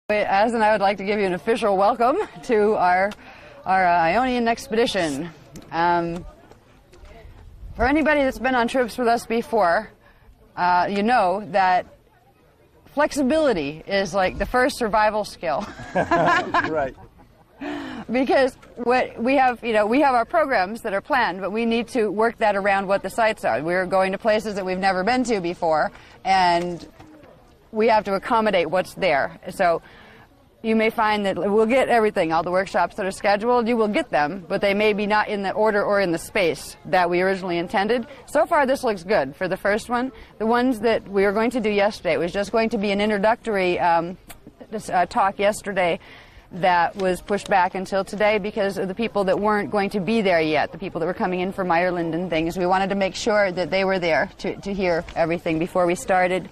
As and I would like to give you an official welcome to our Ionian expedition. For anybody that's been on trips with us before, you know that flexibility is like the first survival skill. Right. Because we have our programs that are planned, but we need to work that around what the sites are. We're going to places that we've never been to before, and we have to accommodate what's there. So you may find that we'll get everything, all the workshops that are scheduled, you will get them, but they may be not in the order or in the space that we originally intended. So far this looks good for the first one. The ones that we were going to do yesterday, it was just going to be an introductory talk yesterday that was pushed back until today because of the people that weren't going to be there yet, the people that were coming in from Ireland and things. We wanted to make sure that they were there to hear everything before we started.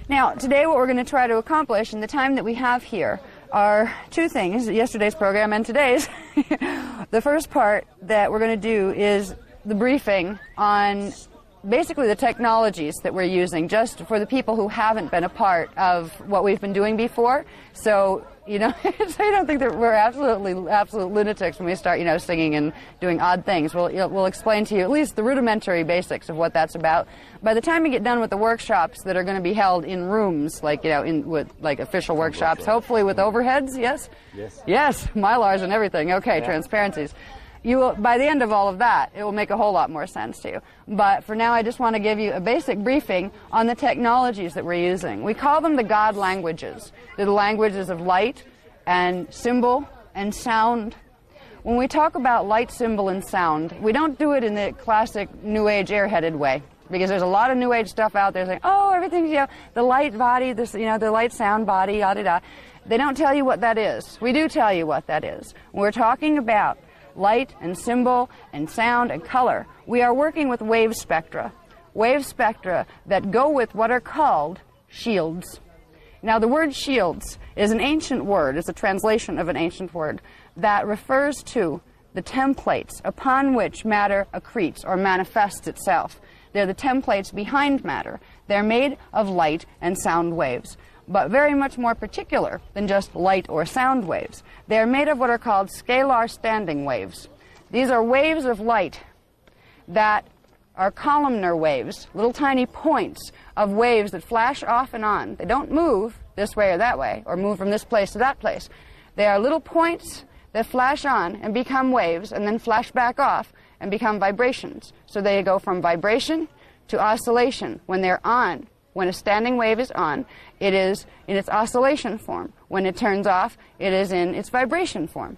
Now, today what we're going to try to accomplish in the time that we have here are two things, yesterday's program and today's. The first part that we're going to do is the briefing on basically the technologies that we're using, just for the people who haven't been a part of what we've been doing before. So, so you don't think that we're absolute lunatics when we start, singing and doing odd things. We'll explain to you at least the rudimentary basics of what that's about. By the time we get done with the workshops that are going to be held in rooms, with official workshops, hopefully with overheads, yes? Yes, Mylars and everything. Okay, yeah. Transparencies. By the end of all of that, it will make a whole lot more sense to you. But for now, I just want to give you a basic briefing on the technologies that we're using. We call them the God languages. They're the languages of light and symbol and sound. When we talk about light, symbol, and sound, we don't do it in the classic New Age airheaded way, because there's a lot of New Age stuff out there saying, oh, everything's, the light body, the light sound body, yada-da. They don't tell you what that is. We do tell you what that is. When we're talking about light and symbol and sound and color, we are working with wave spectra that go with what are called shields. Now, the word shields is an ancient word. It's a translation of an ancient word that refers to the templates upon which matter accretes or manifests itself. They're the templates behind matter. They're made of light and sound waves, but very much more particular than just light or sound waves. They're made of what are called scalar standing waves. These are waves of light that are columnar waves, little tiny points of waves that flash off and on. They don't move this way or that way, or move from this place to that place. They are little points that flash on and become waves, and then flash back off and become vibrations. So they go from vibration to oscillation. When they're on, when a standing wave is on, it is in its oscillation form. When it turns off, it is in its vibration form.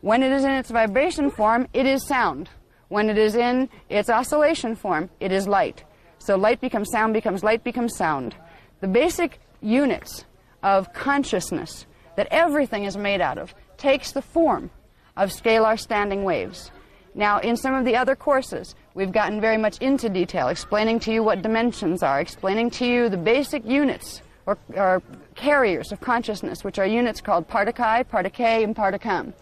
When it is in its vibration form, it is sound. When it is in its oscillation form, it is light. So light becomes sound, becomes light, becomes sound. The basic units of consciousness that everything is made out of takes the form of scalar standing waves. Now, in some of the other courses, we've gotten very much into detail, explaining to you what dimensions are, explaining to you the basic units or carriers of consciousness, which are units called particae, particae, and particum.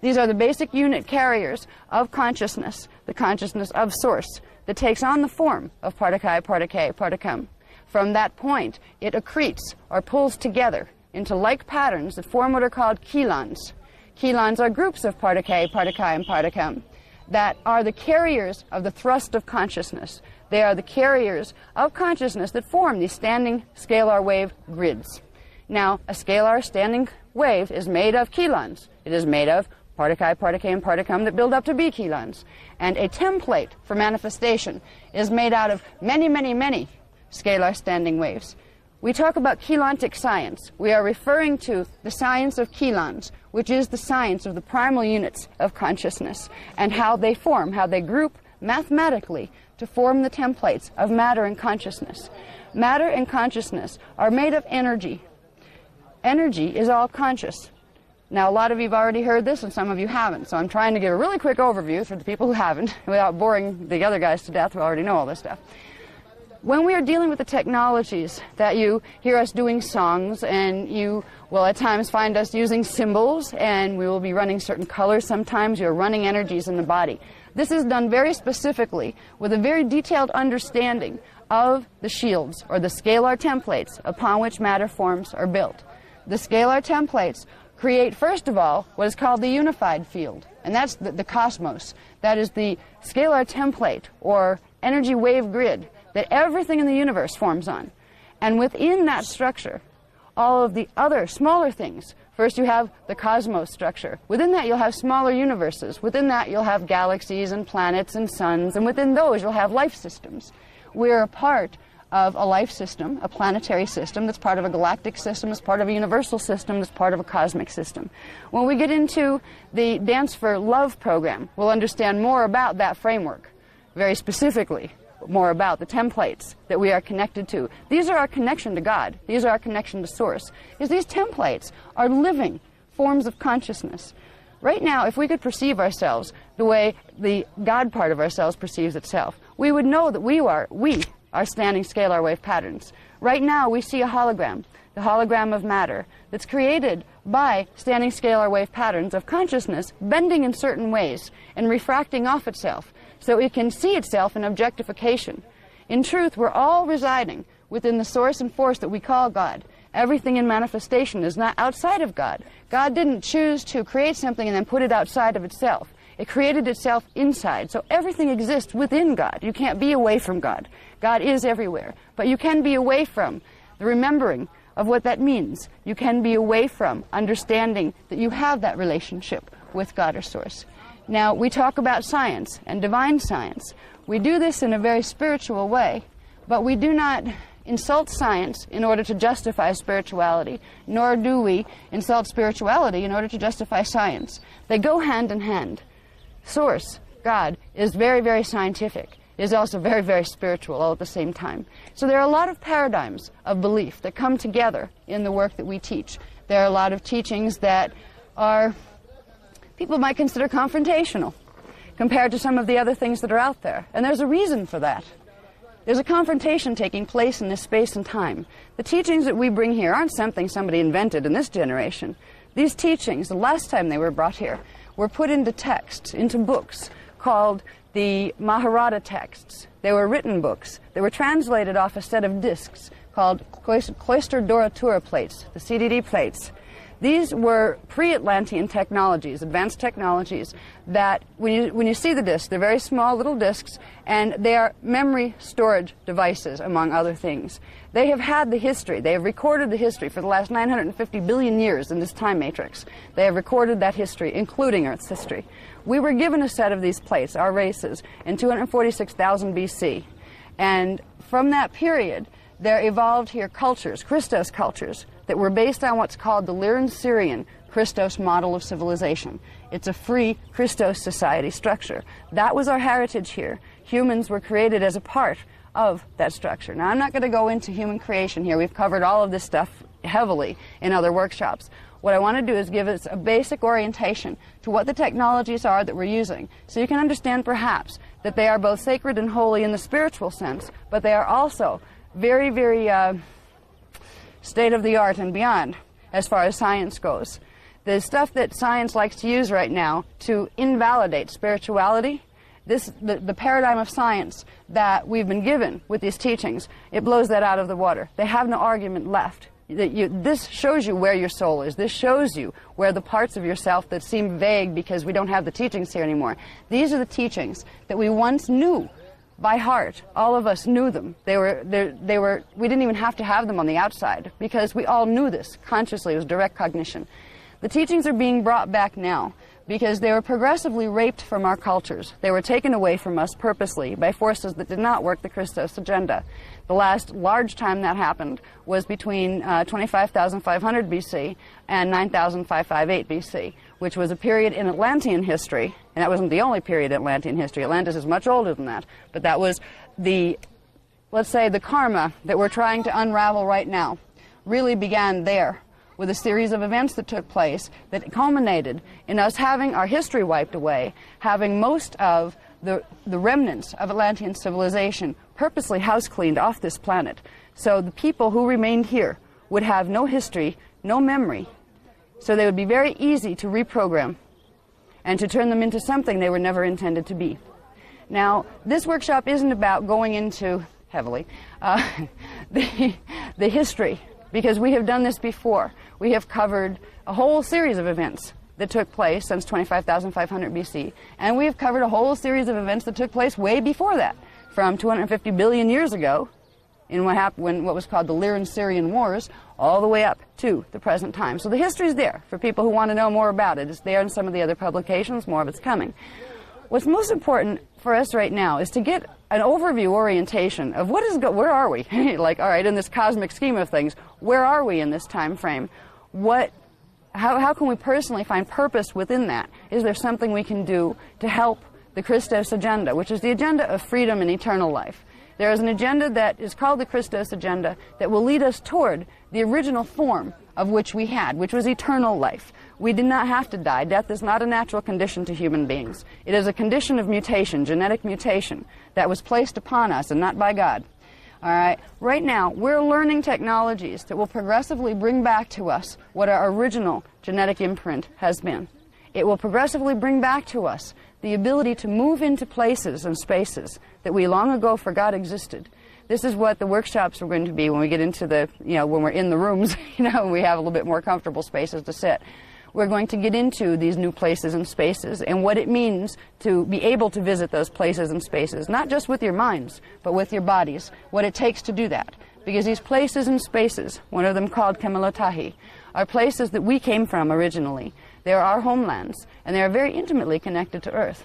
These are the basic unit carriers of consciousness, the consciousness of Source, that takes on the form of particae, particae, particum. From that point, it accretes or pulls together into like patterns that form what are called chelons. Chelons are groups of particae, particae, and particum that are the carriers of the thrust of consciousness. They are the carriers of consciousness that form these standing scalar wave grids. Now, a scalar standing wave is made of chelons. It is made of particae, particae, and particum that build up to be chelons. And a template for manifestation is made out of many, many, many scalar standing waves. We talk about chelontic science. We are referring to the science of chelons, which is the science of the primal units of consciousness, and how they form, how they group mathematically to form the templates of matter and consciousness. Matter and consciousness are made of energy. Energy is all conscious. Now, a lot of you have already heard this, and some of you haven't, so I'm trying to give a really quick overview for the people who haven't, without boring the other guys to death who already know all this stuff. When we are dealing with the technologies that you hear us doing songs, and you will at times find us using symbols, and we will be running certain colors sometimes, you're running energies in the body. This is done very specifically with a very detailed understanding of the shields, or the scalar templates, upon which matter forms are built. the scalar templates create, first of all, what is called the unified field, and that's the cosmos. That is the scalar template, or energy wave grid, that everything in the universe forms on. And within that structure, all of the other smaller things. First you have the cosmos structure. Within that you'll have smaller universes. Within that you'll have galaxies and planets and suns, and within those you'll have life systems. We're a part of a life system, a planetary system that's part of a galactic system, that's part of a universal system, that's part of a cosmic system. When we get into the Dance for Love program, we'll understand more about that framework, very specifically, more about the templates that we are connected to. These are our connection to God. These are our connection to Source. Because these templates are living forms of consciousness. Right now, if we could perceive ourselves the way the God part of ourselves perceives itself, we would know that we are standing scalar wave patterns. Right now, we see a hologram, the hologram of matter, that's created by standing scalar wave patterns of consciousness bending in certain ways and refracting off itself, so it can see itself in objectification. In truth, we're all residing within the source and force that we call God. Everything in manifestation is not outside of God. God didn't choose to create something and then put it outside of itself. It created itself inside. So everything exists within God. You can't be away from God. God is everywhere. But you can be away from the remembering of what that means. You can be away from understanding that you have that relationship with God or Source. Now, we talk about science and divine science. We do this in a very spiritual way, but we do not insult science in order to justify spirituality, nor do we insult spirituality in order to justify science. They go hand in hand. Source, God, is very, very scientific, is also very, very spiritual all at the same time. So there are a lot of paradigms of belief that come together in the work that we teach. There are a lot of teachings that are, people might consider confrontational compared to some of the other things that are out there. And there's a reason for that. There's a confrontation taking place in this space and time. The teachings that we bring here aren't something somebody invented in this generation. These teachings, the last time they were brought here, were put into texts, into books, called the Mahabharata texts. They were written books. They were translated off a set of discs called Cloister Doratura plates, the CDD plates. These were pre-Atlantean technologies, advanced technologies, that when you see the discs, they're very small little discs, and they are memory storage devices, among other things. They have had the history. They have recorded the history for the last 950 billion years in this time matrix. They have recorded that history, including Earth's history. We were given a set of these plates, our races, in 246,000 BC. And from that period, there evolved here cultures, Christos cultures, that were based on what's called the Lyran-Syrian Christos model of civilization. It's a free Christos society structure. That was our heritage here. Humans were created as a part of that structure. Now, I'm not going to go into human creation here. We've covered all of this stuff heavily in other workshops. What I want to do is give us a basic orientation to what the technologies are that we're using, so you can understand perhaps that they are both sacred and holy in the spiritual sense, but they are also very, very state-of-the-art and beyond as far as science goes. The stuff that science likes to use right now to invalidate spirituality, the paradigm of science that we've been given with these teachings, it blows that out of the water. They have no argument left. This shows you where your soul is. This shows you where the parts of yourself that seem vague because we don't have the teachings here anymore. These are the teachings that we once knew by heart. All of us knew them. We didn't even have to have them on the outside because we all knew this consciously. It was direct cognition. The teachings are being brought back now because they were progressively raped from our cultures. They were taken away from us purposely by forces that did not work the Christos agenda. The last large time that happened was between 25,500 BC and 9,558 BC, which was a period in Atlantean history, and that wasn't the only period in Atlantean history. Atlantis is much older than that, but that was the, let's say, the karma that we're trying to unravel right now really began there, with a series of events that took place that culminated in us having our history wiped away, having most of the remnants of Atlantean civilization purposely house-cleaned off this planet. So the people who remained here would have no history, no memory, so they would be very easy to reprogram and to turn them into something they were never intended to be. Now, this workshop isn't about going into, heavily, the history because we have done this before. We have covered a whole series of events that took place since 25,500 BC, and we have covered a whole series of events that took place way before that, from 250 billion years ago, in what happened when what was called the Lyran-Syrian Wars, all the way up to the present time. So the history is there for people who want to know more about it. It's there in some of the other publications. More of it's coming. What's most important for us right now is to get an overview orientation of where are we? Like, all right, in this cosmic scheme of things, where are we in this time frame? How can we personally find purpose within that? Is there something we can do to help the Christos agenda, which is the agenda of freedom and eternal life? There is an agenda that is called the Christos agenda that will lead us toward the original form of which we had, which was eternal life. We did not have to die. Death is not a natural condition to human beings. It is a condition of mutation, genetic mutation, that was placed upon us and not by God. All right. Right now, we're learning technologies that will progressively bring back to us what our original genetic imprint has been. It will progressively bring back to us the ability to move into places and spaces that we long ago forgot existed. This is what the workshops are going to be when we get into the, when we're in the rooms, we have a little bit more comfortable spaces to sit. We're going to get into these new places and spaces and what it means to be able to visit those places and spaces, not just with your minds, but with your bodies, what it takes to do that. Because these places and spaces, one of them called Kemelotahi, are places that we came from originally. They're our homelands, and they are very intimately connected to Earth.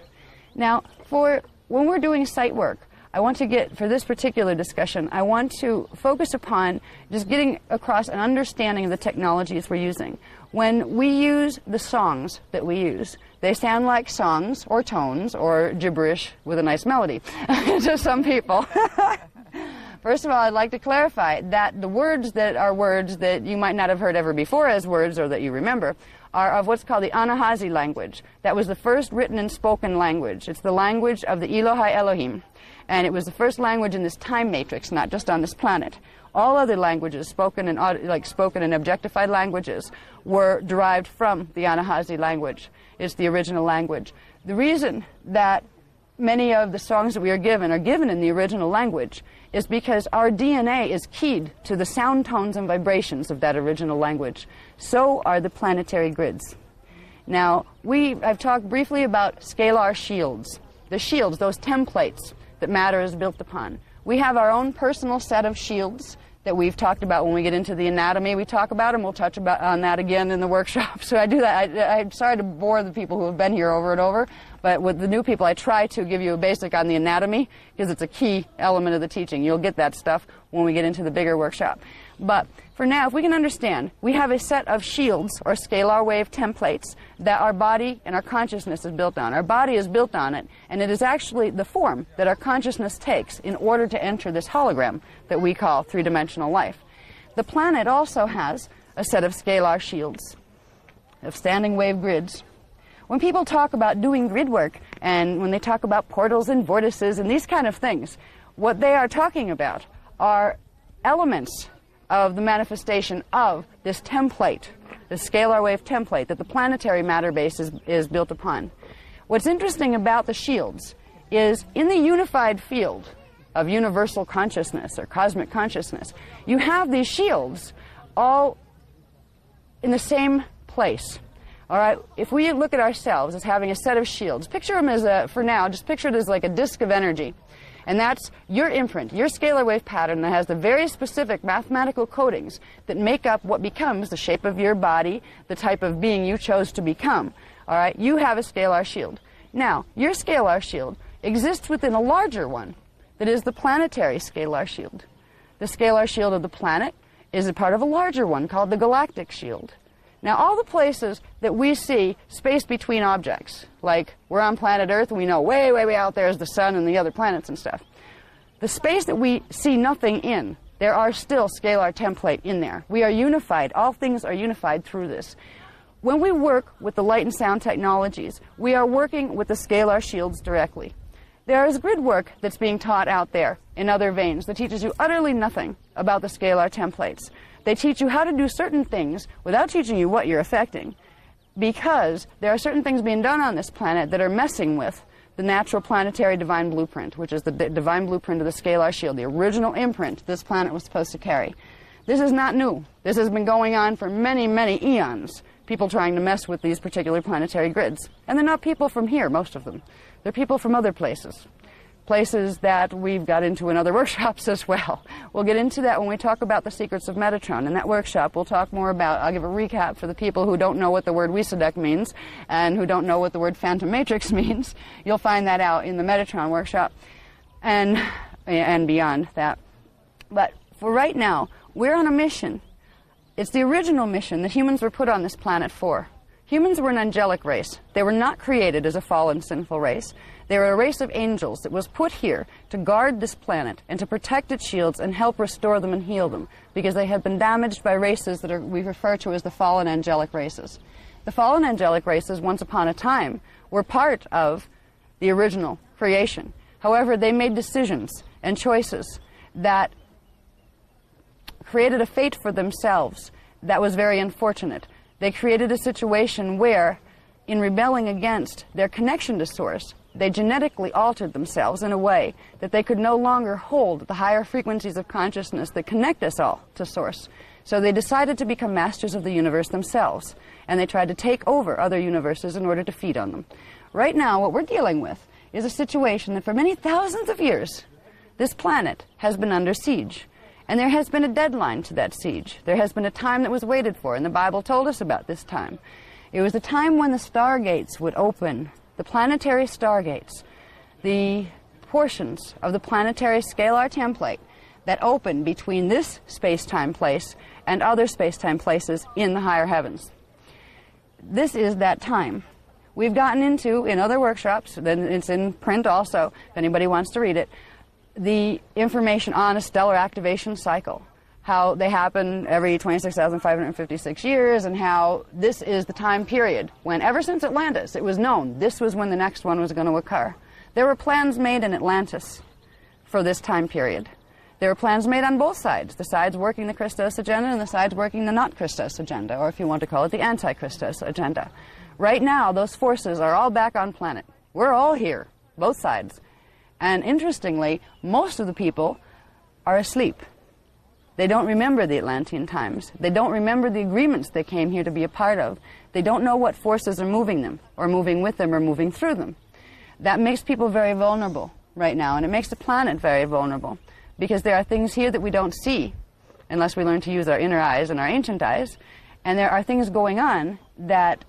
Now, when we're doing site work, I want to get, for this particular discussion, I want to focus upon just getting across an understanding of the technologies we're using. When we use the songs that we use, they sound like songs or tones or gibberish with a nice melody to some people. First of all, I'd like to clarify that the words that you might not have heard ever before as words or that you remember are of what's called the Anahazi language. That was the first written and spoken language. It's the language of the Elohai Elohim. And it was the first language in this time matrix, not just on this planet. All other languages, spoken and objectified languages, were derived from the Anahazi language. It's the original language. The reason that many of the songs that we are given in the original language is because our DNA is keyed to the sound tones and vibrations of that original language. So are the planetary grids. Now, I've talked briefly about scalar shields. The shields, those templates that matter is built upon. We have our own personal set of shields that we've talked about when we get into the anatomy. We talk about them. We'll touch on that again in the workshop. So I do that. I'm sorry to bore the people who have been here over and over, but with the new people, I try to give you a basic on the anatomy because it's a key element of the teaching. You'll get that stuff when we get into the bigger workshop. But for now, if we can understand, we have a set of shields or scalar wave templates that our body and our consciousness is built on. Our body is built on it, and it is actually the form that our consciousness takes in order to enter this hologram that we call three-dimensional life. The planet also has a set of scalar shields, of standing wave grids. When people talk about doing grid work, and when they talk about portals and vortices and these kind of things, what they are talking about are elements of the manifestation of this template, the scalar wave template that the planetary matter base is built upon. What's interesting about the shields is in the unified field of universal consciousness or cosmic consciousness, you have these shields all in the same place. All right, if we look at ourselves as having a set of shields, picture them as for now, just picture it as like a disk of energy. And that's your imprint, your scalar wave pattern that has the very specific mathematical codings that make up what becomes the shape of your body, the type of being you chose to become. All right, you have a scalar shield. Now, your scalar shield exists within a larger one that is the planetary scalar shield. The scalar shield of the planet is a part of a larger one called the galactic shield. Now, all the places that we see space between objects, like we're on planet Earth, we know way, way, way out there is the sun and the other planets and stuff. The space that we see nothing in, there are still scalar template in there. We are unified. All things are unified through this. When we work with the light and sound technologies, we are working with the scalar shields directly. There is grid work that's being taught out there in other veins that teaches you utterly nothing about the scalar templates. They teach you how to do certain things without teaching you what you're affecting, because there are certain things being done on this planet that are messing with the natural planetary divine blueprint, which is the divine blueprint of the scalar shield, the original imprint this planet was supposed to carry. This is not new. This has been going on for many, many eons, people trying to mess with these particular planetary grids. And they're not people from here, most of them. They're people from other places. Places that we've got into in other workshops as well. We'll get into that when we talk about the secrets of Metatron. In that workshop, we'll talk more about, I'll give a recap for the people who don't know what the word Wysadek means and who don't know what the word Phantom Matrix means. You'll find that out in the Metatron workshop and beyond that. But for right now, we're on a mission. It's the original mission that humans were put on this planet for. Humans were an angelic race. They were not created as a fallen, sinful race. They were a race of angels that was put here to guard this planet and to protect its shields and help restore them and heal them, because they had been damaged by races that we refer to as the fallen angelic races. The fallen angelic races, once upon a time, were part of the original creation. However, they made decisions and choices that created a fate for themselves that was very unfortunate. They created a situation where, in rebelling against their connection to Source, they genetically altered themselves in a way that they could no longer hold the higher frequencies of consciousness that connect us all to Source. So they decided to become masters of the universe themselves, and they tried to take over other universes in order to feed on them. Right now, what we're dealing with is a situation that for many thousands of years, this planet has been under siege. And there has been a deadline to that siege. There has been a time that was waited for, and the Bible told us about this time. It was the time when the stargates would open, the planetary stargates, the portions of the planetary scalar template that open between this space-time place and other space-time places in the higher heavens. This is that time. We've gotten into, in other workshops, then it's in print also, if anybody wants to read it, the information on a stellar activation cycle, how they happen every 26,556 years, and how this is the time period when, ever since Atlantis, it was known this was when the next one was going to occur. There were plans made in Atlantis for this time period. There were plans made on both sides, the sides working the Christos agenda and the sides working the not Christos agenda, or if you want to call it the anti-Christos agenda. Right now, those forces are all back on planet. We're all here, both sides. And interestingly, most of the people are asleep. They don't remember the Atlantean times. They don't remember the agreements they came here to be a part of. They don't know what forces are moving them, or moving with them, or moving through them. That makes people very vulnerable right now, and it makes the planet very vulnerable, because there are things here that we don't see unless we learn to use our inner eyes and our ancient eyes, and there are things going on that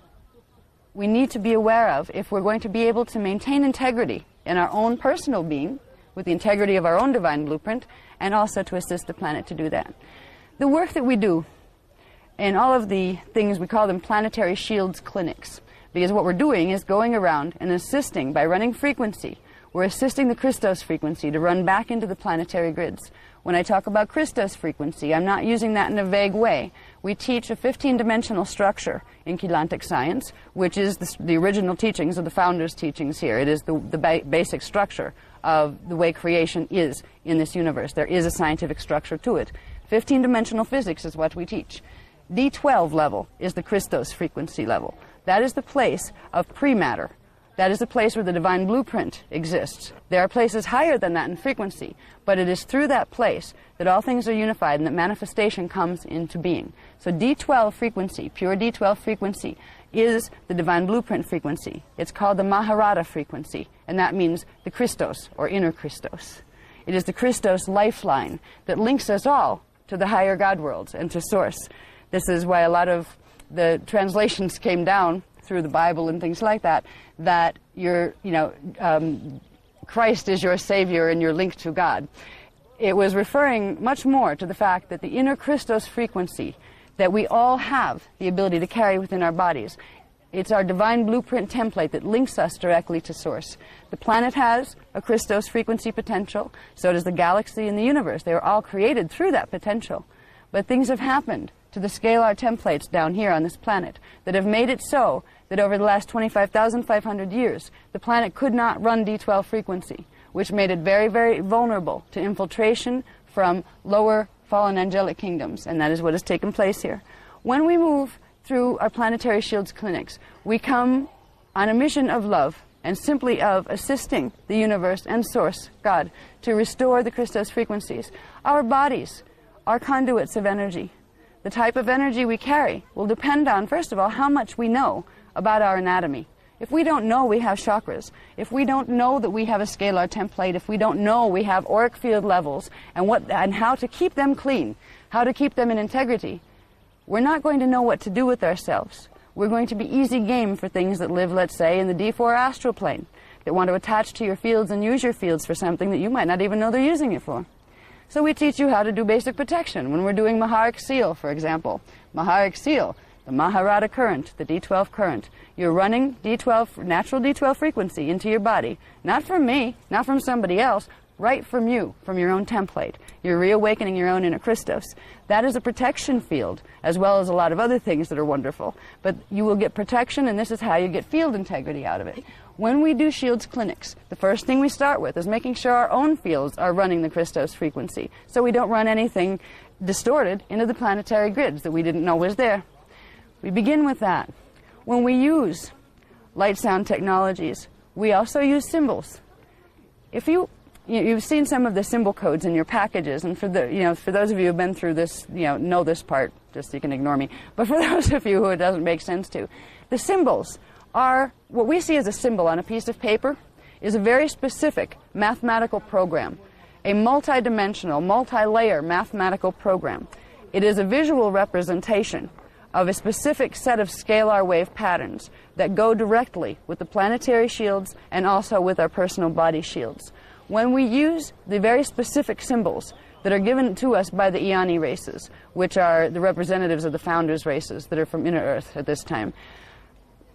we need to be aware of if we're going to be able to maintain integrity in our own personal being, with the integrity of our own divine blueprint, and also to assist the planet to do that. The work that we do in all of the things, we call them planetary shields clinics, because what we're doing is going around and assisting by running frequency. We're assisting the Christos frequency to run back into the planetary grids. When I talk about Christos frequency, I'm not using that in a vague way. We teach a 15-dimensional structure in Keylontic science, which is the original teachings of the founders' teachings here. It is the basic structure of the way creation is in this universe. There is a scientific structure to it. 15-dimensional physics is what we teach. D12 level is the Christos frequency level. That is the place of pre-matter. That is the place where the divine blueprint exists. There are places higher than that in frequency, but it is through that place that all things are unified and that manifestation comes into being. So D12 frequency, pure D12 frequency, is the divine blueprint frequency. It's called the Maharata frequency, and that means the Christos, or inner Christos. It is the Christos lifeline that links us all to the higher God worlds and to Source. This is why a lot of the translations came down through the Bible and things like that, that Christ is your Savior and you're linked to God. It was referring much more to the fact that the inner Christos frequency that we all have the ability to carry within our bodies, it's our divine blueprint template that links us directly to Source. The planet has a Christos frequency potential, so does the galaxy and the universe. They were all created through that potential. But things have happened to the scalar templates down here on this planet that have made it so that over the last 25,500 years, the planet could not run D12 frequency, which made it very, very vulnerable to infiltration from lower fallen angelic kingdoms, and that is what has taken place here. When we move through our planetary shields clinics, we come on a mission of love and simply of assisting the universe and Source, God, to restore the Christos frequencies. Our bodies are conduits of energy. The type of energy we carry will depend on, first of all, how much we know about our anatomy. If we don't know we have chakras, if we don't know that we have a scalar template, if we don't know we have auric field levels and how to keep them clean, how to keep them in integrity, we're not going to know what to do with ourselves. We're going to be easy game for things that live, let's say, in the D4 astral plane, that want to attach to your fields and use your fields for something that you might not even know they're using it for. So we teach you how to do basic protection when we're doing Maharic Seal, for example. Maharic Seal, the Maharada current, the D12 current. You're running D12, natural D12 frequency into your body. Not from me, not from somebody else, right from you, from your own template. You're reawakening your own inner Christos. That is a protection field, as well as a lot of other things that are wonderful. But you will get protection, and this is how you get field integrity out of it. When we do Shields clinics, the first thing we start with is making sure our own fields are running the Christos frequency, so we don't run anything distorted into the planetary grids that we didn't know was there. We begin with that. When we use light sound technologies, we also use symbols. If you've seen some of the symbol codes in your packages, and for those of you who've been through this, know this part, just so you can ignore me. But for those of you who it doesn't make sense to, the symbols are what we see as a symbol on a piece of paper is a very specific mathematical program, a multi-dimensional, multi-layer mathematical program. It is a visual representation of a specific set of scalar wave patterns that go directly with the planetary shields and also with our personal body shields. When we use the very specific symbols that are given to us by the Iani races, which are the representatives of the founders races that are from inner Earth at this time,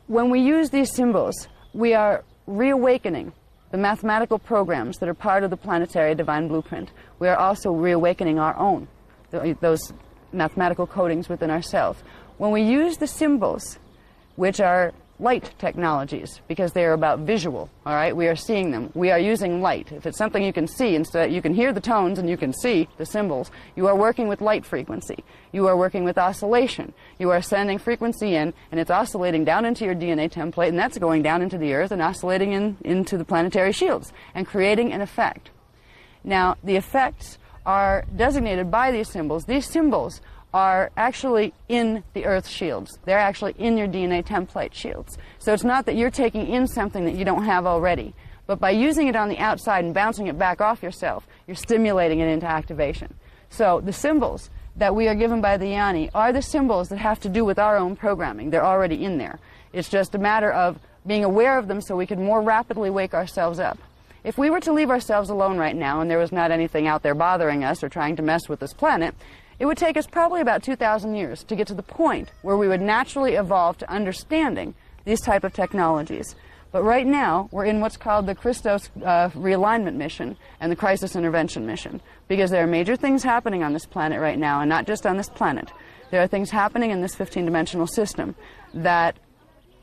when we use these symbols, we are reawakening the mathematical programs that are part of the planetary divine blueprint. We are also reawakening our own, those mathematical codings within ourselves. When we use the symbols, which are light technologies, because they are about visual, all right? We are seeing them. We are using light. If it's something you can see, instead you can hear the tones and you can see the symbols, you are working with light frequency. You are working with oscillation. You are sending frequency in, and it's oscillating down into your DNA template, and that's going down into the Earth and oscillating into the planetary shields and creating an effect. Now, the effects are designated by these symbols. These symbols are actually in the Earth shields. They're actually in your DNA template shields. So it's not that you're taking in something that you don't have already, but by using it on the outside and bouncing it back off yourself, you're stimulating it into activation. So the symbols that we are given by the Iani are the symbols that have to do with our own programming. They're already in there. It's just a matter of being aware of them so we can more rapidly wake ourselves up. If we were to leave ourselves alone right now and there was not anything out there bothering us or trying to mess with this planet, it would take us probably about 2,000 years to get to the point where we would naturally evolve to understanding these type of technologies. But right now, we're in what's called the Christos realignment mission and the crisis intervention mission, because there are major things happening on this planet right now, and not just on this planet. There are things happening in this 15-dimensional system that,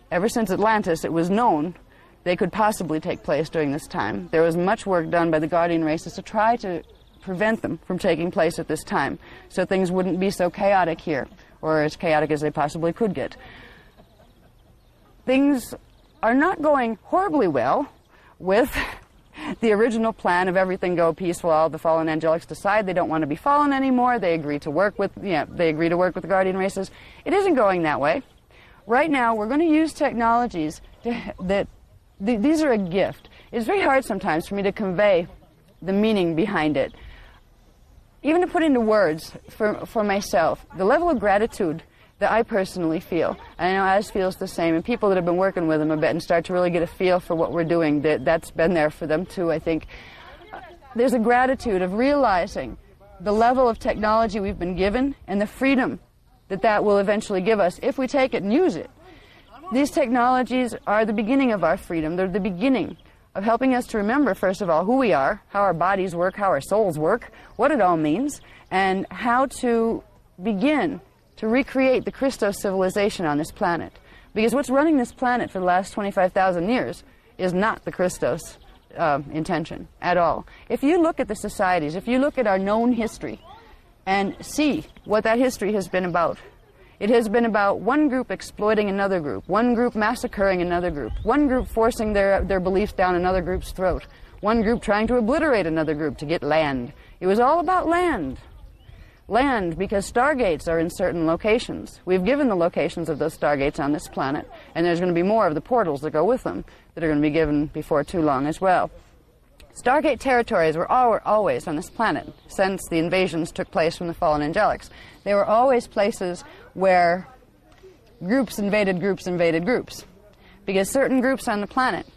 ever since Atlantis, it was known they could possibly take place during this time. There was much work done by the Guardian races to try to prevent them from taking place at this time, so things wouldn't be so chaotic here, or as chaotic as they possibly could get. Things are not going horribly well with the original plan of everything go peaceful. All the fallen angelics decide they don't want to be fallen anymore. They agree to work with, the Guardian races. It isn't going that way. Right now, we're going to use technologies these are a gift. It's very hard sometimes for me to convey the meaning behind it. Even to put into words for myself, the level of gratitude that I personally feel, and I know Az feels the same, and people that have been working with him a bit and start to really get a feel for what we're doing, that's been there for them too, I think. There's a gratitude of realizing the level of technology we've been given and the freedom that will eventually give us if we take it and use it. These technologies are the beginning of our freedom. They're the beginning of helping us to remember, first of all, who we are, how our bodies work, how our souls work, what it all means, and how to begin to recreate the Christos civilization on this planet. Because what's running this planet for the last 25,000 years is not the Christos intention at all. If you look at the societies, if you look at our known history and see what that history has been about, it has been about one group exploiting another group, one group massacring another group, one group forcing their beliefs down another group's throat, one group trying to obliterate another group to get land. It was all about land. land because stargates are in certain locations. We've given the locations of those stargates on this planet, and there's going to be more of the portals that go with them that are going to be given before too long as well. Stargate territories were always on this planet since the invasions took place from the fallen angelics. They were always places where groups invaded groups, because certain groups on the planet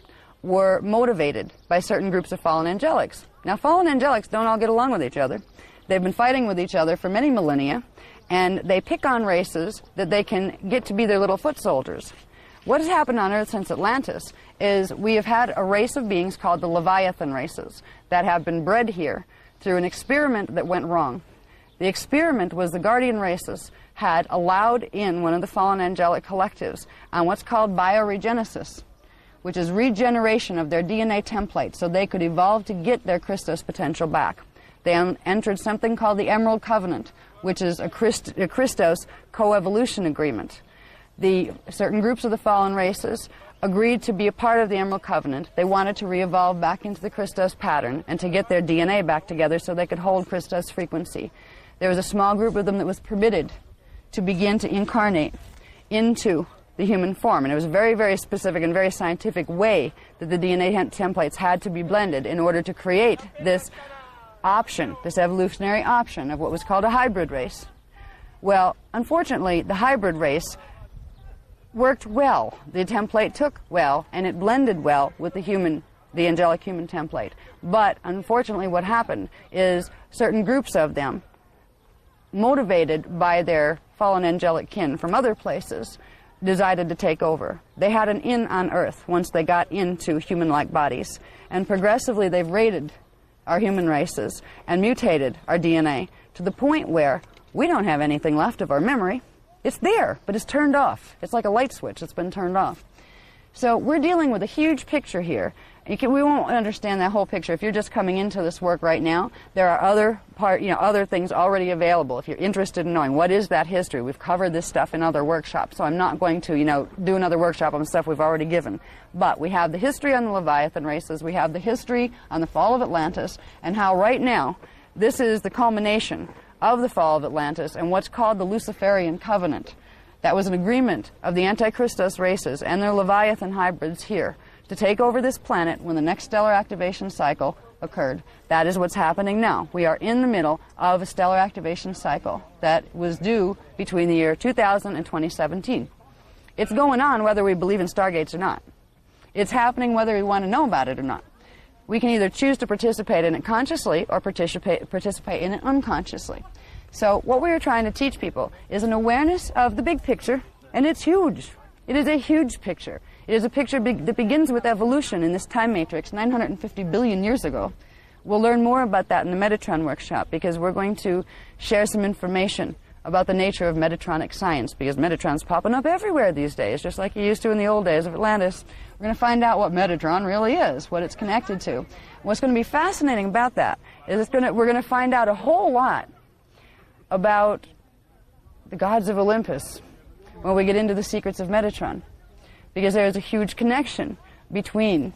were motivated by certain groups of fallen angelics. Now, fallen angelics don't all get along with each other. They've been fighting with each other for many millennia, and they pick on races that they can get to be their little foot soldiers. What has happened on Earth since Atlantis is we have had a race of beings called the Leviathan races that have been bred here through an experiment that went wrong. The experiment was the Guardian races had allowed in one of the fallen angelic collectives on what's called bioregenesis, which is regeneration of their DNA template so they could evolve to get their Christos potential back. They entered something called the Emerald Covenant, which is a Christos coevolution agreement. The certain groups of the fallen races agreed to be a part of the Emerald Covenant. They wanted to re-evolve back into the Christos pattern and to get their DNA back together so they could hold Christos frequency. There was a small group of them that was permitted to begin to incarnate into the human form, and it was a very, very specific and very scientific way that the DNA templates had to be blended in order to create this option, this evolutionary option of what was called a hybrid race. Well, unfortunately, the hybrid race worked well. The template took well, and it blended well with the angelic human template. But unfortunately, what happened is certain groups of them, motivated by their fallen angelic kin from other places, decided to take over. They had an in on Earth once they got into human-like bodies, and progressively they've raided our human races and mutated our DNA to the point where we don't have anything left of our memory. It's there, but it's turned off. It's like a light switch that's been turned off. So we're dealing with a huge picture here. We won't understand that whole picture if you're just coming into this work right now. There are other things already available. If you're interested in knowing what is that history, we've covered this stuff in other workshops. So I'm not going to, do another workshop on stuff we've already given. But we have the history on the Leviathan races. We have the history on the fall of Atlantis, and how right now this is the culmination of the fall of Atlantis and what's called the Luciferian Covenant. That was an agreement of the Antichristos races and their Leviathan hybrids here to take over this planet when the next stellar activation cycle occurred. That is what's happening now. We are in the middle of a stellar activation cycle that was due between the year 2000 and 2017. It's going on whether we believe in stargates or not. It's happening whether we want to know about it or not. We can either choose to participate in it consciously or participate in it unconsciously. So what we are trying to teach people is an awareness of the big picture, and it's huge. It is a huge picture. It is a picture that begins with evolution in this time matrix 950 billion years ago. We'll learn more about that in the Metatron workshop, because we're going to share some information about the nature of Metatronic science, because Metatron's popping up everywhere these days, just like you used to in the old days of Atlantis. We're going to find out what Metatron really is, what it's connected to. What's going to be fascinating about that is we're going to find out a whole lot about the gods of Olympus when we get into the secrets of Metatron, because there is a huge connection between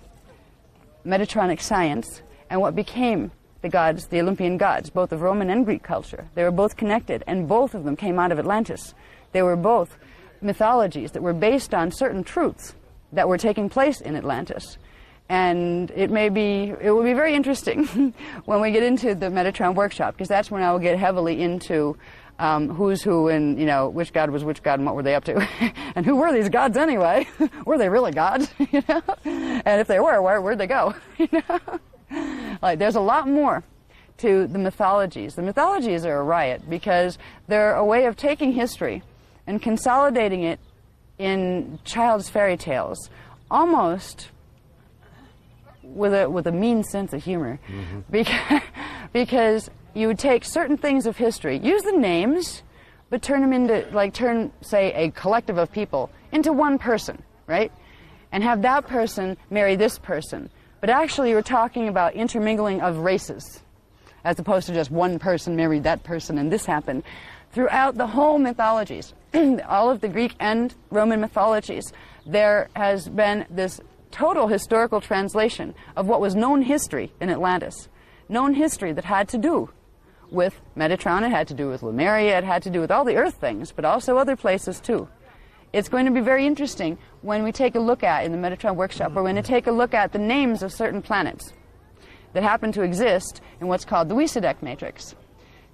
Metatronic science and what became the gods, the Olympian gods, both of Roman and Greek culture. They were both connected, and both of them came out of Atlantis. They were both mythologies that were based on certain truths that were taking place in Atlantis. And it will be very interesting when we get into the Metatron workshop, because that's when I will get heavily into who's who and, which god was which god and what were they up to. And who were these gods anyway? Were they really gods? And if they were, where'd they go? Like, there's a lot more to the mythologies. The mythologies are a riot because they're a way of taking history and consolidating it in child's fairy tales, almost with a mean sense of humor. Mm-hmm. Because you would take certain things of history, use the names, but turn them into, say, a collective of people into one person, right? And have that person marry this person. But actually you're talking about intermingling of races, as opposed to just one person married that person and this happened. Throughout the whole mythologies, all of the Greek and Roman mythologies, there has been this total historical translation of what was known history in Atlantis. Known history that had to do with Metatron, it had to do with Lemuria, it had to do with all the Earth things, but also other places too. It's going to be very interesting when we take a look at, in the Metatron workshop, we're going to take a look at the names of certain planets that happen to exist in what's called the Wysadek matrix.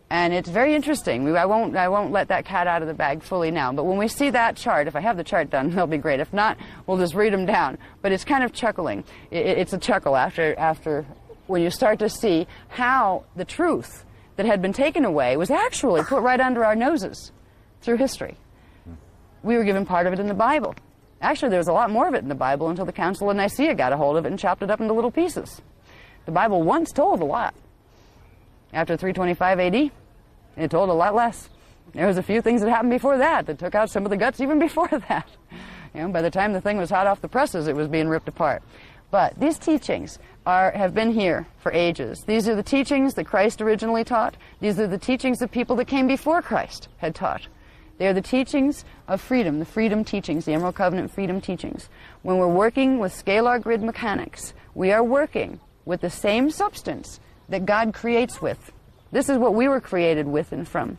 And it's very interesting. I won't let that cat out of the bag fully now, but when we see that chart, if I have the chart done, it'll be great. If not, we'll just read them down. But it's kind of chuckling. It's a chuckle after when you start to see how the truth that had been taken away was actually put right under our noses through history. We were given part of it in the Bible. Actually, there was a lot more of it in the Bible until the Council of Nicaea got a hold of it and chopped it up into little pieces. The Bible once told a lot. After 325 AD, it told a lot less. There was a few things that happened before that took out some of the guts even before that. You know, by the time the thing was hot off the presses, it was being ripped apart. But these teachings have been here for ages. These are the teachings that Christ originally taught. These are the teachings that people that came before Christ had taught. They are the teachings of freedom, the freedom teachings, the Emerald Covenant freedom teachings. When we're working with scalar grid mechanics, we are working with the same substance that God creates with. This is what we were created with and from.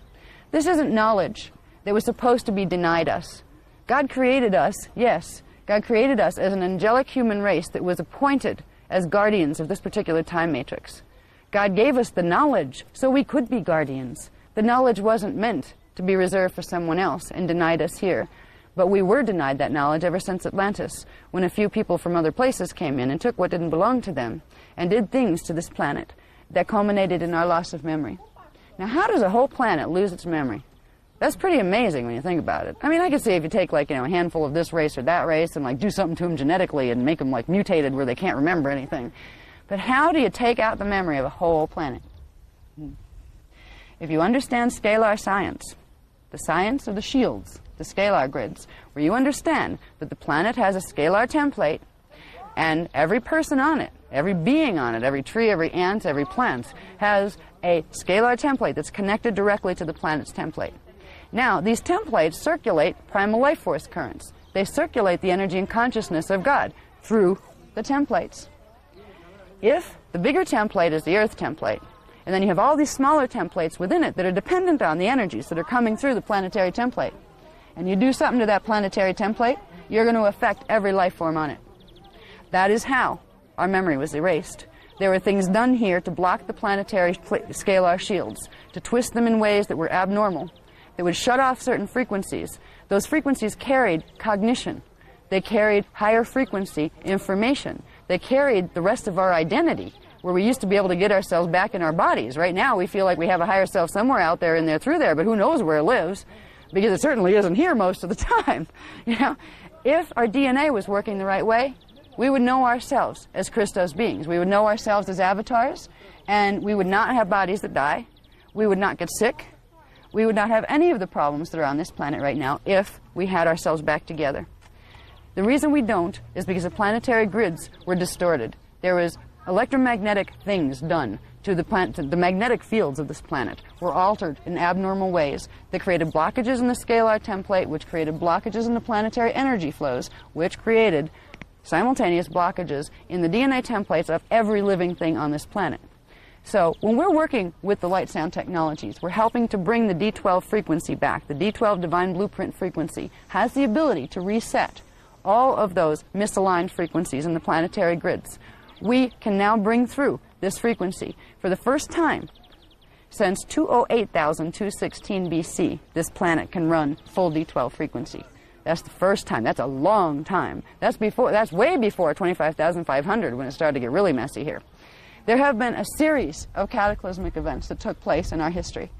This isn't knowledge that was supposed to be denied us. God created us, yes, God created us as an angelic human race that was appointed as guardians of this particular time matrix. God gave us the knowledge so we could be guardians. The knowledge wasn't meant to be reserved for someone else and denied us here. But we were denied that knowledge ever since Atlantis, when a few people from other places came in and took what didn't belong to them and did things to this planet that culminated in our loss of memory. Now, how does a whole planet lose its memory? That's pretty amazing when you think about it. I mean, I could see if you take, like, a handful of this race or that race and, like, do something to them genetically and make them, like, mutated where they can't remember anything. But how do you take out the memory of a whole planet? If you understand scalar science, the science of the shields, the scalar grids, where you understand that the planet has a scalar template and every person on it, every being on it, every tree, every ant, every plant has a scalar template that's connected directly to the planet's template. Now, these templates circulate primal life force currents. They circulate the energy and consciousness of God through the templates. If the bigger template is the Earth template, and then you have all these smaller templates within it that are dependent on the energies that are coming through the planetary template, and you do something to that planetary template, you're going to affect every life form on it. That is how our memory was erased. There were things done here to block the planetary scalar shields, to twist them in ways that were abnormal, that would shut off certain frequencies. Those frequencies carried cognition. They carried higher frequency information. They carried the rest of our identity, where we used to be able to get ourselves back in our bodies. Right now, we feel like we have a higher self somewhere out there in there through there, but who knows where it lives, because it certainly isn't here most of the time. You know, if our DNA was working the right way, we would know ourselves as Christos beings. We would know ourselves as avatars, and we would not have bodies that die. We would not get sick. We would not have any of the problems that are on this planet right now if we had ourselves back together. The reason we don't is because the planetary grids were distorted. There was electromagnetic things done to the planet. The magnetic fields of this planet were altered in abnormal ways that created blockages in the scalar template, which created blockages in the planetary energy flows, which created simultaneous blockages in the DNA templates of every living thing on this planet. So when we're working with the light sound technologies, we're helping to bring the D12 frequency back. The D12 divine blueprint frequency has the ability to reset all of those misaligned frequencies in the planetary grids. We can now bring through this frequency for the first time since 208,216 BC. This planet can run full D12 frequency. That's the first time. That's a long time. That's way before 25,500 when it started to get really messy here. There have been a series of cataclysmic events that took place in our history.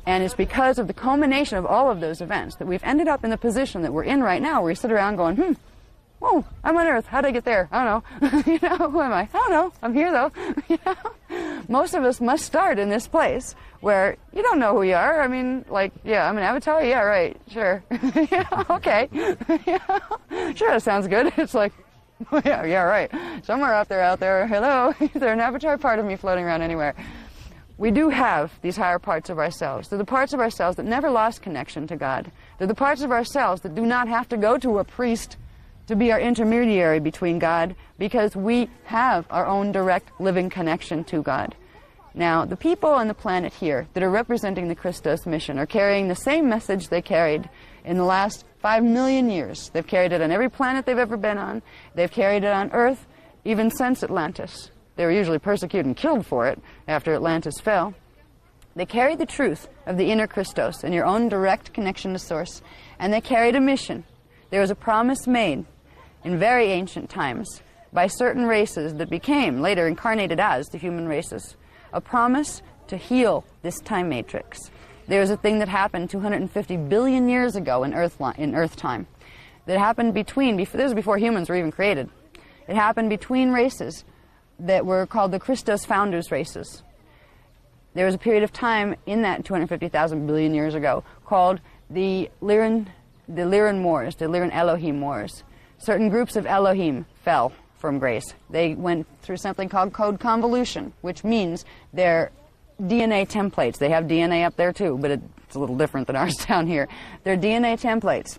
And it's because of the culmination of all of those events that we've ended up in the position that we're in right now, where we sit around going, oh, I'm on Earth. How'd I get there? I don't know. You know, who am I? I don't know. I'm here, though. You know? Most of us must start in this place where you don't know who you are. I mean, like, yeah, I'm an avatar? Yeah, right. Sure. Yeah, okay. Yeah. Sure, that sounds good. It's like, yeah, right. Somewhere out there, hello, is there an avatar part of me floating around anywhere? We do have these higher parts of ourselves. They're the parts of ourselves that never lost connection to God. They're the parts of ourselves that do not have to go to a priest to be our intermediary between God, because we have our own direct living connection to God. Now, the people on the planet here that are representing the Christos mission are carrying the same message they carried in the last 5 million years. They've carried it on every planet they've ever been on. They've carried it on Earth even since Atlantis. They were usually persecuted and killed for it after Atlantis fell. They carried the truth of the inner Christos and your own direct connection to Source, and they carried a mission. There was a promise made in very ancient times by certain races that became later incarnated as the human races, a promise to heal this time matrix. There was a thing that happened 250 billion years ago in Earth time that happened this was before humans were even created. It happened between races that were called the Christos founders races. There was a period of time in that 250,000 billion years ago called the Lyran Wars, the Lyran Elohim Wars. Certain groups of Elohim fell from grace. They went through something called code convolution, which means their DNA templates. They have DNA up there too, but it's a little different than ours down here. Their DNA templates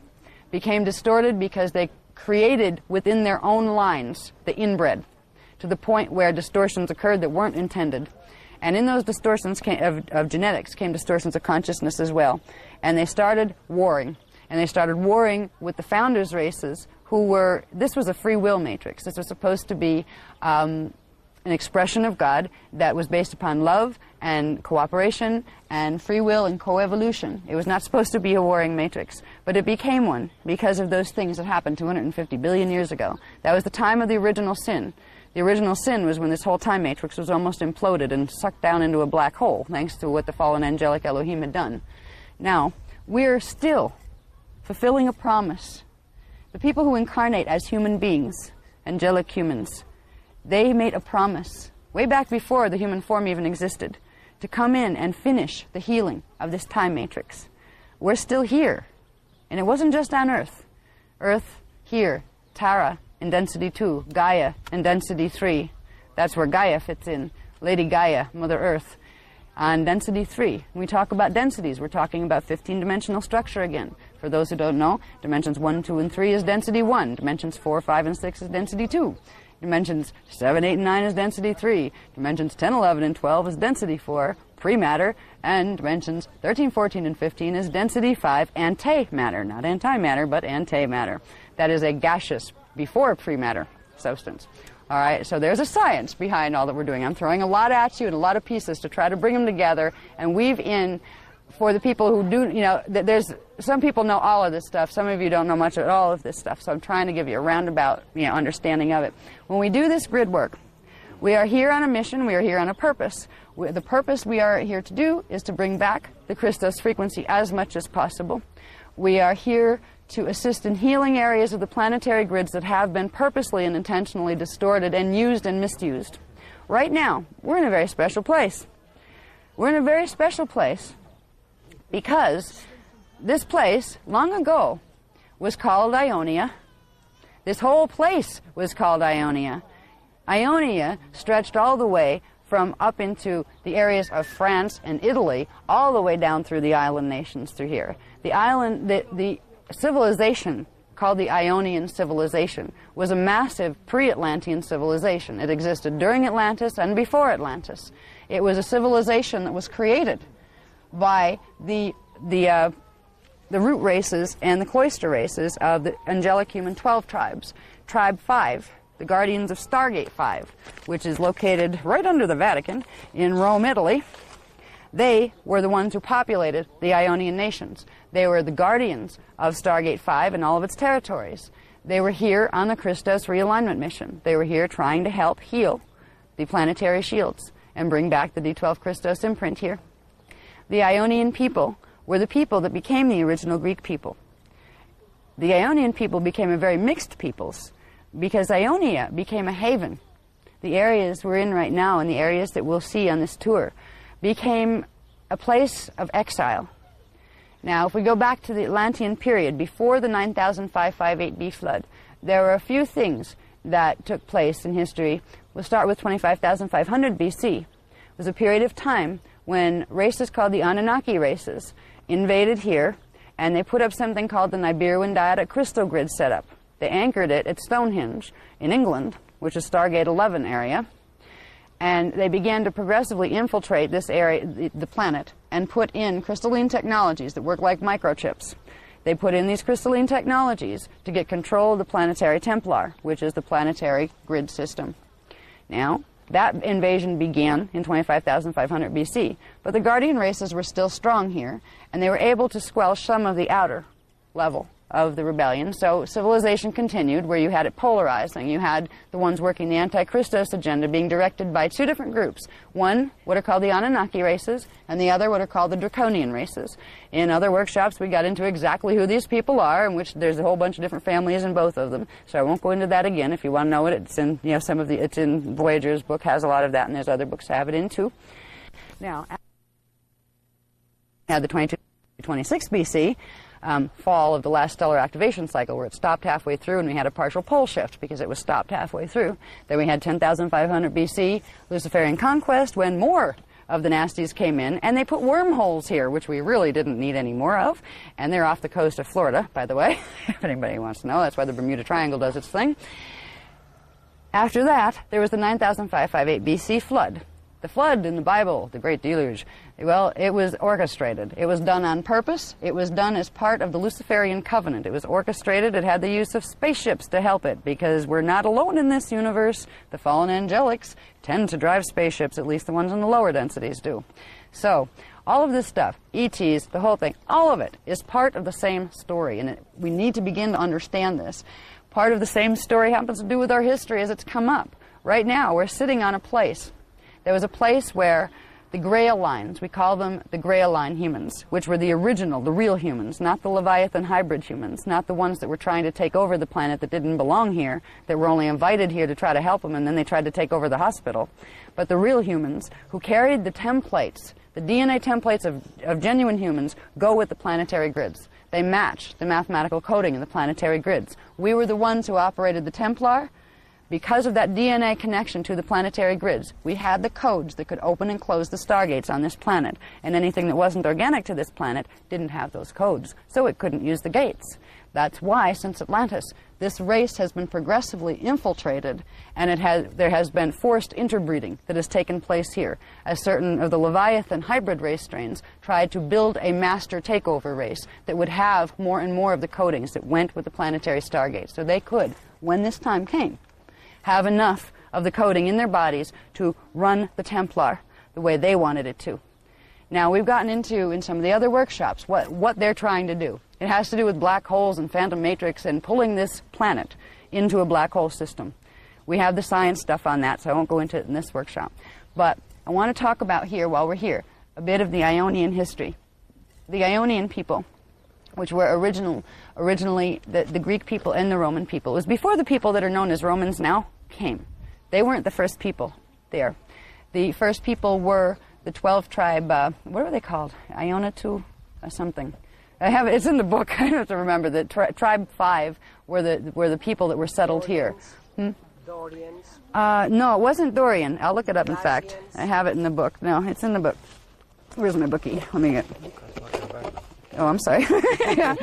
became distorted because they created within their own lines the inbred to the point where distortions occurred that weren't intended. And in those distortions of genetics came distortions of consciousness as well. And they started warring. And they started warring with the founders' races this was a free will matrix. This was supposed to be an expression of God that was based upon love and cooperation and free will and coevolution. It was not supposed to be a warring matrix, but it became one because of those things that happened 250 billion years ago. That was the time of the original sin. The original sin was when this whole time matrix was almost imploded and sucked down into a black hole, thanks to what the fallen angelic Elohim had done. Now, we're still fulfilling a promise. The people who incarnate as human beings, angelic humans, they made a promise, way back before the human form even existed, to come in and finish the healing of this time matrix. We're still here. And it wasn't just on Earth. Earth, here, Tara, in density 2, Gaia in density 3. That's where Gaia fits in. Lady Gaia, Mother Earth. On density 3, when we talk about densities, we're talking about 15-dimensional structure again. For those who don't know, dimensions 1, 2, and 3 is density 1. Dimensions 4, 5, and 6 is density 2. Dimensions 7, 8, and 9 is density 3. Dimensions 10, 11, and 12 is density 4, pre-matter. And dimensions 13, 14, and 15 is density 5, antimatter. Not antimatter, but antimatter. That is a gaseous before pre-matter substance. All right, so there's a science behind all that we're doing. I'm throwing a lot at you and a lot of pieces to try to bring them together and weave in for the people who do, there's some people know all of this stuff. Some of you don't know much at all of this stuff, so I'm trying to give you a roundabout, understanding of it. When we do this grid work, we are here on a mission, we are here on a purpose. The purpose we are here to do is to bring back the Christos frequency as much as possible. We are here to assist in healing areas of the planetary grids that have been purposely and intentionally distorted and used and misused. Right now, we're in a very special place. We're in a very special place because this place, long ago, was called Ionia. This whole place was called Ionia. Ionia stretched all the way from up into the areas of France and Italy, all the way down through the island nations through here. The civilization called the Ionian civilization was a massive pre-Atlantean civilization. It existed during Atlantis and before Atlantis. It was a civilization that was created by the root races and the cloister races of the angelic human 12 tribes. Tribe 5, the guardians of Stargate 5, which is located right under the Vatican in Rome, Italy. They were the ones who populated the Ionian nations. They were the guardians of Stargate 5 and all of its territories. They were here on the Christos realignment mission. They were here trying to help heal the planetary shields and bring back the D12 Christos imprint here. The Ionian people were the people that became the original Greek people. The Ionian people became a very mixed peoples because Ionia became a haven. The areas we're in right now and the areas that we'll see on this tour became a place of exile. Now, if we go back to the Atlantean period, before the 9558B flood, there were a few things that took place in history. We'll start with 25,500 BC. It was a period of time when races called the Anunnaki races invaded here, and they put up something called the Nibiru Dyadic Crystal Grid setup. They anchored it at Stonehenge in England, which is Stargate 11 area. And they began to progressively infiltrate this area, the planet, and put in crystalline technologies that work like microchips. They put in these crystalline technologies to get control of the planetary Templar, which is the planetary grid system. Now, that invasion began in 25,500 BC, but the Guardian races were still strong here, and they were able to squelch some of the outer level of the rebellion. So civilization continued, where you had it polarizing. You had the ones working the Anti-Christos agenda being directed by two different groups. One, what are called the Anunnaki races, and the other, what are called the Draconian races. In other workshops, we got into exactly who these people are, in which there's a whole bunch of different families in both of them. So I won't go into that again. If you want to know it, it's in, it's in Voyager's book, has a lot of that, and there's other books that have it in too. Now, had the 2226 BC, fall of the last stellar activation cycle, where it stopped halfway through and we had a partial pole shift because it was stopped halfway through. Then we had 10,500 BC, Luciferian conquest, when more of the nasties came in, and they put wormholes here, which we really didn't need any more of, and they're off the coast of Florida, by the way, if anybody wants to know. That's why the Bermuda Triangle does its thing. After that, there was the 9,558 BC flood. The flood in the Bible, the Great Deluge, well, it was orchestrated. It was done on purpose. It was done as part of the Luciferian covenant. It was orchestrated. It had the use of spaceships to help it, because we're not alone in this universe. The fallen angelics tend to drive spaceships, at least the ones in the lower densities do. So, all of this stuff, ETs, the whole thing, all of it is part of the same story, and we need to begin to understand this. Part of the same story happens to do with our history as it's come up. Right now, we're sitting on a place. There was a place where the Grail lines, we call them the Grail line humans, which were the original, the real humans, not the Leviathan hybrid humans, not the ones that were trying to take over the planet that didn't belong here, that were only invited here to try to help them, and then they tried to take over the hospital. But the real humans who carried the templates, the DNA templates of genuine humans, go with the planetary grids. They match the mathematical coding in the planetary grids. We were the ones who operated the Templar. Because of that DNA connection to the planetary grids, we had the codes that could open and close the stargates on this planet, and anything that wasn't organic to this planet didn't have those codes, so it couldn't use the gates. That's why, since Atlantis, this race has been progressively infiltrated, and there has been forced interbreeding that has taken place here, as certain of the Leviathan hybrid race strains tried to build a master takeover race that would have more and more of the codings that went with the planetary stargates, so they could, when this time came, have enough of the coding in their bodies to run the Templar the way they wanted it to. Now, we've gotten into, in some of the other workshops, what they're trying to do. It has to do with black holes and phantom matrix and pulling this planet into a black hole system. We have the science stuff on that, so I won't go into it in this workshop. But I want to talk about here, while we're here, a bit of the Ionian history. The Ionian people, which were originally the Greek people and the Roman people. It was before the people that are known as Romans now came. They weren't the first people there. The first people were the 12 tribe, what were they called? Ionitu or something. It's in the book. I have to remember that tribe 5 were the people that were settled here. Dorians? No, it wasn't Dorian. I'll look it up, in fact. I have it in the book. No, it's in the book. Where's my bookie? Let me get... Oh, I'm sorry. Yeah.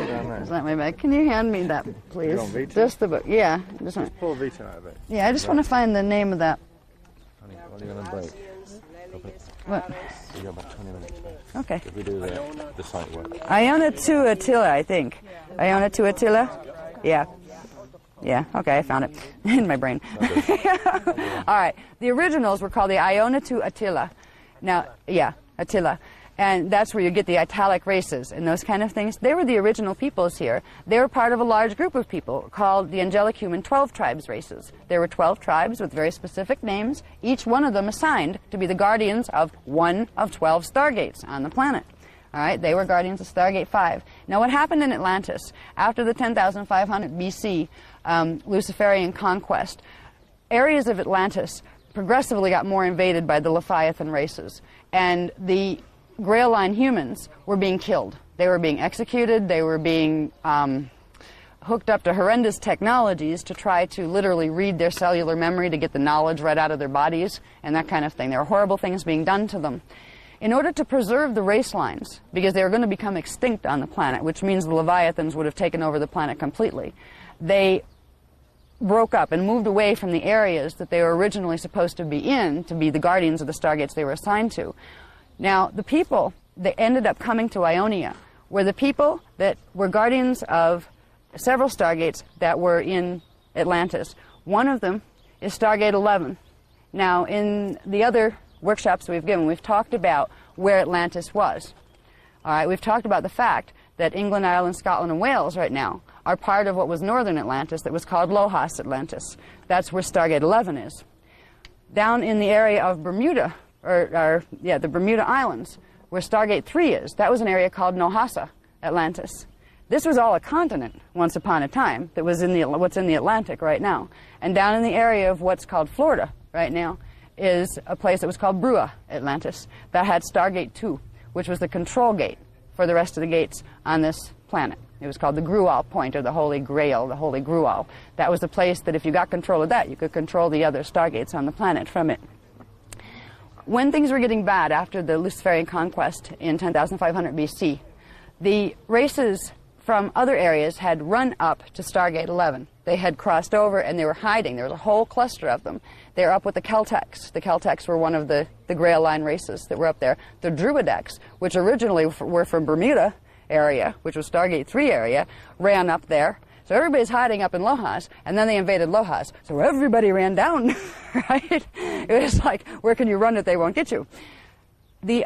Is that my bag? Can you hand me that, please? Just the book. Yeah. Just pull Vita out of it. Yeah, I just want to find the name of that. What are you going to break? What? You got about 20 minutes left. Okay. If we do the site work. Iona to Attila, I think. Iona to Attila? Yeah. Yeah, okay, I found it in my brain. All right. The originals were called the Iona to Attila. Now, yeah, Attila. And that's where you get the Italic races and those kind of things. They were the original peoples here. They were part of a large group of people called the Angelic Human 12 Tribes races. There were 12 tribes with very specific names, each one of them assigned to be the guardians of one of 12 stargates on the planet. All right, they were guardians of Stargate 5. Now, what happened in Atlantis after the 10,500 BC Luciferian conquest, areas of Atlantis progressively got more invaded by the Leviathan races, and the Grail line humans were being killed. They were being executed. They were being hooked up to horrendous technologies to try to literally read their cellular memory to get the knowledge right out of their bodies and that kind of thing. There were horrible things being done to them. In order to preserve the race lines, because they were going to become extinct on the planet, which means the Leviathans would have taken over the planet completely, they broke up and moved away from the areas that they were originally supposed to be in, to be the guardians of the stargates they were assigned to. Now, the people that ended up coming to Ionia were the people that were guardians of several stargates that were in Atlantis. One of them is Stargate 11. Now, in the other workshops we've given, we've talked about where Atlantis was. All right, we've talked about the fact that England, Ireland, Scotland, and Wales right now are part of what was northern Atlantis that was called Lohas Atlantis. That's where Stargate 11 is. Down in the area of Bermuda, the Bermuda Islands, where Stargate 3 is, that was an area called Nohasa Atlantis. This was all a continent once upon a time that was in what's in the Atlantic right now. And down in the area of what's called Florida right now is a place that was called Brua Atlantis that had Stargate 2, which was the control gate for the rest of the gates on this planet. It was called the Grual Point, or the Holy Grail, the Holy Grual. That was the place that if you got control of that, you could control the other stargates on the planet from it. When things were getting bad after the Luciferian conquest in 10,500 BC, the races from other areas had run up to Stargate 11. They had crossed over and they were hiding. There was a whole cluster of them. They were up with the Celtecs. The Celtecs were one of the Grail Line races that were up there. The Druidecs, which originally were from Bermuda area, which was Stargate 3 area, ran up there. So everybody's hiding up in Lohas, and then they invaded Lohas. So everybody ran down, right? It was like, where can you run if they won't get you?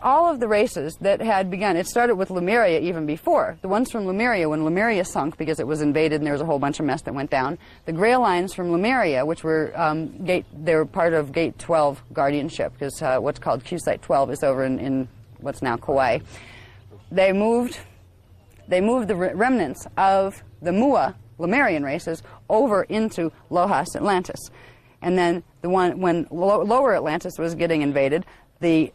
All of the races that had begun, it started with Lemuria even before. The ones from Lemuria, when Lemuria sunk because it was invaded and there was a whole bunch of mess that went down, the Grail Lines from Lemuria, which were they were part of Gate 12 guardianship, because what's called Q-Site 12 is over in what's now Kauai. They moved the remnants of the Mua Lemurian races over into Lohas Atlantis. And then when lower Atlantis was getting invaded, the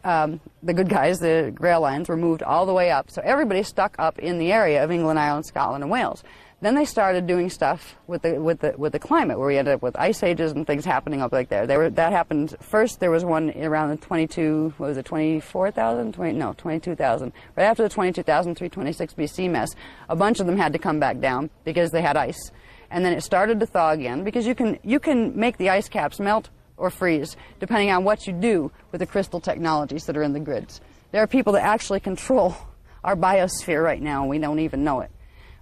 good guys, the Grail Lines, were moved all the way up. So everybody stuck up in the area of England, Ireland, Scotland, and Wales. Then they started doing stuff with the climate, where we ended up with ice ages and things happening up like there. That happened first. There was one around the 22,000? No, 22,000. Right after the 22,000, 326 BC mess, a bunch of them had to come back down because they had ice. And then it started to thaw again, because you can make the ice caps melt or freeze, depending on what you do with the crystal technologies that are in the grids. There are people that actually control our biosphere right now, and we don't even know it.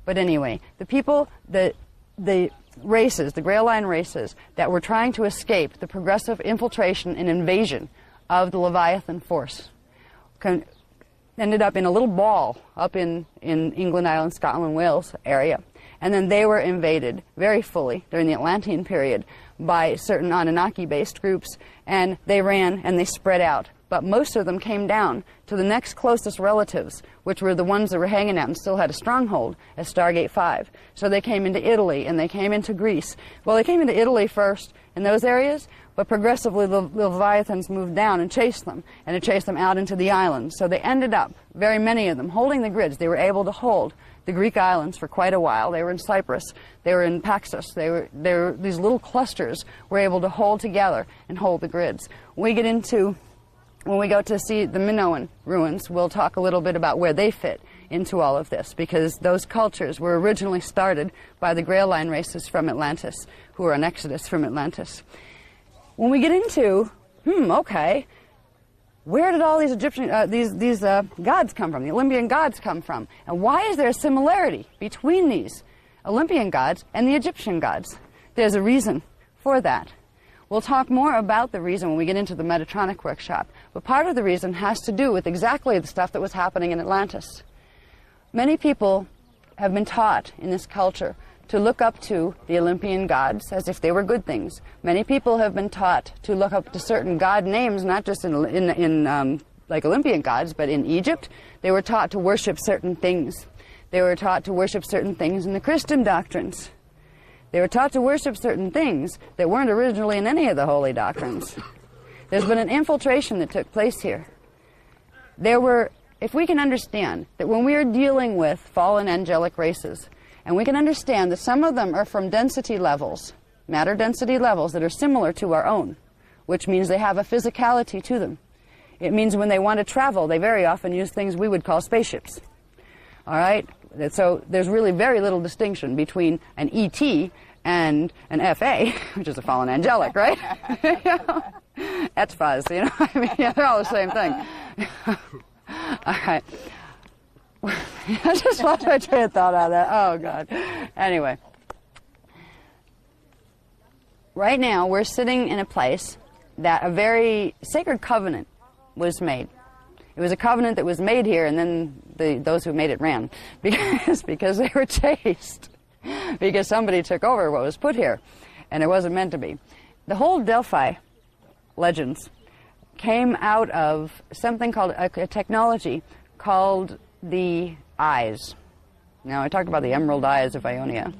But anyway, the people, the races, the Grail Line races, that were trying to escape the progressive infiltration and invasion of the Leviathan force ended up in a little ball up in England, Ireland, Scotland, Wales area. And then they were invaded very fully during the Atlantean period by certain Anunnaki-based groups, and they ran and they spread out. But most of them came down to the next closest relatives, which were the ones that were hanging out and still had a stronghold, as Stargate 5. So they came into Italy and they came into Greece. Well, they came into Italy first in those areas, but progressively the Leviathans moved down and chased them, and it chased them out into the islands. So they ended up, very many of them, holding the grids. They were able to hold the Greek islands for quite a while. They were in Cyprus. They were in Paxos. These little clusters were able to hold together and hold the grids. When we go to see the Minoan ruins, we'll talk a little bit about where they fit into all of this, because those cultures were originally started by the Grail Line races from Atlantis, who were on Exodus from Atlantis. When we get into, okay, where did all these Egyptian, these gods come from, the Olympian gods come from? And why is there a similarity between these Olympian gods and the Egyptian gods? There's a reason for that. We'll talk more about the reason when we get into the Metatronic workshop, but part of the reason has to do with exactly the stuff that was happening in Atlantis. Many people have been taught in this culture to look up to the Olympian gods as if they were good things. Many people have been taught to look up to certain god names, not just in like Olympian gods, but in Egypt. They were taught to worship certain things. They were taught to worship certain things in the Christian doctrines. They were taught to worship certain things that weren't originally in any of the holy doctrines. There's been an infiltration that took place here. If we can understand that when we are dealing with fallen angelic races, and we can understand that some of them are from density levels, matter density levels that are similar to our own, which means they have a physicality to them. It means when they want to travel, they very often use things we would call spaceships. All right? So there's really very little distinction between an ET and an FA, which is a fallen angelic, right? Etfaz, I mean, yeah, they're all the same thing. All right. I just lost my train of thought on that. Oh, God. Anyway. Right now, we're sitting in a place that a very sacred covenant was made. It was a covenant that was made here, and then those who made it ran because they were chased, because somebody took over what was put here, and it wasn't meant to be. The whole Delphi legends came out of something called a technology called the eyes. Now, I talked about the emerald eyes of Ionia.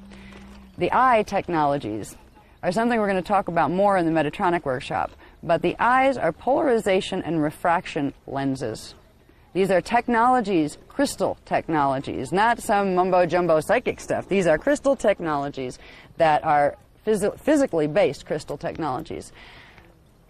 The eye technologies are something we're going to talk about more in the Metatronic workshop. But the eyes are polarization and refraction lenses. These are technologies, crystal technologies, not some mumbo-jumbo psychic stuff. These are crystal technologies that are physically based crystal technologies.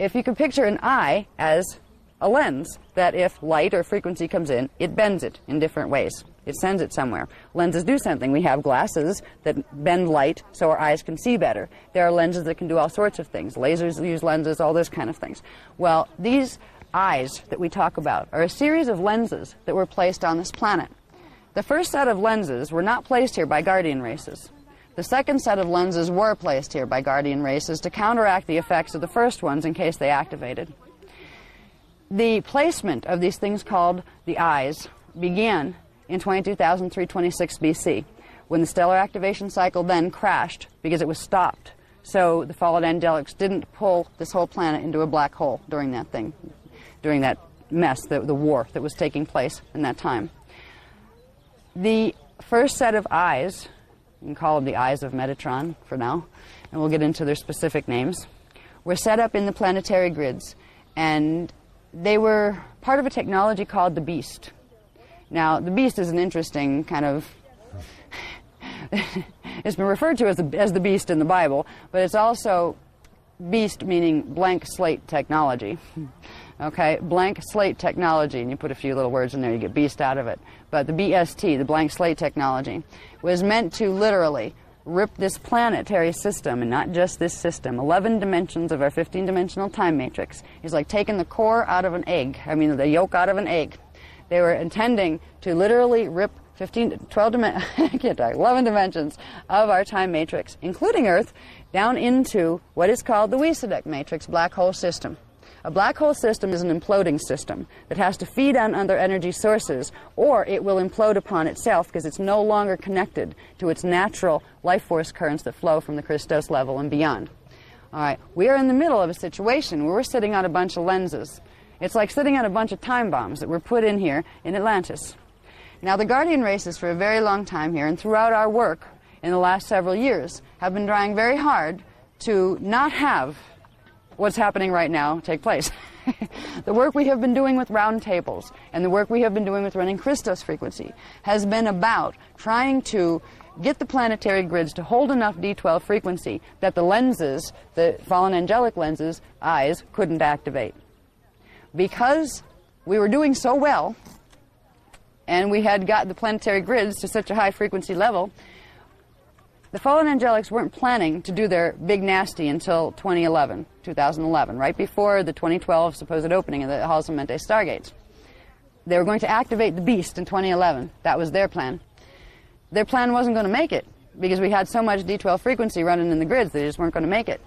If you can picture an eye as a lens, that if light or frequency comes in, it bends it in different ways. It sends it somewhere. Lenses do something. We have glasses that bend light so our eyes can see better. There are lenses that can do all sorts of things. Lasers use lenses, all this kind of things. Well, these eyes that we talk about are a series of lenses that were placed on this planet. The first set of lenses were not placed here by guardian races. The second set of lenses were placed here by guardian races to counteract the effects of the first ones in case they activated. The placement of these things called the eyes began in 22,326 BC, when the stellar activation cycle then crashed because it was stopped. So the fallen angelics didn't pull this whole planet into a black hole during that mess, the war that was taking place in that time. The first set of eyes, you can call them the eyes of Metatron for now, and we'll get into their specific names, were set up in the planetary grids, and they were part of a technology called the Beast. Now, the Beast is an interesting kind of... it's been referred to as the Beast in the Bible, but it's also Beast meaning blank slate technology. Okay, blank slate technology, and you put a few little words in there, you get Beast out of it. But the BST, the blank slate technology, was meant to literally rip this planetary system, and not just this system, 11 dimensions of our 15-dimensional time matrix. It's like taking the core out of an egg, the yolk out of an egg. They were intending to literally rip 11 dimensions of our time matrix, including Earth, down into what is called the Wysadek matrix black hole system. A black hole system is an imploding system that has to feed on other energy sources, or it will implode upon itself because it's no longer connected to its natural life force currents that flow from the Christos level and beyond. All right, we are in the middle of a situation where we're sitting on a bunch of lenses. It's like sitting on a bunch of time bombs that were put in here in Atlantis. Now, the guardian races for a very long time here, and throughout our work in the last several years, have been trying very hard to not have what's happening right now take place. The work we have been doing with round tables and the work we have been doing with running Christos frequency has been about trying to get the planetary grids to hold enough D12 frequency that the lenses, the fallen angelic lenses, eyes, couldn't activate. Because we were doing so well, and we had got the planetary grids to such a high frequency level, the fallen angelics weren't planning to do their big nasty until 2011, right before the 2012 supposed opening of the Halls of Mente Stargates. They were going to activate the Beast in 2011. That was their plan. Their plan wasn't going to make it because we had so much D12 frequency running in the grids, they just weren't going to make it.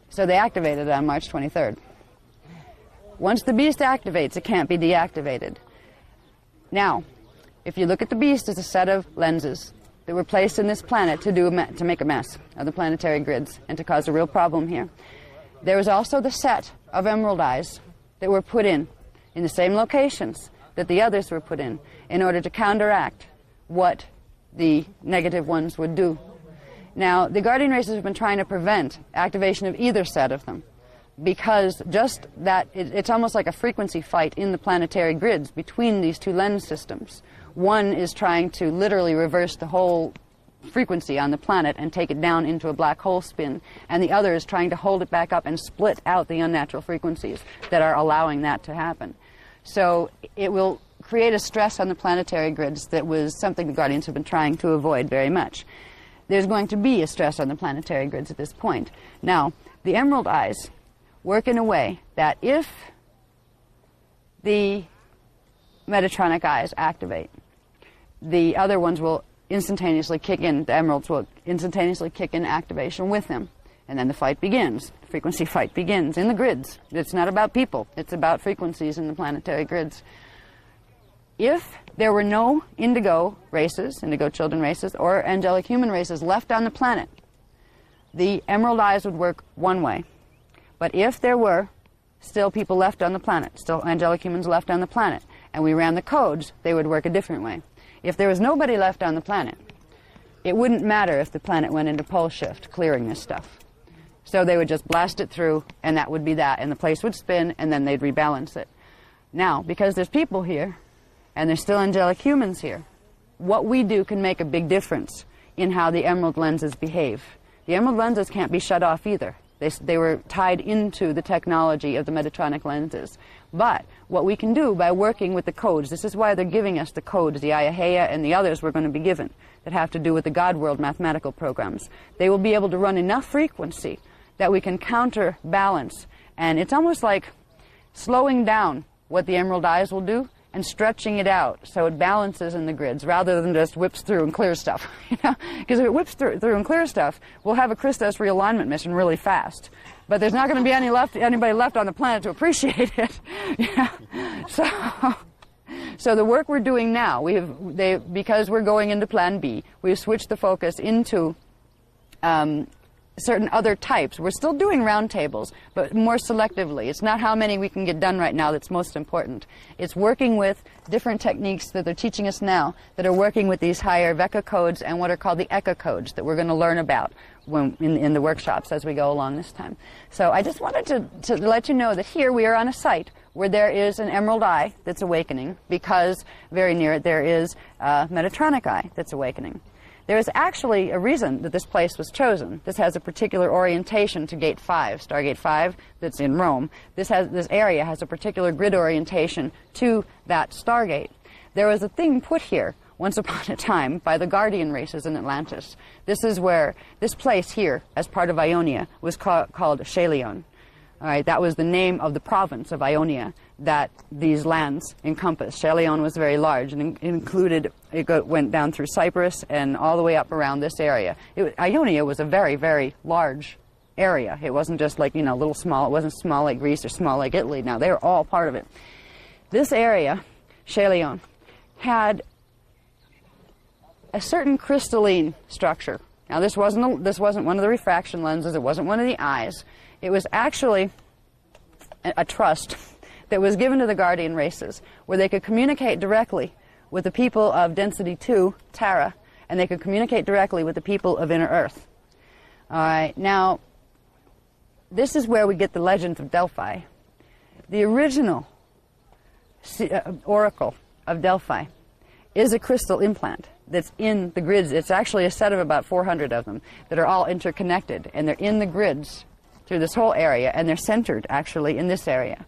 So they activated it on March 23rd. Once the Beast activates, it can't be deactivated. Now, if you look at the Beast as a set of lenses that were placed in this planet to make a mess of the planetary grids and to cause a real problem here, there was also the set of emerald eyes that were put in the same locations that the others were put in order to counteract what the negative ones would do. Now, the guardian races have been trying to prevent activation of either set of them, because just that, it's almost like a frequency fight in the planetary grids between these two lens systems. One is trying to literally reverse the whole frequency on the planet and take it down into a black hole spin, and the other is trying to hold it back up and split out the unnatural frequencies that are allowing that to happen. So it will create a stress on the planetary grids that was something the Guardians have been trying to avoid very much. There's going to be a stress on the planetary grids at this point. Now, the Emerald Eyes work in a way that if the Metatronic eyes activate, the other ones will instantaneously kick in, the emeralds will instantaneously kick in activation with them. And then the fight begins. The frequency fight begins in the grids. It's not about people. It's about frequencies in the planetary grids. If there were no indigo races, indigo children races, or angelic human races left on the planet, the Emerald Eyes would work one way. But if there were still people left on the planet, still angelic humans left on the planet, and we ran the codes, they would work a different way. If there was nobody left on the planet, it wouldn't matter if the planet went into pole shift, clearing this stuff. So they would just blast it through, and that would be that, and the place would spin, and then they'd rebalance it. Now, because there's people here, and there's still angelic humans here, what we do can make a big difference in how the emerald lenses behave. The emerald lenses can't be shut off either. They were tied into the technology of the Metatronic lenses. But what we can do by working with the codes, this is why they're giving us the codes, the Ayaheya and the others we're going to be given, that have to do with the God World mathematical programs. They will be able to run enough frequency that we can counterbalance. And it's almost like slowing down what the Emerald Eyes will do and stretching it out so it balances in the grids rather than just whips through and clears stuff. Because if it whips through and clears stuff, we'll have a Christos realignment mission really fast. But there's not going to be anybody left on the planet to appreciate it. So the work we're doing now, because we're going into Plan B, we've switched the focus into certain other types. We're still doing roundtables, but more selectively. It's not how many we can get done right now that's most important. It's working with different techniques that they're teaching us now that are working with these higher VECA codes and what are called the ECA codes that we're going to learn about in the workshops as we go along this time. So I just wanted to let you know that here we are on a site where there is an Emerald Eye that's awakening, because very near it there is a Metatronic Eye that's awakening. There is actually a reason that this place was chosen. This has a particular orientation to Gate 5, Stargate 5, that's in Rome. This area has a particular grid orientation to that Stargate. There was a thing put here once upon a time by the Guardian races in Atlantis. This is where this place here, as part of Ionia, was called Shalion. All right, that was the name of the province of Ionia that these lands encompass. Shalion was very large and went down through Cyprus and all the way up around this area. Ionia was a very, very large area. It wasn't just like, little small. It wasn't small like Greece or small like Italy. Now, they were all part of it. This area, Shalion, had a certain crystalline structure. Now, this wasn't one of the refraction lenses. It wasn't one of the eyes. It was actually a trust that was given to the Guardian races where they could communicate directly with the people of Density 2, Terra, and they could communicate directly with the people of Inner Earth. All right, now, this is where we get the legends of Delphi. The original oracle of Delphi is a crystal implant that's in the grids. It's actually a set of about 400 of them that are all interconnected, and they're in the grids through this whole area, and they're centered actually in this area.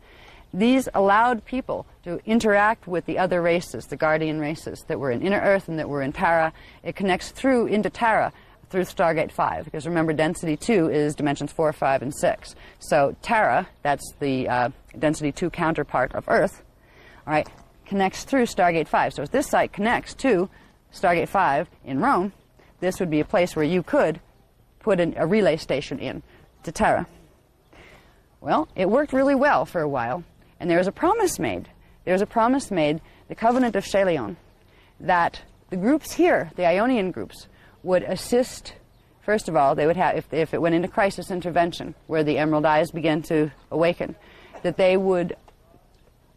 These allowed people to interact with the other races, the Guardian races that were in Inner Earth and that were in Terra. It connects through into Terra through Stargate 5, because remember, Density 2 is dimensions 4, 5, and 6. So Terra, that's the Density 2 counterpart of Earth, all right, connects through Stargate 5. So if this site connects to Stargate 5 in Rome, this would be a place where you could put a relay station in to Terra. Well, it worked really well for a while, and there was a promise made. There was a promise made, the Covenant of Shalion, that the groups here, the Ionian groups, would assist. First of all, they would have, if it went into crisis intervention, where the Emerald Eyes began to awaken, that they would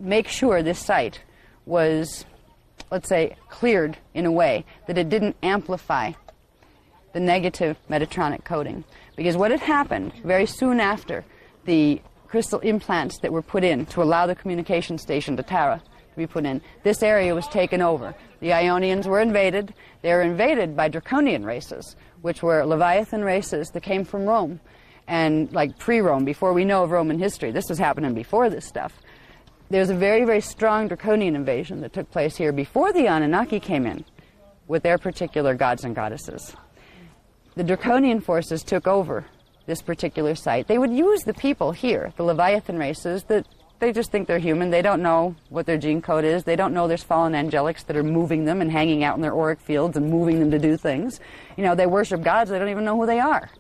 make sure this site was, let's say, cleared in a way that it didn't amplify the negative Metatronic coding. Because what had happened very soon after the crystal implants that were put in to allow the communication station to Terra to be put in, this area was taken over. The Ionians were invaded. They were invaded by Draconian races, which were Leviathan races that came from Rome, and like pre-Rome, before we know of Roman history. This was happening before this stuff. there's a very, very strong draconian invasion that took place here before the Anunnaki came in with their particular gods and goddesses. The draconian forces took over this particular site. They would use the people here, the Leviathan races, that they just think they're human. They don't know what their gene code is. They don't know there's fallen angelics that are moving them and hanging out in their auric fields and moving them to do things. You know, they worship gods. They don't even know who they are.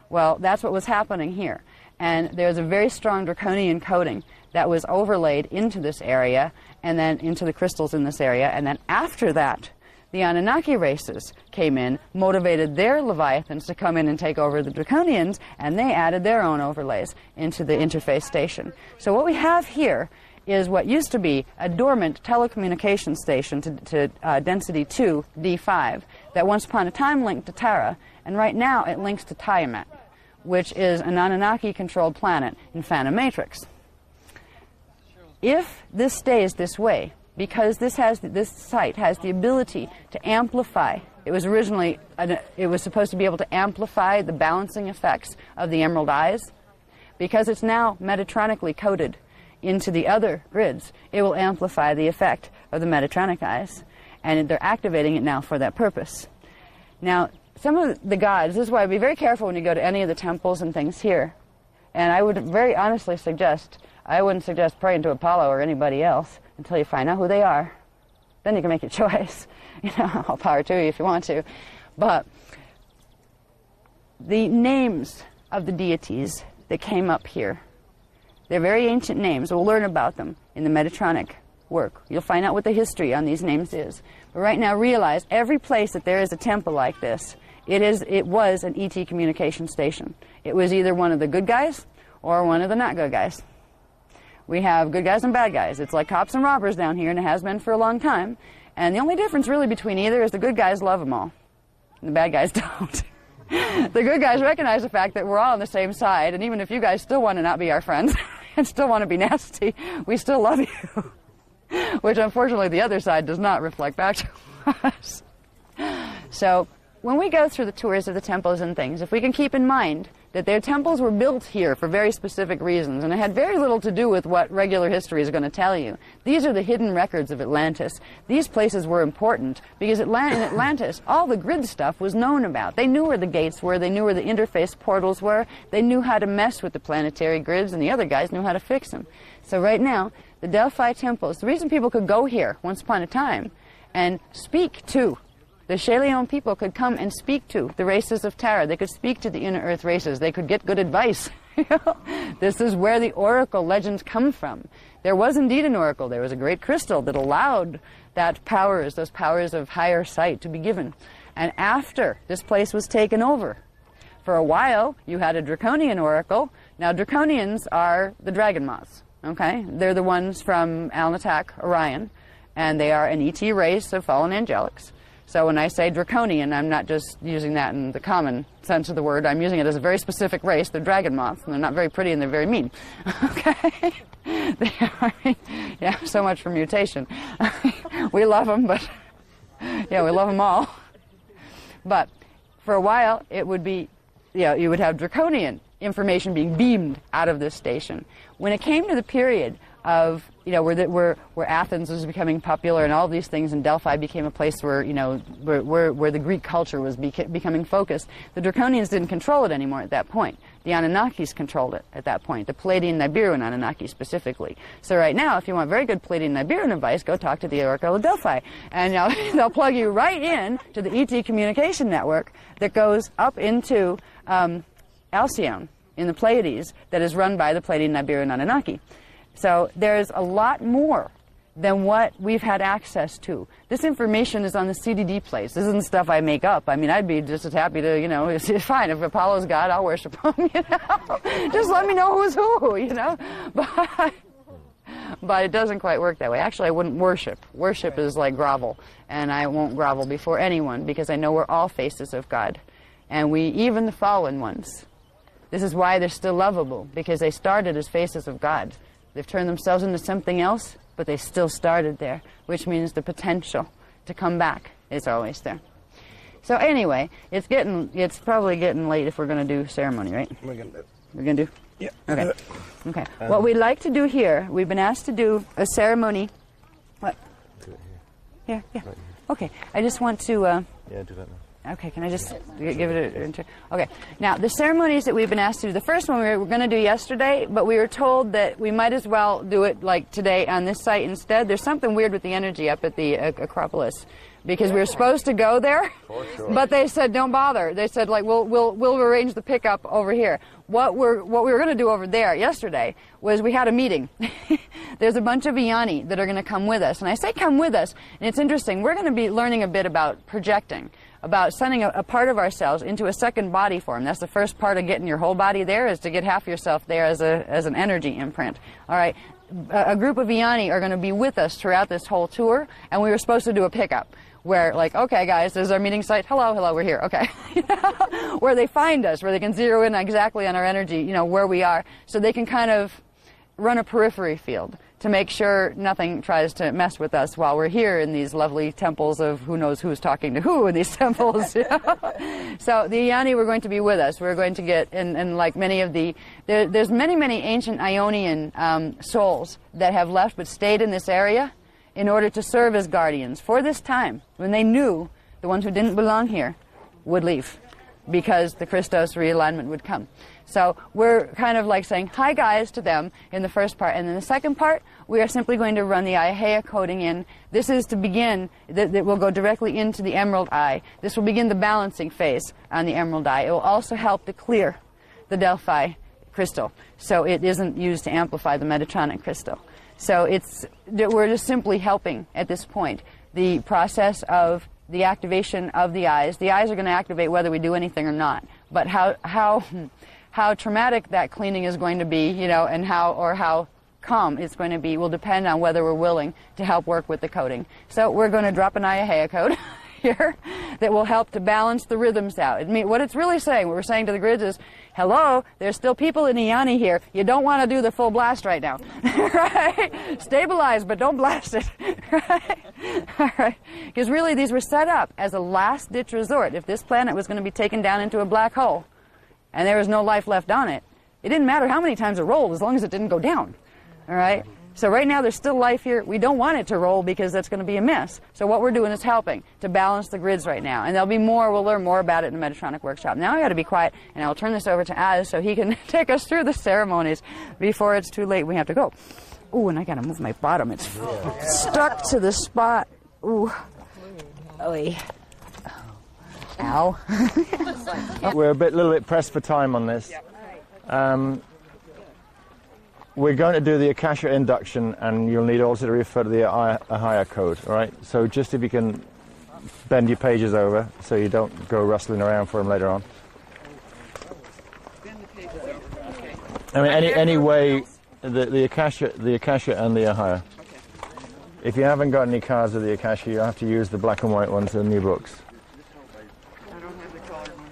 Well, that's what was happening here. And there's a very strong draconian coding that was overlaid into this area and then into the crystals in this area. And then after that, the Anunnaki races came in, motivated their Leviathans to come in and take over the Draconians, and they added their own overlays into the interface station. So what we have here is what used to be a dormant telecommunication station to density 2, D5, that once upon a time linked to Tara, and right now it links to Tiamat, which is an Anunnaki-controlled planet in Phantom Matrix. If this stays this way, because this site has the ability to amplify. It was originally, it was supposed to be able to amplify the balancing effects of the emerald eyes. Because it's now metatronically coded into the other grids, it will amplify the effect of the Metatronic eyes. And they're activating it now for that purpose. Now, some of the gods, this is why be very careful when you go to any of the temples and things here. And I would very honestly suggest, I wouldn't suggest praying to Apollo or anybody else until you find out who they are. Then you can make your choice. You know, all power to you if you want to. But the names of the deities that came up here, they're very ancient names. We'll learn about them in the Metatronic work. You'll find out what the history on these names is. But right now realize every place that there is a temple like this, it was an ET communication station. It was either one of the good guys or one of the not good guys. We have good guys and bad guys. It's like cops and robbers down here, and it has been for a long time. And the only difference really between either is the good guys love them all, and the bad guys don't. The good guys recognize the fact that we're all on the same side, and even if you guys still want to not be our friends and still want to be nasty, we still love you. Which unfortunately the other side does not reflect back to us. So when we go through the tours of the temples and things, if we can keep in mind that their temples were built here for very specific reasons, and it had very little to do with what regular history is going to tell you. These are the hidden records of Atlantis. These places were important because in Atlantis, all the grid stuff was known about. They knew where the gates were, they knew where the interface portals were, they knew how to mess with the planetary grids, and the other guys knew how to fix them. So right now, the Delphi temples, the reason people could go here once upon a time and speak to the Shaleon people could come and speak to the races of Tara. They could speak to the inner earth races. They could get good advice. This is where the oracle legends come from. There was indeed an oracle. There was a great crystal that allowed those powers of higher sight to be given. And after this place was taken over, for a while you had a draconian oracle. Now draconians are the dragon moths. Okay? They're the ones from Alnitak, Orion, and they are an ET race of fallen angelics. So when I say draconian, I'm not just using that in the common sense of the word. I'm using it as a very specific race. They're dragon moths, and they're not very pretty, and they're very mean. Okay? Yeah, so much for mutation. We love them, but yeah, we love them all. But for a while, it would be, you would have draconian information being beamed out of this station. When it came to the period of, where Athens was becoming popular and all these things, and Delphi became a place where, where the Greek culture was becoming focused, the Draconians didn't control it anymore at that point. The Anunnakis controlled it at that point, the Palladian Nibiruan Anunnaki specifically. So right now, if you want very good Palladian Nibiruan advice, go talk to the Oracle of Delphi. And they'll plug you right in to the ET communication network that goes up into Alcyone in the Pleiades that is run by the Palladian Nibiruan Anunnaki. So there's a lot more than what we've had access to. This information is on the CDD plates. This isn't stuff I make up. I mean, I'd be just as happy to, it's fine. If Apollo's God, I'll worship him, Just let me know who's who, But it doesn't quite work that way. Actually, I wouldn't worship. Worship is like grovel, and I won't grovel before anyone because I know we're all faces of God. And even the fallen ones. This is why they're still lovable, because they started as faces of God. They've turned themselves into something else, but they still started there, which means the potential to come back is always there. So anyway, it's probably getting late if we're going to do ceremony, right? We're going to do. We're going to do? Yeah. Okay. Okay. What we'd like to do here, we've been asked to do a ceremony. What? Do it Here, yeah. Right here. Okay. I just want to. Yeah, do that now. Okay, can I just give it okay. Now, the ceremonies that we've been asked to do, the first one we were going to do yesterday, but we were told that we might as well do it like today on this site instead. There's something weird with the energy up at the Acropolis, because we were supposed to go there, but they said don't bother. They said like we'll arrange the pickup over here. What we were going to do over there yesterday was we had a meeting. There's a bunch of Iani that are going to come with us, and I say come with us, and it's interesting. We're going to be learning a bit about projecting, about sending a part of ourselves into a second body form. That's the first part of getting your whole body there, is to get half yourself there as an energy imprint. All right. A group of Iani are going to be with us throughout this whole tour, and we were supposed to do a pickup where, like, okay, guys, this is our meeting site. Hello, we're here. Okay. Where they find us, where they can zero in exactly on our energy, where we are, so they can kind of run a periphery field to make sure nothing tries to mess with us while we're here in these lovely temples of who knows who's talking to who in these temples. So the Iani were going to be with us. We're going to get, and like many of there's many ancient Ionian souls that have left but stayed in this area in order to serve as guardians for this time, when they knew the ones who didn't belong here would leave, because the Christos realignment would come. So we're kind of like saying hi guys to them in the first part, and then the second part we are simply going to run the Aiheia coding in. This is to begin, that will go directly into the emerald eye. This will begin the balancing phase on the emerald eye. It will also help to clear the Delphi crystal, so it isn't used to amplify the Metatronic crystal. So we're just simply helping at this point the process of the activation of the eyes. The eyes are going to activate whether we do anything or not, but how traumatic that cleaning is going to be, and how calm it's going to be will depend on whether we're willing to help work with the coding. So we're going to drop an Aiheia code here that will help to balance the rhythms out. What it's really saying, what we're saying to the grids is, hello, there's still people in Iani here. You don't want to do the full blast right now. Right? Stabilize, but don't blast it. Right? All right. Because really these were set up as a last-ditch resort. If this planet was going to be taken down into a black hole and there was no life left on it, it didn't matter how many times it rolled as long as it didn't go down. All right? So right now there's still life here. We don't want it to roll because that's going to be a mess. So what we're doing is helping to balance the grids right now. And there'll be more. We'll learn more about it in the Metatronic workshop. Now I got to be quiet, and I'll turn this over to Az so he can take us through the ceremonies before it's too late. We have to go. Ooh, and I got to move my bottom. It's stuck to the spot. Ooh. Oy. Ow. We're a little bit pressed for time on this. We're going to do the Akasha induction, and you'll need also to refer to the Aiheia code, all right? So just if you can bend your pages over so you don't go rustling around for them later on. I mean, any way, the Akasha and the Aiheia. If you haven't got any cards of the Akasha, you have to use the black and white ones in the new books. I don't have the colored one.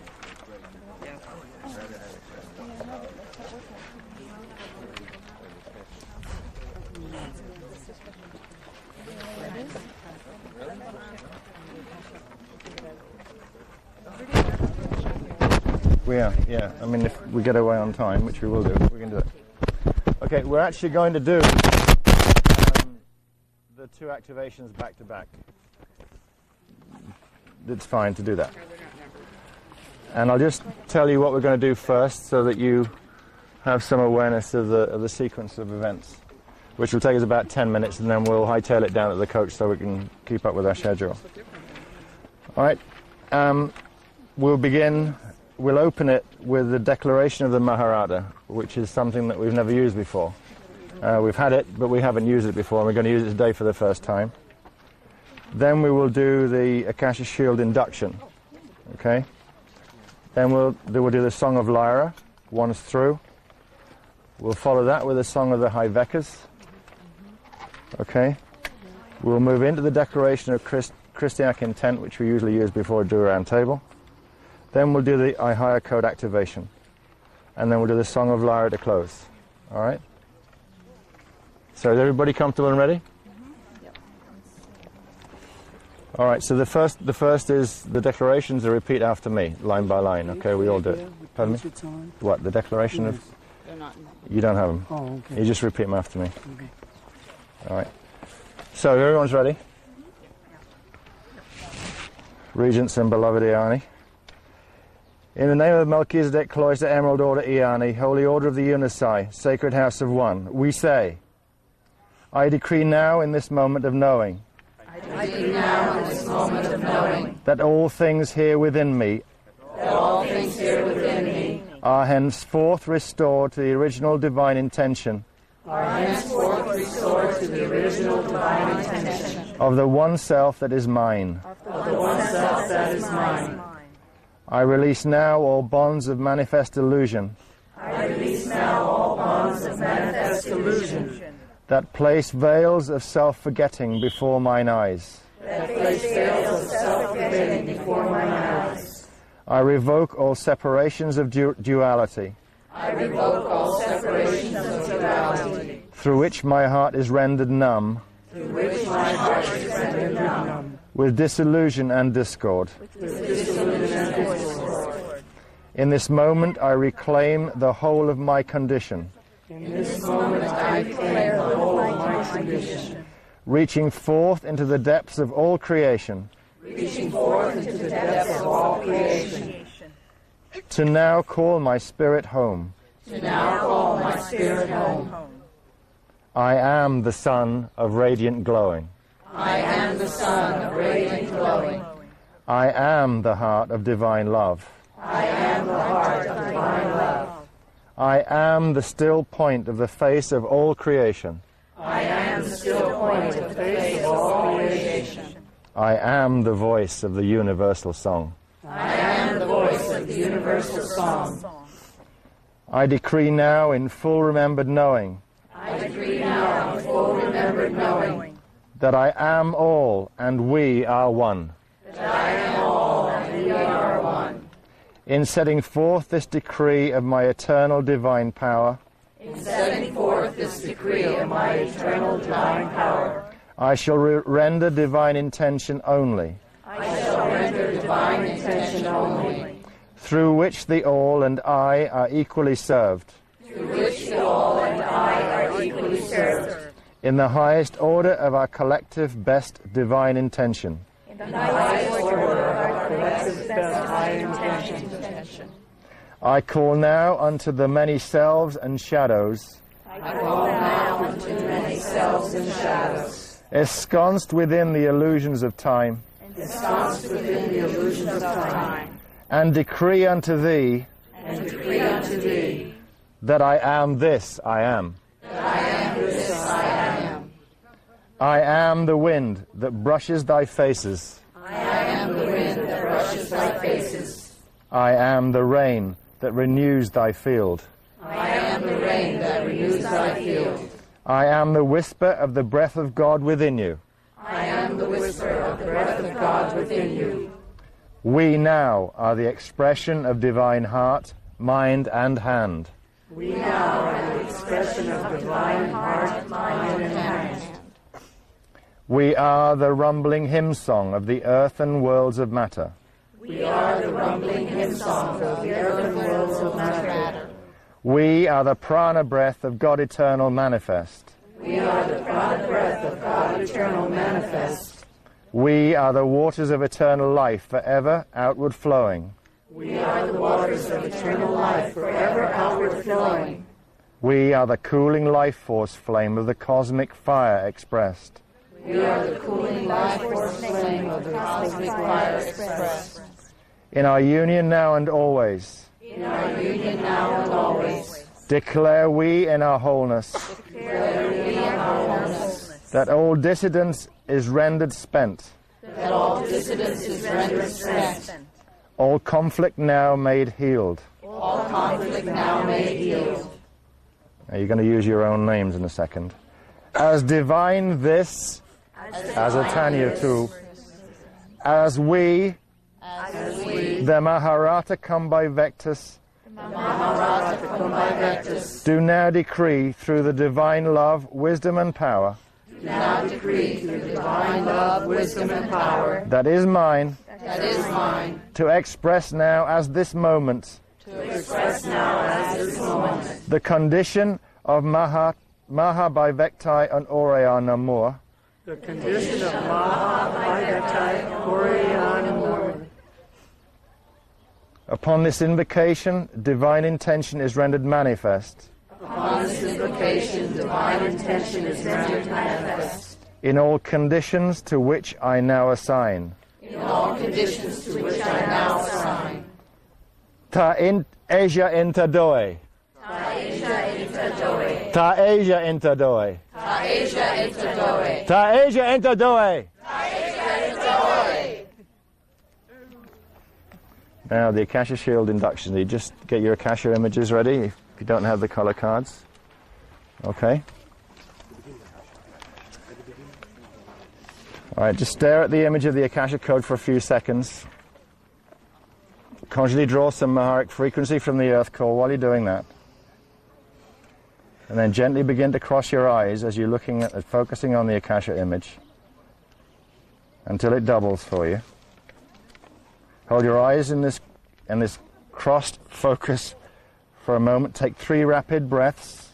We are, yeah. I mean, if we get away on time, which we will do, we can do it. Okay, we're actually going to do the two activations back to back. It's fine to do that. And I'll just tell you what we're going to do first so that you have some awareness of the sequence of events, which will take us about 10 minutes, and then we'll hightail it down to the coach so we can keep up with our schedule. All right. We'll open it with the declaration of the Maharata, which is something that we've never used before. We've had it, but we haven't used it before, and we're going to use it today for the first time. Then we will do the Akasha Shield induction, okay? Then we'll do the Song of Lyra, once through. We'll follow that with the Song of the High Vekas, okay? We'll move into the declaration of Christianic intent, which we usually use before we do a round table. Then we'll do the Aiheia code activation. And then we'll do the Song of Lyra to close. All right? So is everybody comfortable and ready? Yep. All right, so the first is the declarations are repeat after me, line by line. Okay, we all do it. Pardon me? What, the declaration of You don't have them. Oh, okay. You just repeat them after me. Okay. All right. So everyone's ready? Regents and beloved Iani. In the name of Melchizedek, Cloister, Emerald Order, Iani, Holy Order of the Unisai, Sacred House of One, we say, I decree now in this moment of knowing, that all things here within me, are henceforth restored to the original divine intention, of the one self that is mine. I release now all bonds of manifest illusion. That place veils of self-forgetting before mine eyes. I revoke all separations of duality. Through which my heart is rendered numb. With disillusion and discord. In this moment I reclaim the whole of my condition. Reaching forth into the depths of all creation. To now call my spirit home. I am the sun of radiant glowing. I am the heart of divine love. I am the still point of the face of all creation. I am the voice of the universal song. I decree now in full remembered knowing. That I am all and we are one. In setting forth this decree of my eternal divine power, I shall render divine intention only. Through which the all and I are equally served. In the highest order of our collective best divine intention. I call now unto the many selves and shadows. Ensconced within the illusions of time. And decree unto thee. That I am this I am. I am the wind that brushes thy faces. I am the rain that renews thy field. I am the whisper of the breath of God within you. We now are the expression of divine heart, mind, and hand. We are the rumbling hymn song of the earth and worlds of matter. We are the prana breath of God eternal manifest. We are the waters of eternal life forever outward flowing. We are the cooling life force flame of the cosmic fire expressed. In our union now and always. Declare we in our wholeness. That all dissidence is rendered spent. All conflict now made healed. Now you're going to use your own names in a second. As divine this, as a Tanya too, as we, the Maharata Kumbhai Vectus, do now decree through the divine love, wisdom and power, that is mine, the express now as this moment, the the condition of Mahabhaivektai and Oraya Namur, the condition of Mahabhaivektai Oriyanamur. Upon this invocation, divine intention is rendered manifest. Upon this invocation, divine intention is rendered manifest. In all conditions to which I now assign. In all conditions to which I now assign. Ta in Asia Intadoe. Ta Asia Intadoe. Ta Asia Intadoe. Ta Asia Intadoe. Ta Asia Intadoe. Ta Asia Intadoe. Now the Akasha Shield induction. You just get your Akasha images ready if you don't have the color cards. Okay. Alright, just stare at the image of the Akasha code for a few seconds. Consciously draw some Maharic frequency from the earth core while you're doing that. And then gently begin to cross your eyes as you're looking at focusing on the Akasha image until it doubles for you. Hold your eyes in this crossed focus for a moment. Take 3 rapid breaths.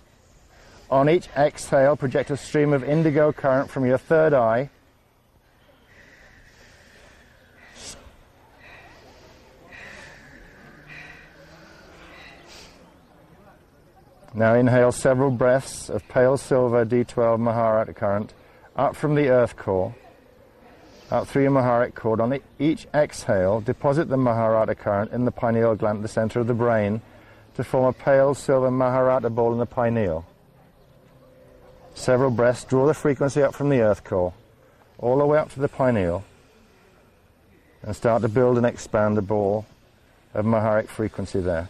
On each exhale, project a stream of indigo current from your third eye. Now inhale several breaths of pale silver D12 Maharata current up from the earth core, up through your Maharic cord. On each exhale, deposit the Maharata current in the pineal gland at the center of the brain to form a pale silver Maharata ball in the pineal. Several breaths, draw the frequency up from the earth core, all the way up to the pineal, and start to build and expand a ball of Maharic frequency there.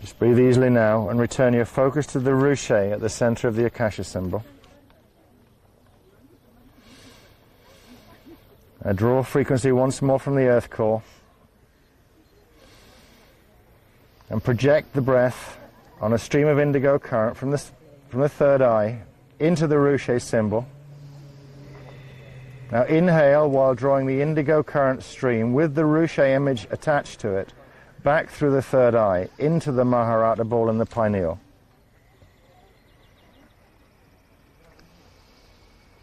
Just breathe easily now and return your focus to the ruche at the center of the Akasha symbol. Draw frequency once more from the earth core and project the breath on a stream of indigo current from the third eye into the ruche symbol. Now inhale while drawing the indigo current stream with the ruche image attached to it back through the third eye into the Maharata ball in the pineal.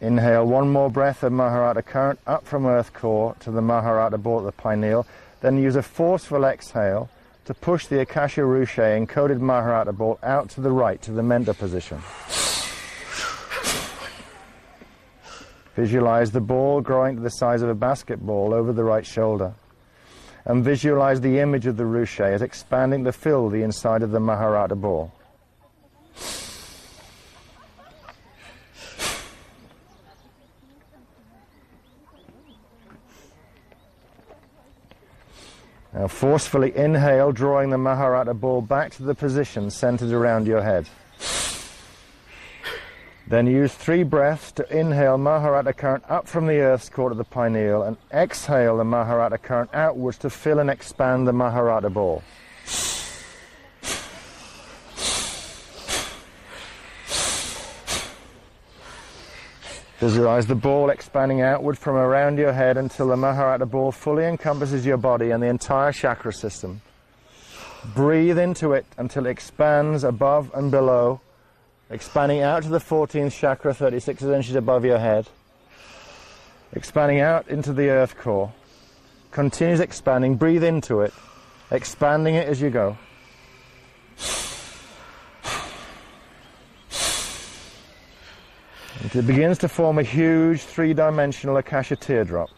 Inhale one more breath of Maharata current up from earth core to the Maharata ball at the pineal. Then use a forceful exhale to push the Akasha ruche encoded Maharata ball out to the right to the Menta position. Visualize the ball growing to the size of a basketball over the right shoulder. And visualize the image of the ruche as expanding to fill the inside of the Maharata ball. Now forcefully inhale, drawing the Maharata ball back to the position centered around your head. Then use 3 breaths to inhale Maharata current up from the earth's core to the pineal and exhale the Maharata current outwards to fill and expand the Maharata ball. Visualize the ball expanding outward from around your head until the Maharata ball fully encompasses your body and the entire chakra system. Breathe into it until it expands above and below, expanding out to the 14th chakra, 36 inches above your head, expanding out into the earth core. Continues expanding, breathe into it, expanding it as you go. It begins to form a huge 3-dimensional Akasha teardrop.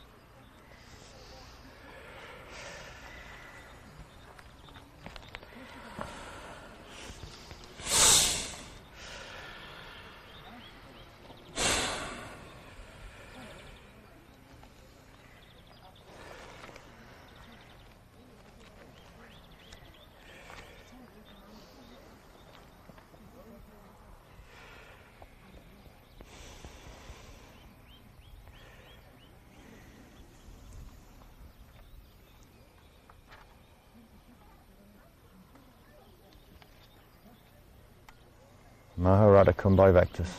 Maharata Kumbhai Vectus.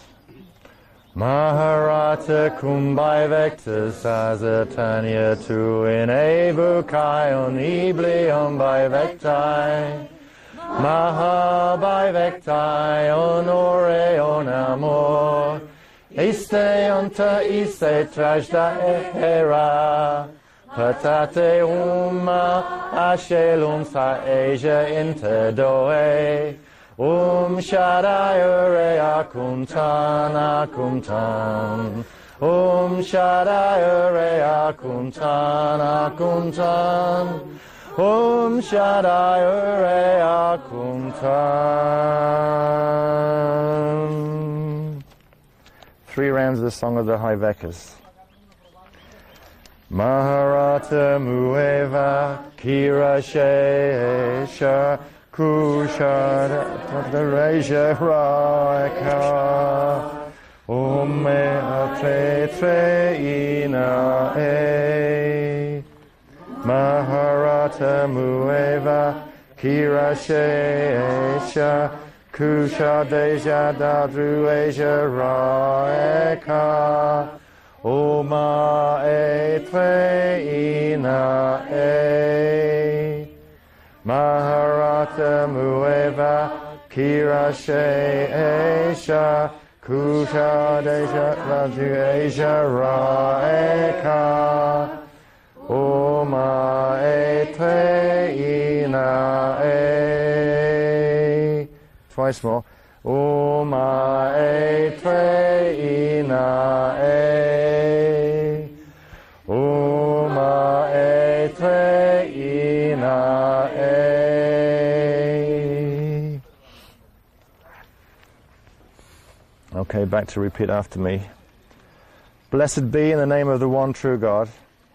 Maharata Kumbhai Vectus Azatanya tu in Ebukai on Iblion by Vectai. Mahabai Vectai honore on amor. Iste onta iste trajda era. Patate ashelum sa Asia interdoe. Shaddai ure akuntan akuntan. Shaddai ure akuntan akuntan. Shaddai ure akuntan. 3 rounds of the Song of the High Vekas. Maharata Mueva Kira Shesha Kushara Reja Raika Ome Atre Ina E Maharata Mueva Kira Shesha Kusha Deja Dadru Eja Raika Oma Etre Ina E Maharata Mueva Kira Sheesha Kusha Deja Dadru Eja Raika Oma Etre Ina E. Twice more. Oma Etre Ina E. Oma Etre Ina E. Okay, back to repeat after me. Blessed be in the name of the one true God.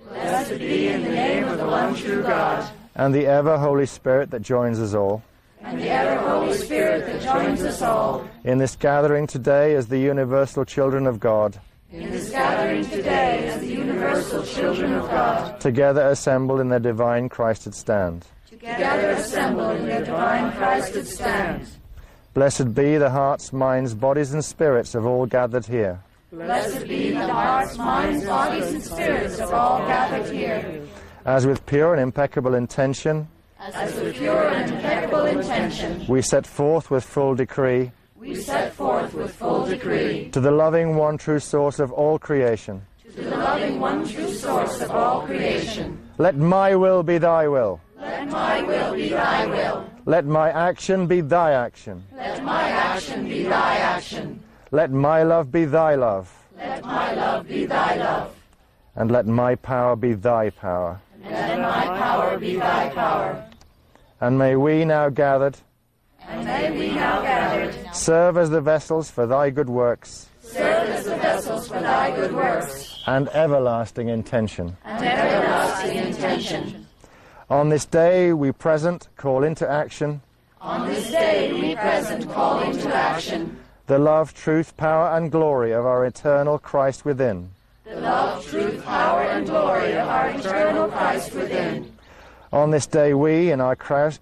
Blessed be in the name of the one true God. And the ever Holy Spirit that joins us all. And the ever Holy Spirit that joins us all. In this gathering today as the universal children of God. In this gathering today as the universal children of God. Together assembled in their divine Christed stand. Together assembled in their divine Christed stand. Blessed be the hearts, minds, bodies and spirits of all gathered here. Blessed be the hearts, minds, bodies and spirits of all gathered here. As with pure and impeccable intention. As with pure and impeccable intention. We set forth with full decree. We set forth with full decree. To the loving one true source of all creation. To the loving one true source of all creation. Let my will be thy will. Let my will be thy will. Let my action be thy action. Let my action be thy action. Let my love be thy love. Let my love be thy love. And let my power be thy power. And let my power be thy power. And may we now gathered. And may we now gathered. Serve as the vessels for thy good works. Serve as the vessels for thy good works. And everlasting intention. And everlasting intention. On this day we present call into action. On this day we present call into action. The love, truth, power and glory of our eternal Christ within. The love, truth, power and glory of our eternal Christ within. On this day we, in our Christ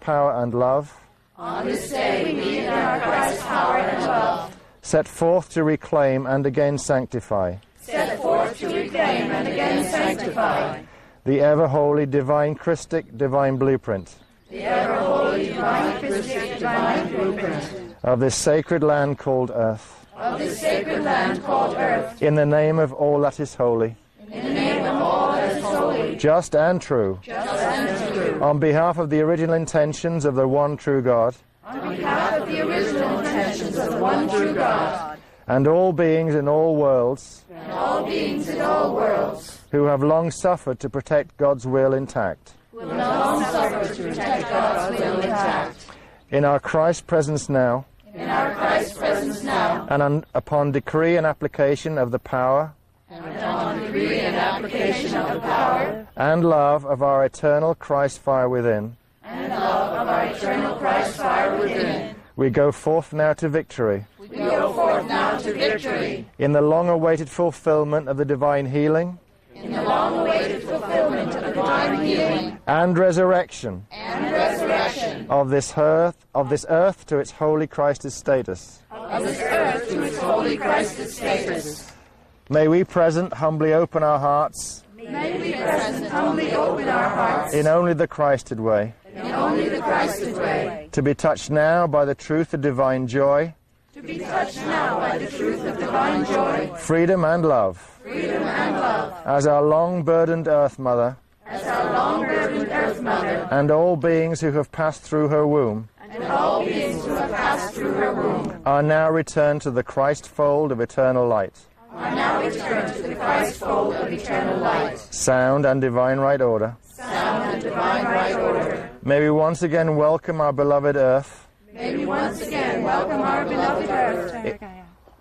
power and love. On this day we, in our Christ power and love. Set forth to reclaim and again sanctify. Set forth to reclaim and again sanctify. The ever-holy, divine Christic, divine blueprint. The ever-holy, divine Christic, divine blueprint. Of this sacred land called earth. Of this sacred land called earth. In the name of all that is holy. In the name of all that is holy. Just and true. Just and true. On behalf of the original intentions of the one true God. On behalf of the original intentions of the one true God. And all beings in all worlds. And all beings in all worlds. Who have long suffered to protect God's will intact. Who have long suffered to protect God's will intact. In our Christ presence now. In our Christ presence now. And upon decree and application of the power. And upon decree and application of the power. And love of our eternal Christ fire within. And love of our eternal Christ fire within. We go forth now to victory. We go forth now to victory. In the long-awaited fulfillment of the divine healing. In the long-awaited fulfillment of divine healing. And resurrection. And resurrection. Of this earth to its holy Christ's status. of this earth to its holy Christed status. May we present humbly open our hearts May we present humbly open our hearts in only the Christed way, in only the Christed way, to be touched now by the truth of divine joy, to be touched now by the truth of divine joy, freedom and love, freedom and love, as our long-burdened Earth Mother as our long-burdened Earth Mother, and all beings who have passed through her womb and all beings who have passed through her womb, are now returned to the Christ fold of eternal light, are now returned to the Christ fold of eternal light, sound and divine right order. sound and divine right order. May we once again welcome our beloved Earth May we once again welcome our beloved Earth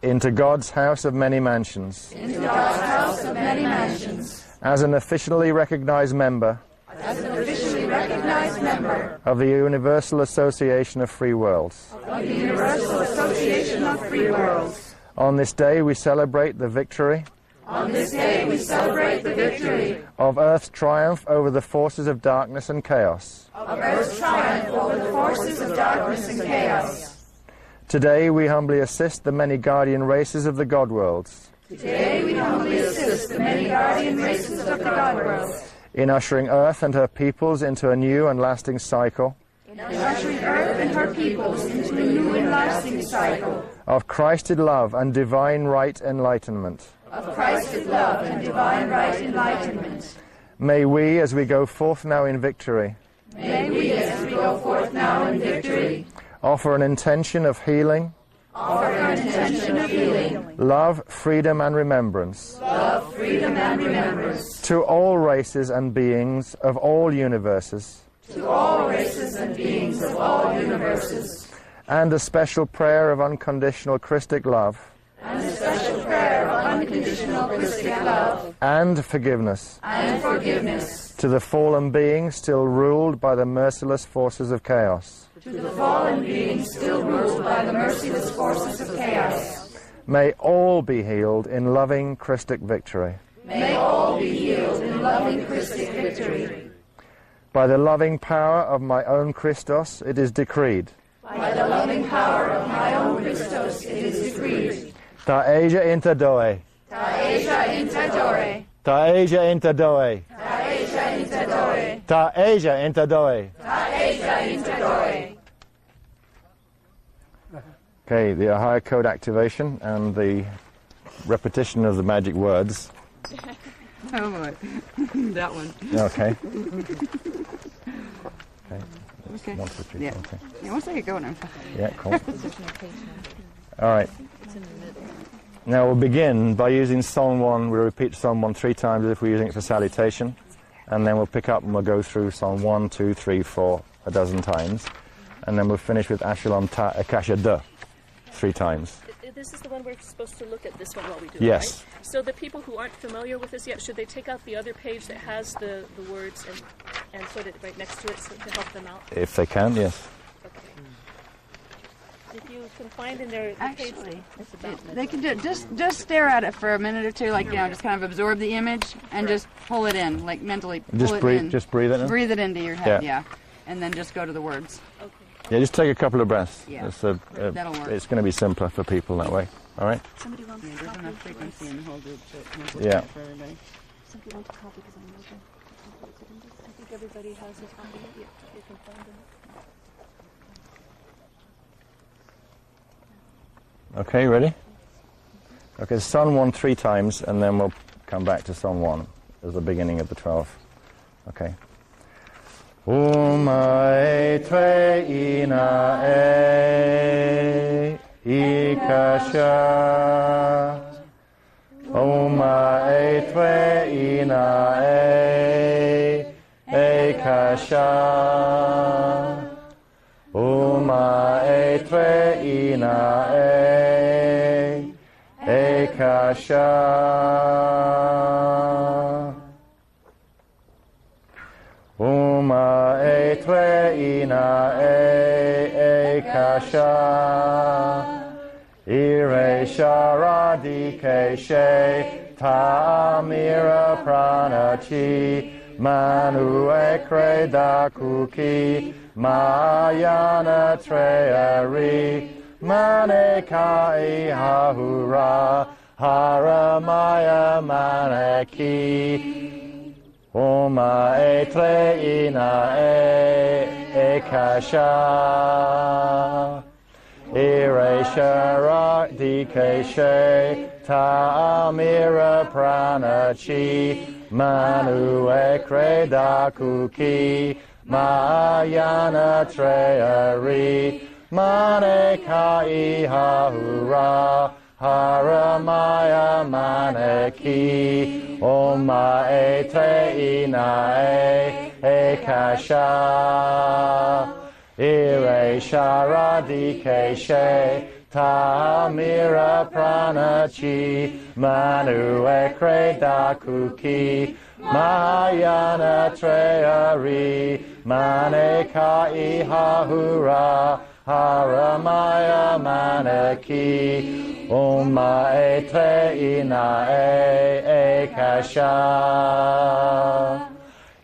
into God's house of many mansions, into God's house of many mansions, as an officially recognized member as an officially recognized member of the Universal Association of Free Worlds. of the Universal Association of Free Worlds. On this day we celebrate the victory On this day we celebrate the victory of Earth's triumph over the forces of darkness and chaos. of Earth's triumph over the forces of darkness and chaos. Today we humbly assist the many guardian races of the God worlds Today we humbly assist the many guardian races of the God world in ushering Earth and her peoples into a new and lasting cycle in ushering Earth and her peoples into a new and lasting cycle of Christed love and divine right enlightenment. of Christed love and divine right enlightenment. May we, as we go forth now in victory, May we, as we go forth now in victory, offer an intention of healing, offer an intention of healing, love, freedom and remembrance love, freedom, and remembrance to all races and beings of all universes, to all races and beings of all universes, and a special prayer of unconditional Christic love and a special prayer of unconditional Christic love and forgiveness and forgiveness to the fallen beings still ruled by the merciless forces of chaos. to the fallen beings still ruled by the merciless forces of chaos. May all be healed in loving Christic victory. May all be healed in loving Christic victory. By the loving power of my own Christos, it is decreed. By the loving power of my own Christos, it is decreed. Ta Asia inter doe. Ta Asia inter dore. Ta Asia inter doe. Ta Asia inter dore. Ta Asia inter doe. Ta Asia inter dore. Okay, the Ohio Code activation and the repetition of the magic words. Oh boy. That one. Okay. Okay. Okay. 1, 2, 3, Yeah. okay. Yeah, once I get going, I'm Yeah, cool. All right. Now we'll begin by using Psalm 1. We'll repeat Psalm 1 3 times as if we're using it for salutation. And then we'll pick up and we'll go through Psalm 1, 2, 3, 4 a dozen times. And then we'll finish with Ashalom Ta Akasha Da 3 times. This is the one we're supposed to look at this one while we do Yes. it, right? So the people who aren't familiar with this yet, should they take out the other page that has the words and put it right next to it so, to help them out? If they can, yes. Okay. If you can find in there the page Actually, it's about they can just stare at it for a minute or two, like, you know, just kind of absorb the image and just pull it in, like mentally pull Just it breathe. in. Just breathe it in. Breathe it into your head, Yeah. yeah. And then just go to the words. Okay. Yeah, just take a couple of breaths. Yeah. That'll work. It's going to be simpler for people that way. All right. Somebody wants Yeah, a there's copy. enough frequency in the whole group to make it Yeah. clear for everybody. Somebody wants a copy because I'm looking. I think everybody has a copy. Yeah, you can find them. Okay, ready? Okay, Psalm 1 3 times, and then we'll come back to Psalm 1 as the beginning of the 12. Okay. Umae tre ina ikasha. Umae tre ina ikasha. Umae tre ina ikasha. Uma etre ina ekasha ire sharadike she tamira pranachi manu ekre dakuki mayana treari Manekai Hahura Haramaya Maneki Oma Etre Ina Ekasha Ire Shara Dikeshe Ta'amira Pranachi Manu Ekre Dakuki Mayana Treari Maneka Ihahura Haramaya Maneki Oma Etre Ina Ekasha Ire Sharadikeshe Tamira Pranachi Manu Ekre Dakuki Mahayana Treari Maneka Ihahura Haramaya Maneki Oma Etre Ina Ekasha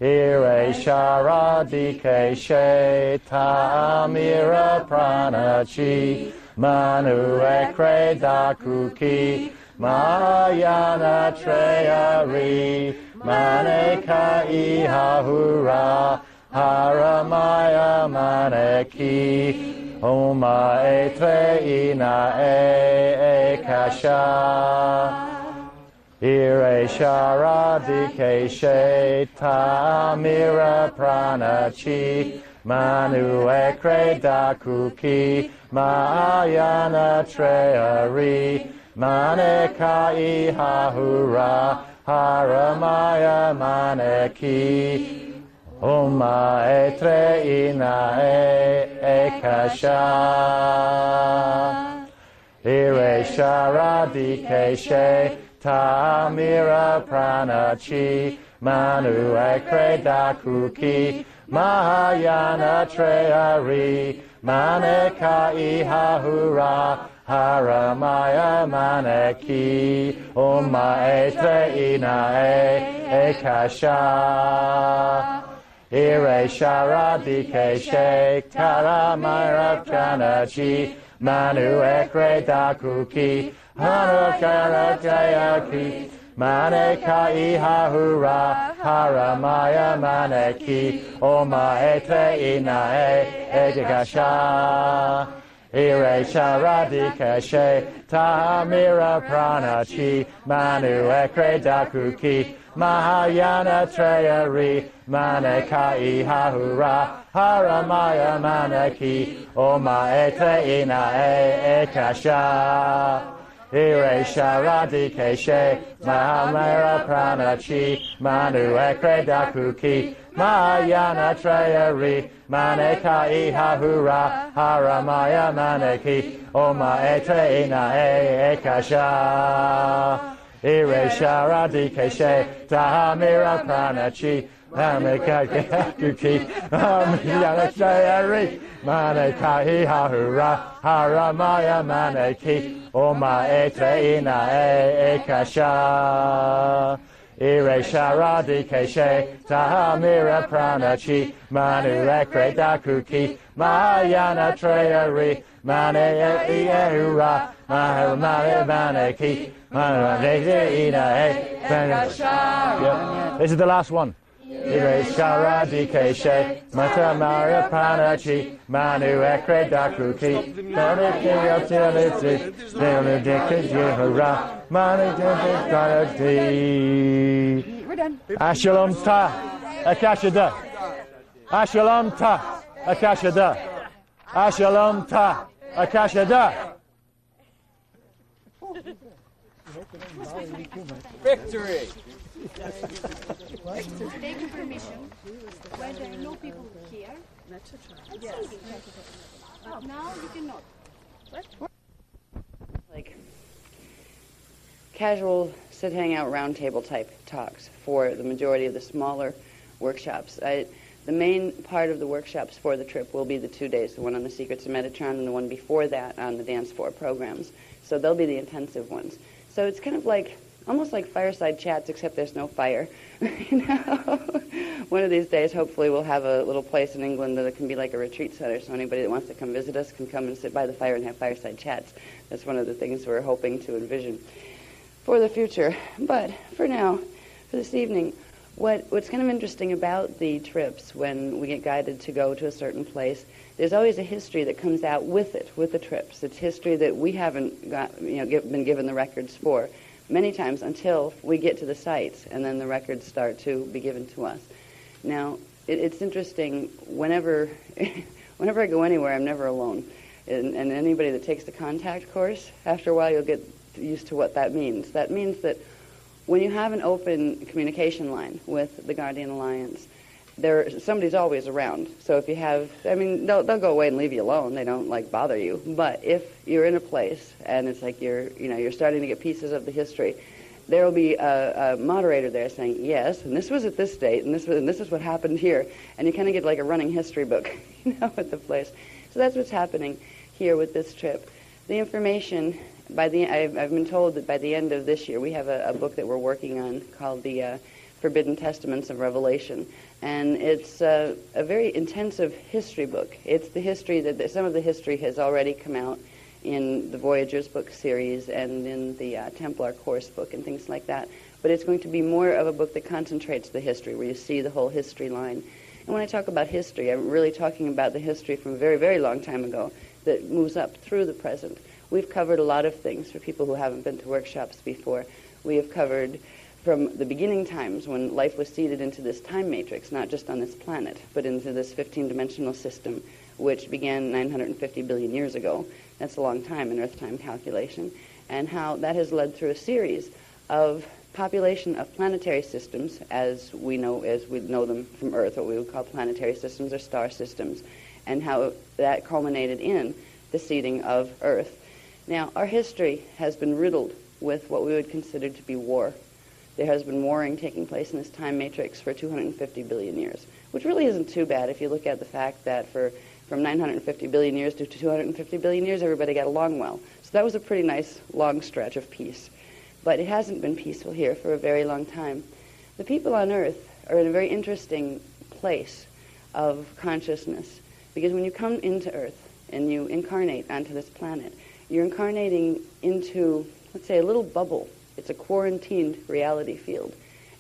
Ire Sharadikeshe Tamira Pranachi Manu Ekre Dakuki Mahayana Treari Maneka Ihahura Haramaya Maneki Oma Etre Ina Ekasha Ire Sharadikeshe Tamira Pranachi Manu Ekre Dakuki Mahayana Treari Maneka Ihahura Haramaya Maneki Oma Etre Ina Ekasha Ire Sharadikeshe Tamira Pranachi Manu Ekre Dakuki Mahayana Treari Maneka Ihahura Haramaya Maneki Oma Etre Ina Ekasha Ire Sharadikeshe Taramaya Pranachi Manu Ekre Dakuki Hanukara Jayaki Maneka Ihahura Haramaya Maneki Oma Etre Ina Ekasha Ire Sharadikeshe Tamira Pranachi Manu Ekre Dakuki Mahayana Treari Maneka Ihahura Haramaya Maneki Oma Etre Ina Ekasha Ire Sharadikeshe Mahamera Pranachi Manu Ekre Dakuki Mahayana Treari Maneka Ihahura Haramaya Maneki Oma Etre Ina Ekasha Ire Sharadikeshe Tahamira Pranachi Maneka Dakuki Mahayana Treari Maneka Ihahura Haramaya Maneki Oma Etre Ina Ekasha Ire Sharadikeshe Tahamira Pranachi Manu Ekre Dakuki Mahayana Treari Maneka Ihahura Haramaya Maneki Oma Etre Ina Ekasha. This is the last one. Ire Sharadikeshe Matamara Pranachi Manu Ekre Dakuki Maneki Utility Benedictus Yehura Maneki We're done. Ashalom Ta Akashada Ashalom Ta Akashada Ashalom Ta Akashada. Victory! Take permission when there are no people here. Yes. But now you cannot. Like casual sit, hang out, round table type talks for the majority of the smaller workshops. The main part of the workshops for the trip will be the 2 days, the one on the Secrets of Metatron and the one before that on the Dance 4 programs. So they'll be the intensive ones. So it's kind of like almost like fireside chats, except there's no fire. You know? One of these days, hopefully, we'll have a little place in England that it can be like a retreat center, so anybody that wants to come visit us can come and sit by the fire and have fireside chats. That's one of the things we're hoping to envision for the future. But for now, for this evening, what's kind of interesting about the trips when we get guided to go to a certain place, there's always a history that comes out with it, with the trips. It's history that we haven't been given the records for many times until we get to the sites, and then the records start to be given to us. Now, it's interesting, whenever I go anywhere, I'm never alone. And anybody that takes the contact course, after a while you'll get used to what that means. That means that when you have an open communication line with the Guardian Alliance, somebody's always around. So if you have, they'll go away and leave you alone. They don't bother you. But if you're in a place and it's like you're starting to get pieces of the history, there will be a moderator there saying, yes, and this was at this date, and this is what happened here, and you kind of get like a running history book, at the place. So that's what's happening here with this trip. The information, I've been told that by the end of this year, we have a book that we're working on called the Forbidden Testaments of Revelation, and it's a very intensive history book. It's the history that some of the history has already come out in the Voyagers book series and in the Templar course book and things like that. But it's going to be more of a book that concentrates the history, where you see the whole history line. And when I talk about history, I'm really talking about the history from a very, very long time ago that moves up through the present. We've covered a lot of things for people who haven't been to workshops before. We have covered from the beginning times when life was seeded into this time matrix, not just on this planet, but into this 15-dimensional system, which began 950 billion years ago. That's a long time in Earth time calculation, and how that has led through a series of population of planetary systems as we know them from Earth, what we would call planetary systems or star systems, and how that culminated in the seeding of Earth. Now, our history has been riddled with what we would consider to be war. There has been warring taking place in this time matrix for 250 billion years, which really isn't too bad if you look at the fact that from 950 billion years to 250 billion years, everybody got along well. So that was a pretty nice long stretch of peace. But it hasn't been peaceful here for a very long time. The people on Earth are in a very interesting place of consciousness, because when you come into Earth and you incarnate onto this planet, you're incarnating into, let's say, a little bubble. It's a quarantined reality field,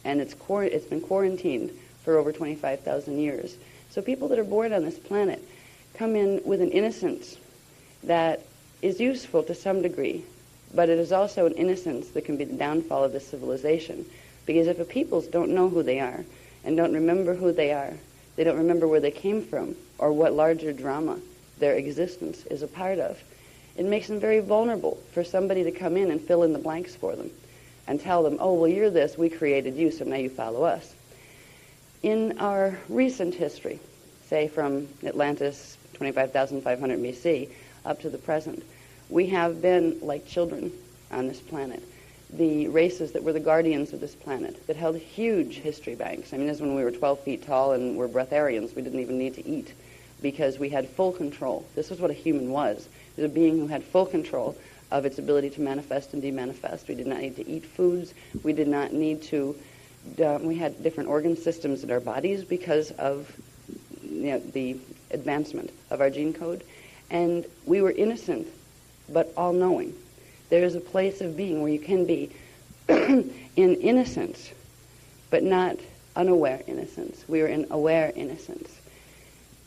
and it's been quarantined for over 25,000 years. So people that are born on this planet come in with an innocence that is useful to some degree, but it is also an innocence that can be the downfall of this civilization. Because if a peoples don't know who they are and don't remember who they are, they don't remember where they came from or what larger drama their existence is a part of, it makes them very vulnerable for somebody to come in and fill in the blanks for them and tell them, oh, well, you're this, we created you, so now you follow us. In our recent history, say from Atlantis, 25,500 BC, up to the present, we have been like children on this planet. The races that were the guardians of this planet, that held huge history banks. This is when we were 12 feet tall and were breatharians. We didn't even need to eat because we had full control. This was what a human was. It was a being who had full control of its ability to manifest and demanifest. We did not need to eat foods. We did not need to, we had different organ systems in our bodies because of the advancement of our gene code. And we were innocent, but all-knowing. There is a place of being where you can be in innocence, but not unaware innocence. We are in aware innocence.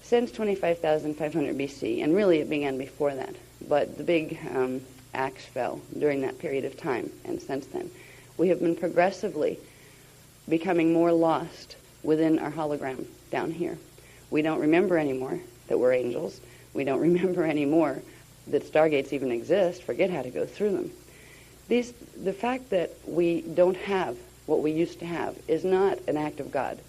Since 25,500 BC, and really it began before that, but the big axe fell during that period of time, and since then, we have been progressively becoming more lost within our hologram down here. We don't remember anymore that we're angels. We don't remember anymore that stargates even exist, forget how to go through them. The fact that we don't have what we used to have is not an act of God.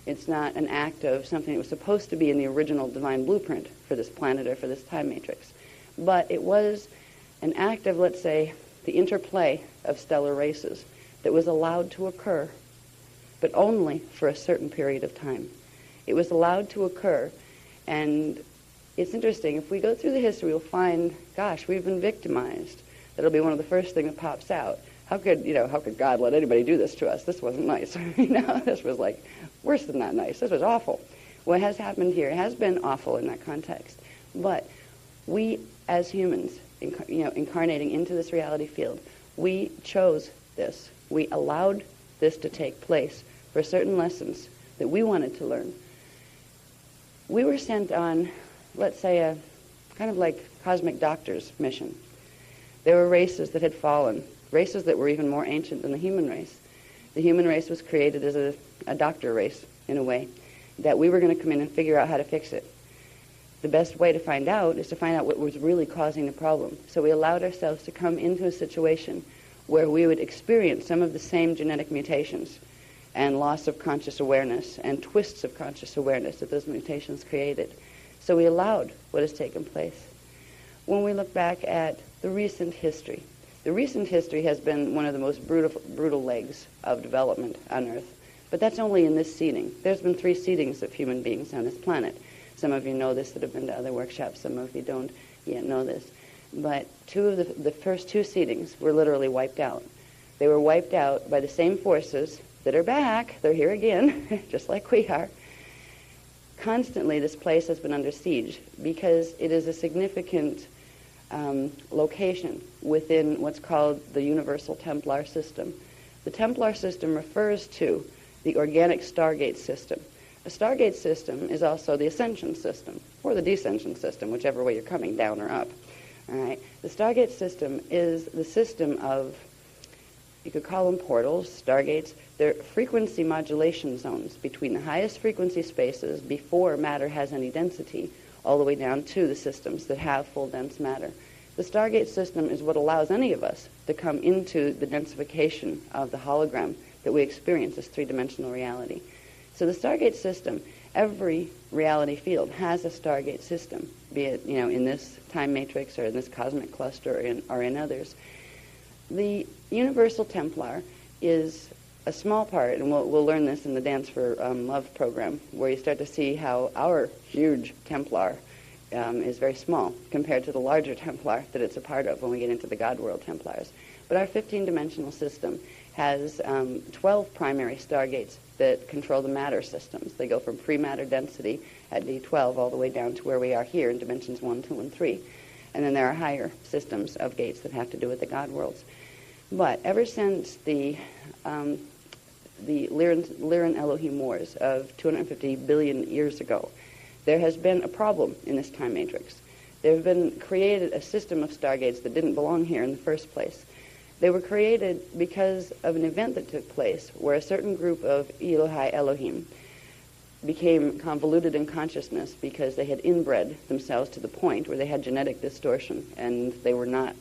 It's not an act of something that was supposed to be in the original divine blueprint for this planet or for this time matrix. But it was an act of, let's say, the interplay of stellar races that was allowed to occur, but only for a certain period of time. It was allowed to occur, and it's interesting. If we go through the history, we'll find, gosh, we've been victimized. That'll be one of the first things that pops out. how could God let anybody do this to us? This wasn't nice. This was like worse than not nice. This was awful. What has happened here has been awful in that context. But we, as humans, incarnating into this reality field, we chose this. We allowed this to take place for certain lessons that we wanted to learn. We were sent on, let's say, a kind of like cosmic doctor's mission. There were races that had fallen, races that were even more ancient than the human race. The human race was created as a doctor race, in a way, that we were going to come in and figure out how to fix it. The best way to find out is to find out what was really causing the problem. So we allowed ourselves to come into a situation where we would experience some of the same genetic mutations and loss of conscious awareness and twists of conscious awareness that those mutations created. So we allowed what has taken place. When we look back at the recent history has been one of the most brutal legs of development on Earth. But that's only in this seeding. There's been 3 seedings of human beings on this planet. Some of you know this that have been to other workshops. Some of you don't yet know this. But 2 of the first 2 seedings were literally wiped out. They were wiped out by the same forces that are back. They're here again, just like we are. Constantly, this place has been under siege because it is a significant location within what's called the Universal Templar System. The Templar System refers to the organic Stargate system. A Stargate system is also the Ascension system, or the Descension system, whichever way you're coming, down or up. All right. The Stargate system is the system of, you could call them portals, Stargates. They're frequency modulation zones between the highest frequency spaces before matter has any density, all the way down to the systems that have full dense matter. The Stargate system is what allows any of us to come into the densification of the hologram that we experience as 3-dimensional reality. So the Stargate system, every reality field has a Stargate system, be it in this time matrix or in this cosmic cluster or in others. The Universal Templar is a small part, and we'll learn this in the Dance for Love program, where you start to see how our huge Templar is very small compared to the larger Templar that it's a part of when we get into the God World Templars. But our 15-dimensional system has 12 primary Stargates that control the matter systems. They go from pre-matter density at D12 all the way down to where we are here in dimensions 1, 2, and 3. And then there are higher systems of gates that have to do with the God worlds. But ever since the Lyran Elohim Wars of 250 billion years ago, there has been a problem in this time matrix. There have been created a system of Stargates that didn't belong here in the first place. They were created because of an event that took place where a certain group of Elohai Elohim became convoluted in consciousness because they had inbred themselves to the point where they had genetic distortion and they were not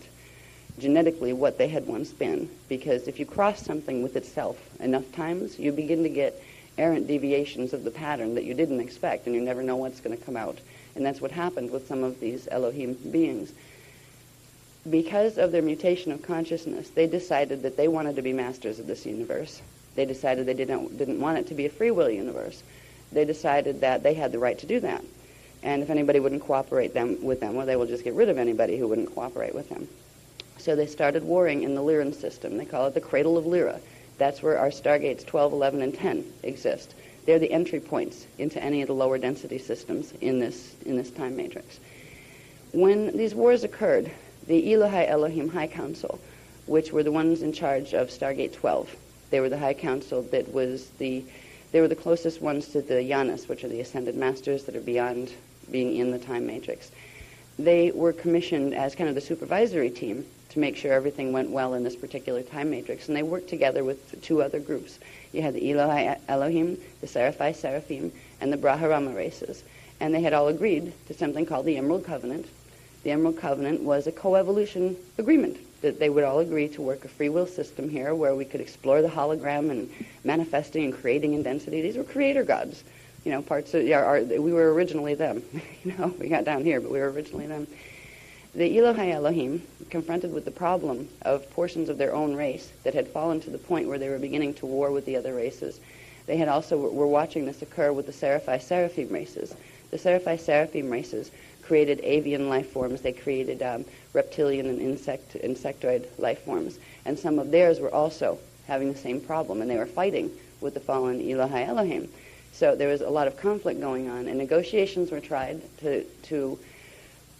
genetically what they had once been. Because if you cross something with itself enough times, you begin to get errant deviations of the pattern that you didn't expect, and you never know what's going to come out. And that's what happened with some of these Elohim beings. Because of their mutation of consciousness, they decided that they wanted to be masters of this universe. They decided they didn't want it to be a free will universe. They decided that they had the right to do that. And if anybody wouldn't cooperate with them, well, they will just get rid of anybody who wouldn't cooperate with them. So they started warring in the Lyran system. They call it the Cradle of Lyra. That's where our Stargates 12, 11, and 10 exist. They're the entry points into any of the lower density systems in this time matrix. When these wars occurred, the Elohai Elohim High Council, which were the ones in charge of Stargate 12, they were the High Council that was they were the closest ones to the Yanas, which are the Ascended Masters that are beyond being in the time matrix. They were commissioned as kind of the supervisory team to make sure everything went well in this particular time matrix, and they worked together with 2 other groups. You had the Elohai Elohim, the Seraphai Seraphim, and the Brahmarama races, and they had all agreed to something called the Emerald Covenant. The Emerald Covenant was a coevolution agreement that they would all agree to work a free will system here where we could explore the hologram and manifesting and creating in density. These were creator gods, parts of we were originally them. We got down here, but we were originally them. The Elohai Elohim, confronted with the problem of portions of their own race that had fallen to the point where they were beginning to war with the other races, they had also were watching this occur with the Seraphai Seraphim races. The Seraphai Seraphim races created avian life forms. They created reptilian and insectoid life forms. And some of theirs were also having the same problem, and they were fighting with the fallen Elohai Elohim. So there was a lot of conflict going on, and negotiations were tried to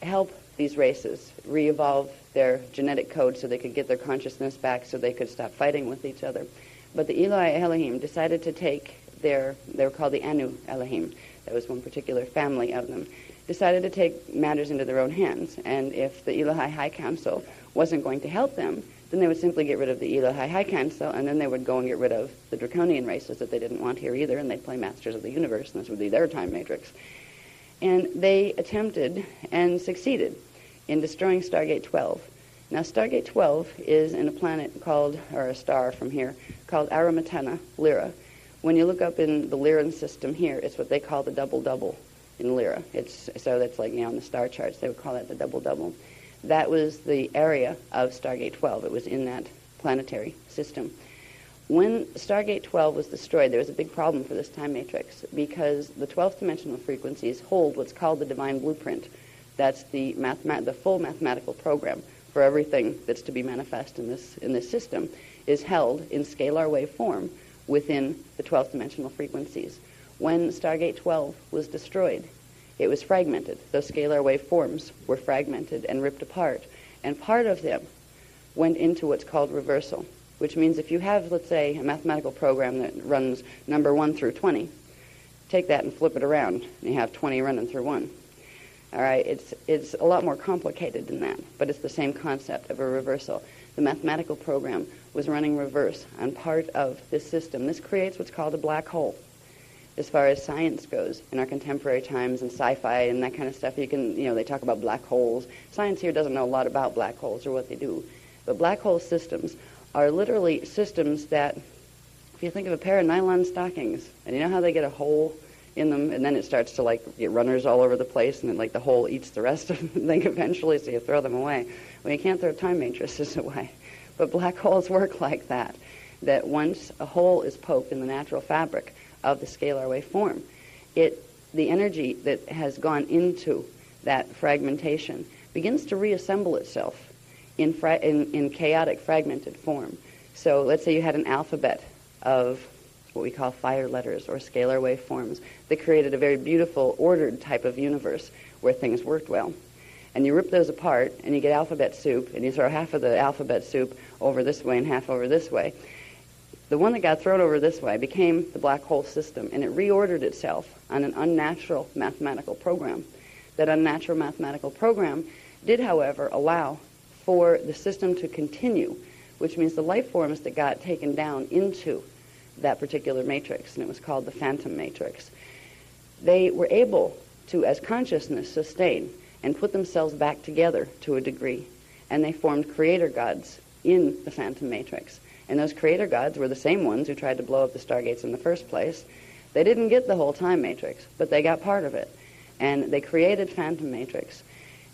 help these races re-evolve their genetic code so they could get their consciousness back, so they could stop fighting with each other. But the Elohai Elohim decided to take they were called the Anu Elohim, that was one particular family of them, decided to take matters into their own hands. And if the Elohai High Council wasn't going to help them, then they would simply get rid of the Elohai High Council, and then they would go and get rid of the draconian races that they didn't want here either, and they'd play Masters of the Universe, and this would be their time matrix. And they attempted and succeeded in destroying Stargate 12. Now, Stargate 12 is in a planet called, or a star from here, called Aramatena Lyra. When you look up in the Lyran system here, it's what they call the double-double in Lyra. So that's like, on the star charts, they would call that the double-double. That was the area of Stargate 12. It was in that planetary system. When Stargate 12 was destroyed, there was a big problem for this time matrix because the 12th dimensional frequencies hold what's called the divine blueprint. That's the full mathematical program for everything that's to be manifest in this system is held in scalar wave form within the 12th dimensional frequencies. When Stargate 12 was destroyed, it was fragmented. Those scalar wave forms were fragmented and ripped apart, and part of them went into what's called reversal, which means if you have, let's say, a mathematical program that runs number 1 through 20, take that and flip it around, and you have 20 running through 1. All right, it's a lot more complicated than that, but it's the same concept of a reversal. The mathematical program was running reverse on part of this system. This creates what's called a black hole. As far as science goes, in our contemporary times and sci-fi and that kind of stuff, you can, they talk about black holes. Science here doesn't know a lot about black holes or what they do. But black hole systems are literally systems that, if you think of a pair of nylon stockings, and you know how they get a hole in them, and then it starts to get runners all over the place, and then the hole eats the rest of them eventually, so you throw them away. Well, you can't throw time matrices away. But black holes work like that once a hole is poked in the natural fabric of the scalar wave form, the energy that has gone into that fragmentation begins to reassemble itself in chaotic fragmented form. So let's say you had an alphabet of what we call fire letters or scalar wave forms that created a very beautiful ordered type of universe where things worked well. And you rip those apart and you get alphabet soup, and you throw half of the alphabet soup over this way and half over this way. The one that got thrown over this way became the black hole system, and it reordered itself on an unnatural mathematical program. That unnatural mathematical program did, however, allow for the system to continue, which means the life forms that got taken down into that particular matrix, and it was called the phantom matrix, they were able to, as consciousness, sustain and put themselves back together to a degree. And they formed creator gods in the phantom matrix. And those creator gods were the same ones who tried to blow up the Stargates in the first place. They didn't get the whole time matrix, but they got part of it. And they created phantom matrix.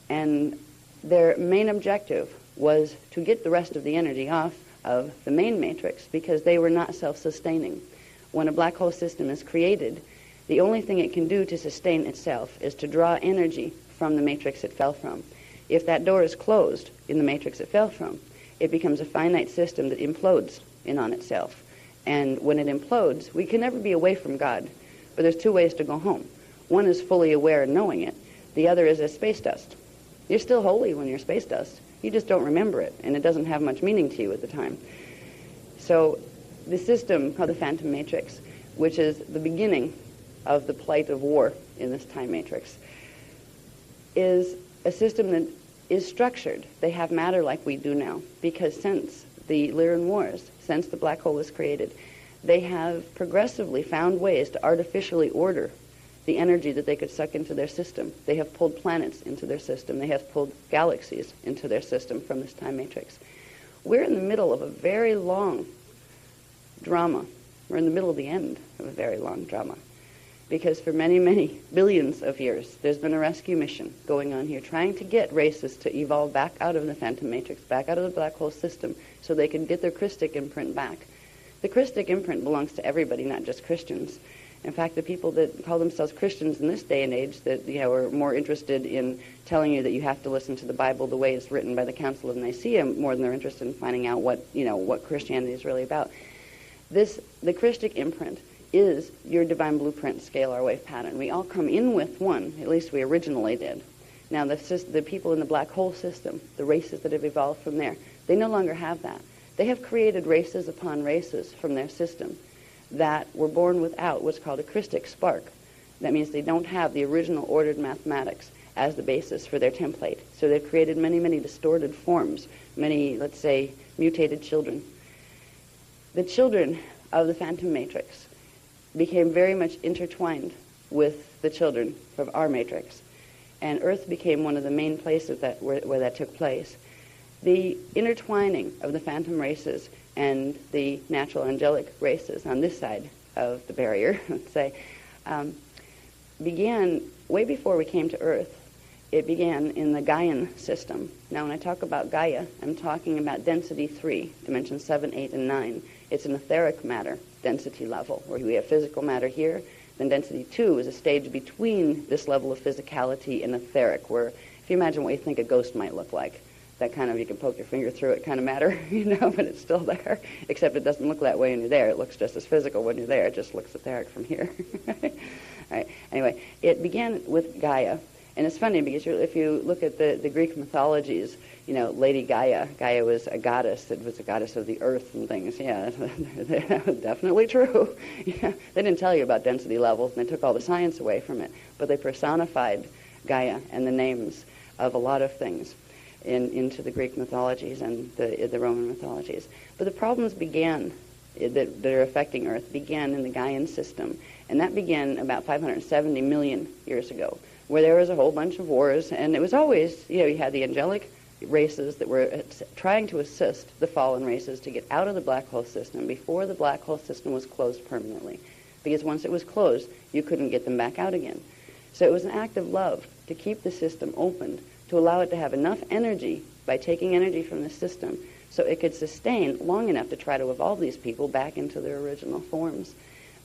And their main objective was to get the rest of the energy off of the main matrix because they were not self-sustaining. When a black hole system is created, the only thing it can do to sustain itself is to draw energy from the matrix it fell from. If that door is closed in the matrix it fell from, it becomes a finite system that implodes in on itself. And when it implodes, we can never be away from God, but there's two ways to go home. One is fully aware and knowing it. The other is as space dust. You're still holy when you're space dust. You just don't remember it, and it doesn't have much meaning to you at the time. So the system called the Phantom Matrix, which is the beginning of the plight of war in this time matrix, is a system that is structured. They have matter like we do now, because since the Lyran Wars, since the black hole was created, they have progressively found ways to artificially order the energy that they could suck into their system. They have pulled planets into their system. They have pulled galaxies into their system from this time matrix. We're in the middle of a very long drama. We're in the middle of the end of a very long drama. Because for many, many billions of years, there's been a rescue mission going on here trying to get races to evolve back out of the Phantom Matrix, back out of the black hole system, so they can get their Christic imprint back. The Christic imprint belongs to everybody, not just Christians. In fact, the people that call themselves Christians in this day and age that are more interested in telling you that you have to listen to the Bible the way it's written by the Council of Nicaea more than they're interested in finding out what Christianity is really about. The Christic imprint is your divine blueprint scalar wave pattern. We all come in with one, at least we originally did. Now the people in the black hole system, the races that have evolved from there, they no longer have that. They have created races upon races from their system that were born without what's called a Christic spark. That means they don't have the original ordered mathematics as the basis for their template. So they've created many, many distorted forms, many, let's say, mutated children. The children of the phantom matrix became very much intertwined with the children of our matrix. And Earth became one of the main places where that took place. The intertwining of the phantom races and the natural angelic races on this side of the barrier, let's say, began way before we came to Earth. It began in the Gaian system. Now, when I talk about Gaia, I'm talking about density 3, dimensions 7, 8, and 9. It's an etheric matter density level, where we have physical matter here. Then density 2 is a stage between this level of physicality and etheric, where if you imagine what you think a ghost might look like, that kind of, you can poke your finger through it kind of matter, but it's still there, except it doesn't look that way when you're there. It looks just as physical when you're there. It just looks etheric from here. All right. Anyway, it began with Gaia. And it's funny because if you look at the Greek mythologies, Lady Gaia was a goddess. It was a goddess of the earth and things. Yeah, that was definitely true. Yeah, they didn't tell you about density levels, and they took all the science away from it. But they personified Gaia and the names of a lot of things into the Greek mythologies and the Roman mythologies. But the problems began that are affecting Earth began in the Gaian system, and that began about 570 million years ago, where there was a whole bunch of wars, and it was always, you had the angelic races that were trying to assist the fallen races to get out of the black hole system before the black hole system was closed permanently. Because once it was closed, you couldn't get them back out again. So it was an act of love to keep the system opened, to allow it to have enough energy by taking energy from the system so it could sustain long enough to try to evolve these people back into their original forms.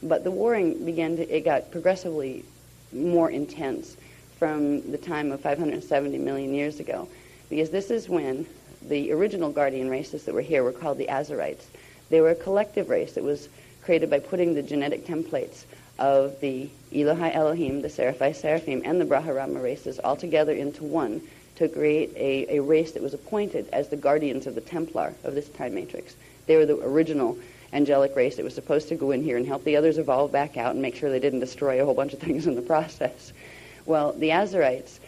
But the warring it got progressively more intense from the time of 570 million years ago, because this is when the original guardian races that were here were called the Azarites. They were a collective race that was created by putting the genetic templates of the Elohai Elohim, the Seraphai Seraphim, and the Brahmarama races all together into one to create a race that was appointed as the guardians of the Templar of this time matrix. They were the original angelic race that was supposed to go in here and help the others evolve back out and make sure they didn't destroy a whole bunch of things in the process. Well, the Azarites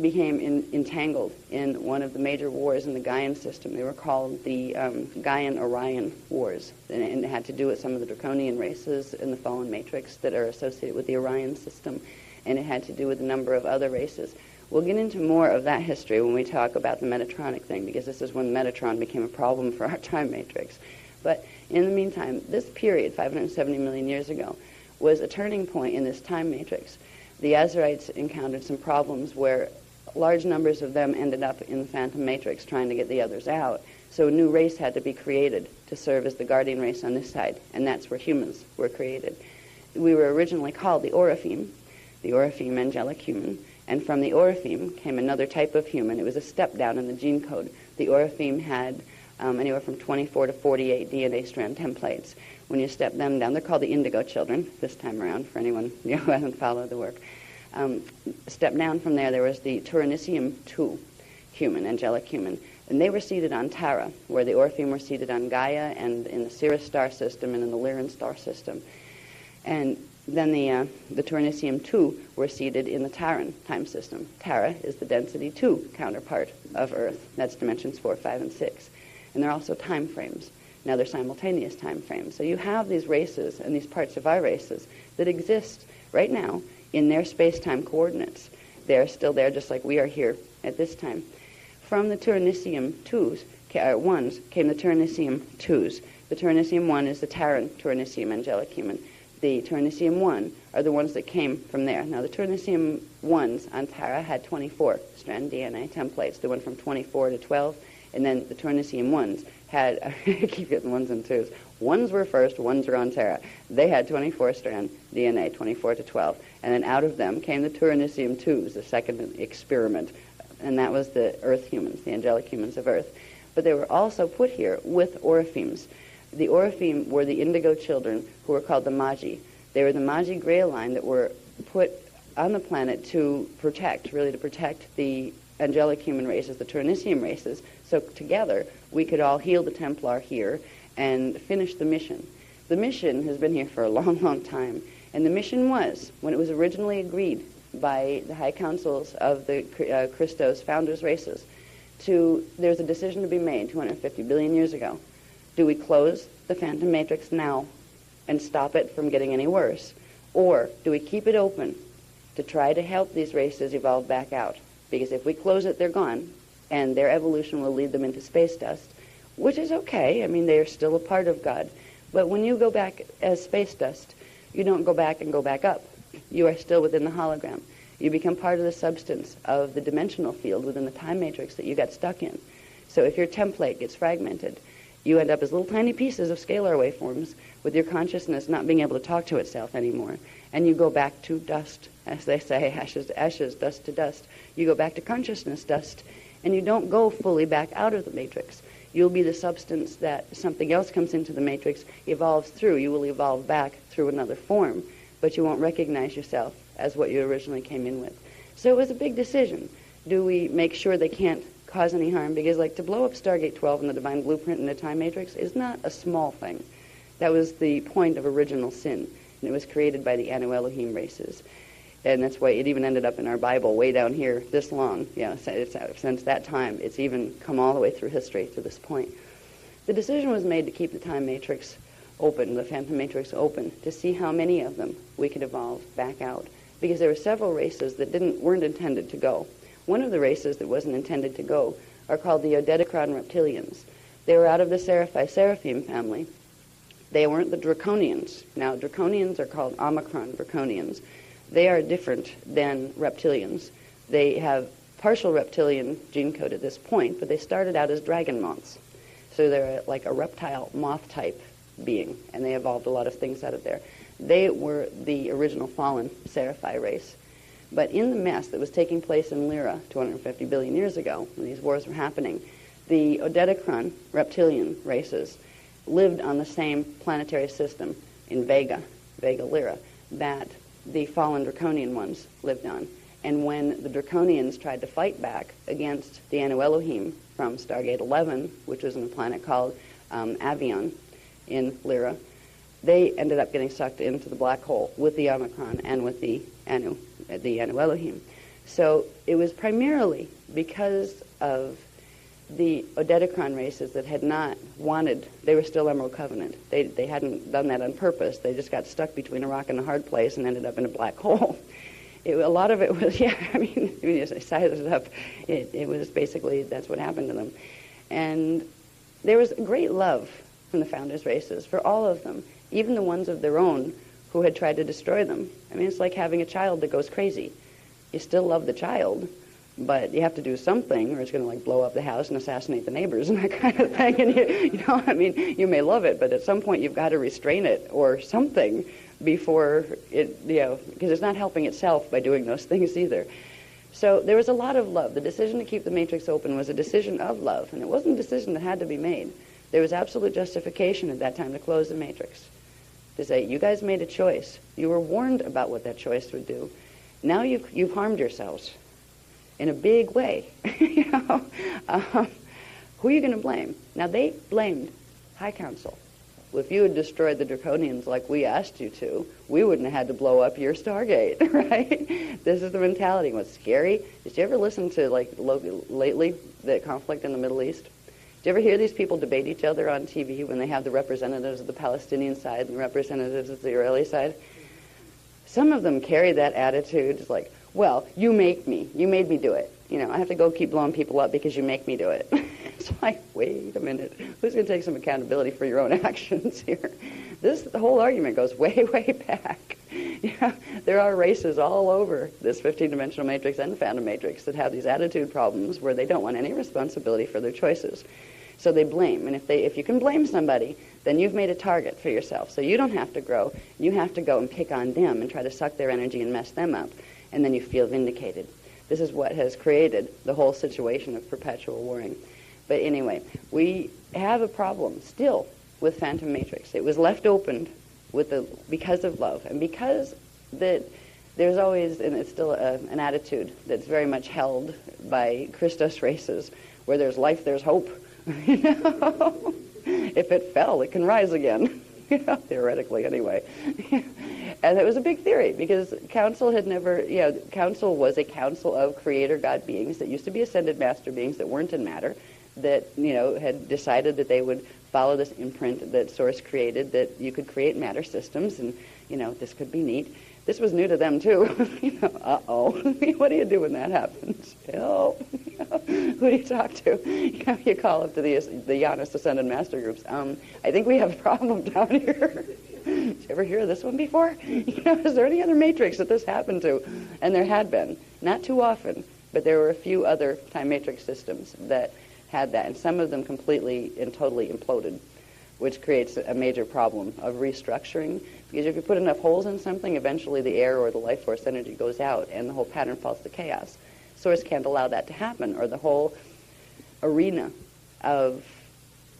became entangled in one of the major wars in the Gaian system. They were called the Gaian-Orion Wars, and it had to do with some of the draconian races in the fallen matrix that are associated with the Orion system, and it had to do with a number of other races. We'll get into more of that history when we talk about the Metatronic thing, because this is when Metatron became a problem for our time matrix. But in the meantime, this period, 570 million years ago, was a turning point in this time matrix. The Azarites encountered some problems where large numbers of them ended up in the Phantom Matrix trying to get the others out. So a new race had to be created to serve as the guardian race on this side, and that's where humans were created. We were originally called the Oraphim angelic human, and from the Oraphim came another type of human. It was a step down in the gene code. The Oraphim had anywhere from 24 to 48 DNA strand templates. When you step them down, they're called the Indigo Children this time around, for anyone who hasn't followed the work. Step down from there was the Turanicium II human, angelic human, and they were seated on Tara, where the Orpheum were seated on Gaia and in the Sirius star system and in the Lyran star system. And then the Turanicium II were seated in the Taran time system. Tara is the density 2 counterpart of Earth. That's dimensions 4, 5, and 6. And they're also time frames. Now they're simultaneous time frames. So you have these races and these parts of our races that exist right now in their space-time coordinates. They're still there just like we are here at this time. From the Turanicium 1s came the Turanicium 2s. The Turanicium 1 is the Taran Turanicium angelic human. The Turanicium 1 are the ones that came from there. Now the Turanicium 1s on Tara had 24 strand DNA templates. They went from 24 to 12, And then the Tournaisian ones had, I keep getting ones and twos. Ones were first, ones were on Terra. They had 24-strand DNA, 24 to 12. And then out of them came the Tournaisian 2s, the second experiment. And that was the Earth humans, the angelic humans of Earth. But they were also put here with Oriphimes. The Oriphim were the indigo children who were called the Magi. They were the Magi Gray line that were put on the planet to protect the angelic human races, the Tournaisian races, so together we could all heal the Templar here and finish the mission. The mission has been here for a long, long time, and the mission was, when it was originally agreed by the high councils of the Christos founders races, there's a decision to be made 250 billion years ago. Do we close the Phantom Matrix now and stop it from getting any worse? Or do we keep it open to try to help these races evolve back out? Because if we close it, they're gone, and their evolution will lead them into space dust, which is okay. I mean, they are still a part of God. But when you go back as space dust, you don't go back and go back up. You are still within the hologram. You become part of the substance of the dimensional field within the time matrix that you got stuck in. So if your template gets fragmented, you end up as little tiny pieces of scalar waveforms with your consciousness not being able to talk to itself anymore. And you go back to dust, as they say, ashes to ashes, dust to dust. You go back to consciousness dust, and you don't go fully back out of the matrix. You'll be the substance that something else comes into the matrix, evolves through. You will evolve back through another form, but you won't recognize yourself as what you originally came in with. So it was a big decision. Do we make sure they can't cause any harm? Because like to blow up Stargate 12 and the Divine Blueprint in the Time Matrix is not a small thing. That was the point of original sin, and it was created by the Anu Elohim races. And that's why it even ended up in our Bible way down here this long. Yeah, since that time, it's even come all the way through history to this point. The decision was made to keep the Time Matrix open, the Phantom Matrix open, to see how many of them we could evolve back out. Because there were several races that weren't intended to go. One of the races that wasn't intended to go are called the Odedicron reptilians. They were out of the Seraphim family. They weren't the Draconians. Now, Draconians are called Omicron Draconians. They are different than reptilians. They have partial reptilian gene code at this point, but they started out as dragon moths. So they're like a reptile moth type being, and they evolved a lot of things out of there. They were the original fallen Seraphi race. But in the mess that was taking place in Lyra 250 billion years ago, when these wars were happening, the Odedicron reptilian races lived on the same planetary system in Vega Lyra, that the fallen Draconian ones lived on. And when the Draconians tried to fight back against the Anu Elohim from Stargate 11, which was on a planet called Avion in Lyra, they ended up getting sucked into the black hole with the Omicron and with the Anu Elohim. So it was primarily because of the Odedicron races that had not wanted, they were still Emerald Covenant. They hadn't done that on purpose. They just got stuck between a rock and a hard place and ended up in a black hole. A lot of it was, when you size it up, it was basically, that's what happened to them. And there was great love from the founders' races for all of them, even the ones of their own who had tried to destroy them. I mean, it's like having a child that goes crazy. You still love the child, but you have to do something or it's going to blow up the house and assassinate the neighbors and that kind of thing. And you may love it, but at some point you've got to restrain it or something before it, because it's not helping itself by doing those things either. So there was a lot of love. The decision to keep the matrix open was a decision of love, and it wasn't a decision that had to be made. There was absolute justification at that time to close the matrix. To say, you guys made a choice. You were warned about what that choice would do. Now you've harmed yourselves in a big way. Who are you going to blame? Now, they blamed High Council. Well, if you had destroyed the Draconians like we asked you to, we wouldn't have had to blow up your Stargate, right? This is the mentality. What's scary, did you ever listen to, lately, the conflict in the Middle East? Did you ever hear these people debate each other on TV when they have the representatives of the Palestinian side and the representatives of the Israeli side? Some of them carry that attitude. It's like, well, you made me do it. I have to go keep blowing people up because you make me do it. It's like, wait a minute. Who's going to take some accountability for your own actions here? The whole argument goes way, way back. There are races all over this 15-dimensional matrix and the phantom matrix that have these attitude problems where they don't want any responsibility for their choices. So they blame. And if you can blame somebody, then you've made a target for yourself. So you don't have to grow. You have to go and pick on them and try to suck their energy and mess them up. And then you feel vindicated. This is what has created the whole situation of perpetual warring. But anyway, we have a problem still with phantom matrix. It was left open because of love, and because that there's always, and it's still an attitude that's very much held by Christos races, where there's life, there's hope. If it fell, it can rise again. Theoretically, anyway. And it was a big theory because Council had never, Council was a council of creator God beings that used to be ascended master beings that weren't in matter, that had decided that they would follow this imprint that Source created, that you could create matter systems, and this could be neat. This was new to them too. Uh-oh, what do you do when that happens? Help. Who do you talk to? You call up to the Janus Ascended Master groups. I think we have a problem down here. Did you ever hear of this one before? Is there any other matrix that this happened to? And there had been, not too often, but there were a few other time matrix systems that had that, and some of them completely and totally imploded, which creates a major problem of restructuring. Because if you put enough holes in something, eventually the air or the life force energy goes out and the whole pattern falls to chaos. Source can't allow that to happen, or the whole arena of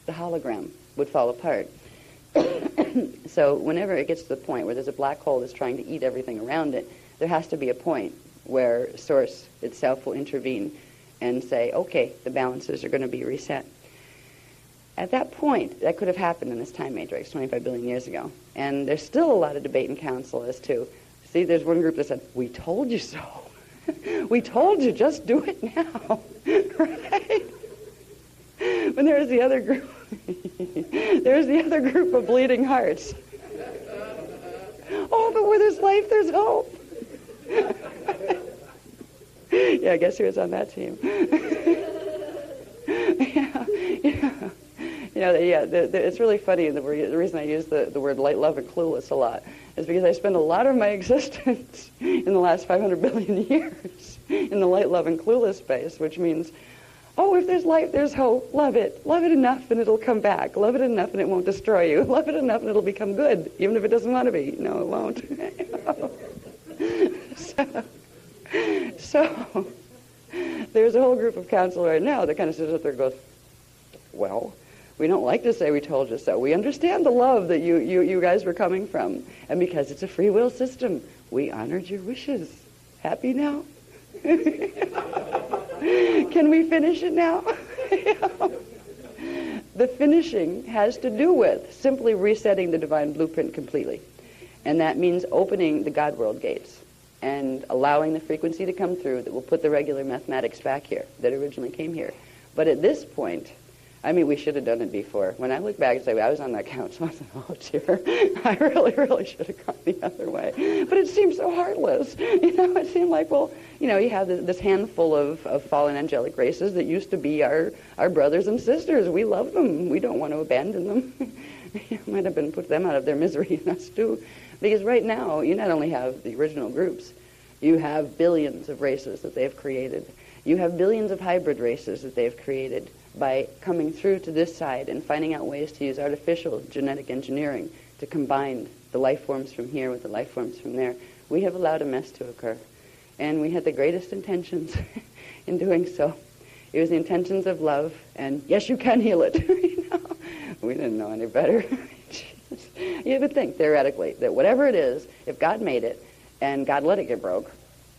the hologram would fall apart. So whenever it gets to the point where there's a black hole that's trying to eat everything around it, there has to be a point where Source itself will intervene and say, okay, the balances are going to be reset. At that point, that could have happened in this time matrix 25 billion years ago. And there's still a lot of debate in Council as to, see, there's one group that said, we told you so. We told you, just do it now. Right? When there's the other group, there's the other group of bleeding hearts. Oh, but where there's life, there's hope. Yeah, guess who was on that team? It's really funny. The reason I use the word light, love, and clueless a lot is because I spend a lot of my existence in the last 500 billion years in the light, love, and clueless space, which means, oh, if there's life, there's hope. Love it. Love it enough and it'll come back. Love it enough and it won't destroy you. Love it enough and it'll become good, even if it doesn't want to be. No, it won't. So there's a whole group of Council right now that kind of sits up there and goes, well, we don't like to say we told you so. We understand the love that you guys were coming from. And because it's a free will system, we honored your wishes. Happy now? Can we finish it now? The finishing has to do with simply resetting the divine blueprint completely. And that means opening the God world gates and allowing the frequency to come through that will put the regular mathematics back here that originally came here. But at this point, I mean, we should have done it before. When I look back and say, I was on that council, I said, oh, dear, I really should have gone the other way. But it seemed so heartless. It seemed like, well, you have this handful of fallen angelic races that used to be our brothers and sisters. We love them. We don't want to abandon them. Might have been put them out of their misery and us too. Because right now, you not only have the original groups, you have billions of races that they've created. You have billions of hybrid races that they've created by coming through to this side and finding out ways to use artificial genetic engineering to combine the life forms from here with the life forms from there. We have allowed a mess to occur. And we had the greatest intentions in doing so. It was the intentions of love, and yes, you can heal it. We didn't know any better. You would think, theoretically, that whatever it is, if God made it, and God let it get broke,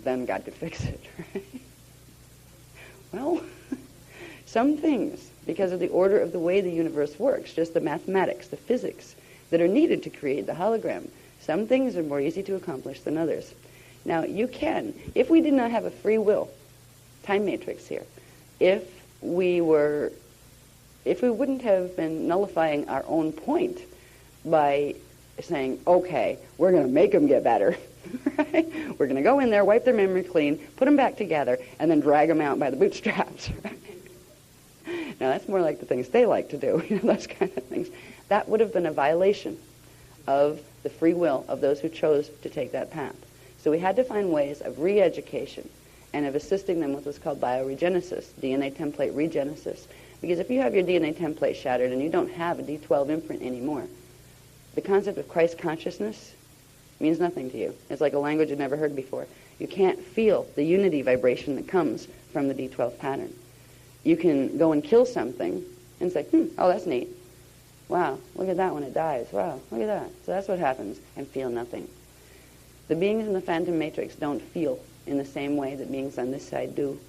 then God could fix it, right? Well, some things, because of the order of the way the universe works, just the mathematics, the physics that are needed to create the hologram, some things are more easy to accomplish than others. Now, you can, if we did not have a free will time matrix here, if we wouldn't have been nullifying our own point by saying, okay, we're going to make them get better. Right? We're going to go in there, wipe their memory clean, put them back together, and then drag them out by the bootstraps. Right? Now, that's more like the things they like to do, those kind of things. That would have been a violation of the free will of those who chose to take that path. So we had to find ways of re-education and of assisting them with what's called bioregenesis, DNA template regenesis. Because if you have your DNA template shattered and you don't have a D12 imprint anymore, the concept of Christ consciousness means nothing to you. It's like a language you've never heard before. You can't feel the unity vibration that comes from the D12 pattern. You can go and kill something and say, oh, that's neat. Wow, look at that when it dies. Wow, look at that. So that's what happens, and feel nothing. The beings in the phantom matrix don't feel in the same way that beings on this side do.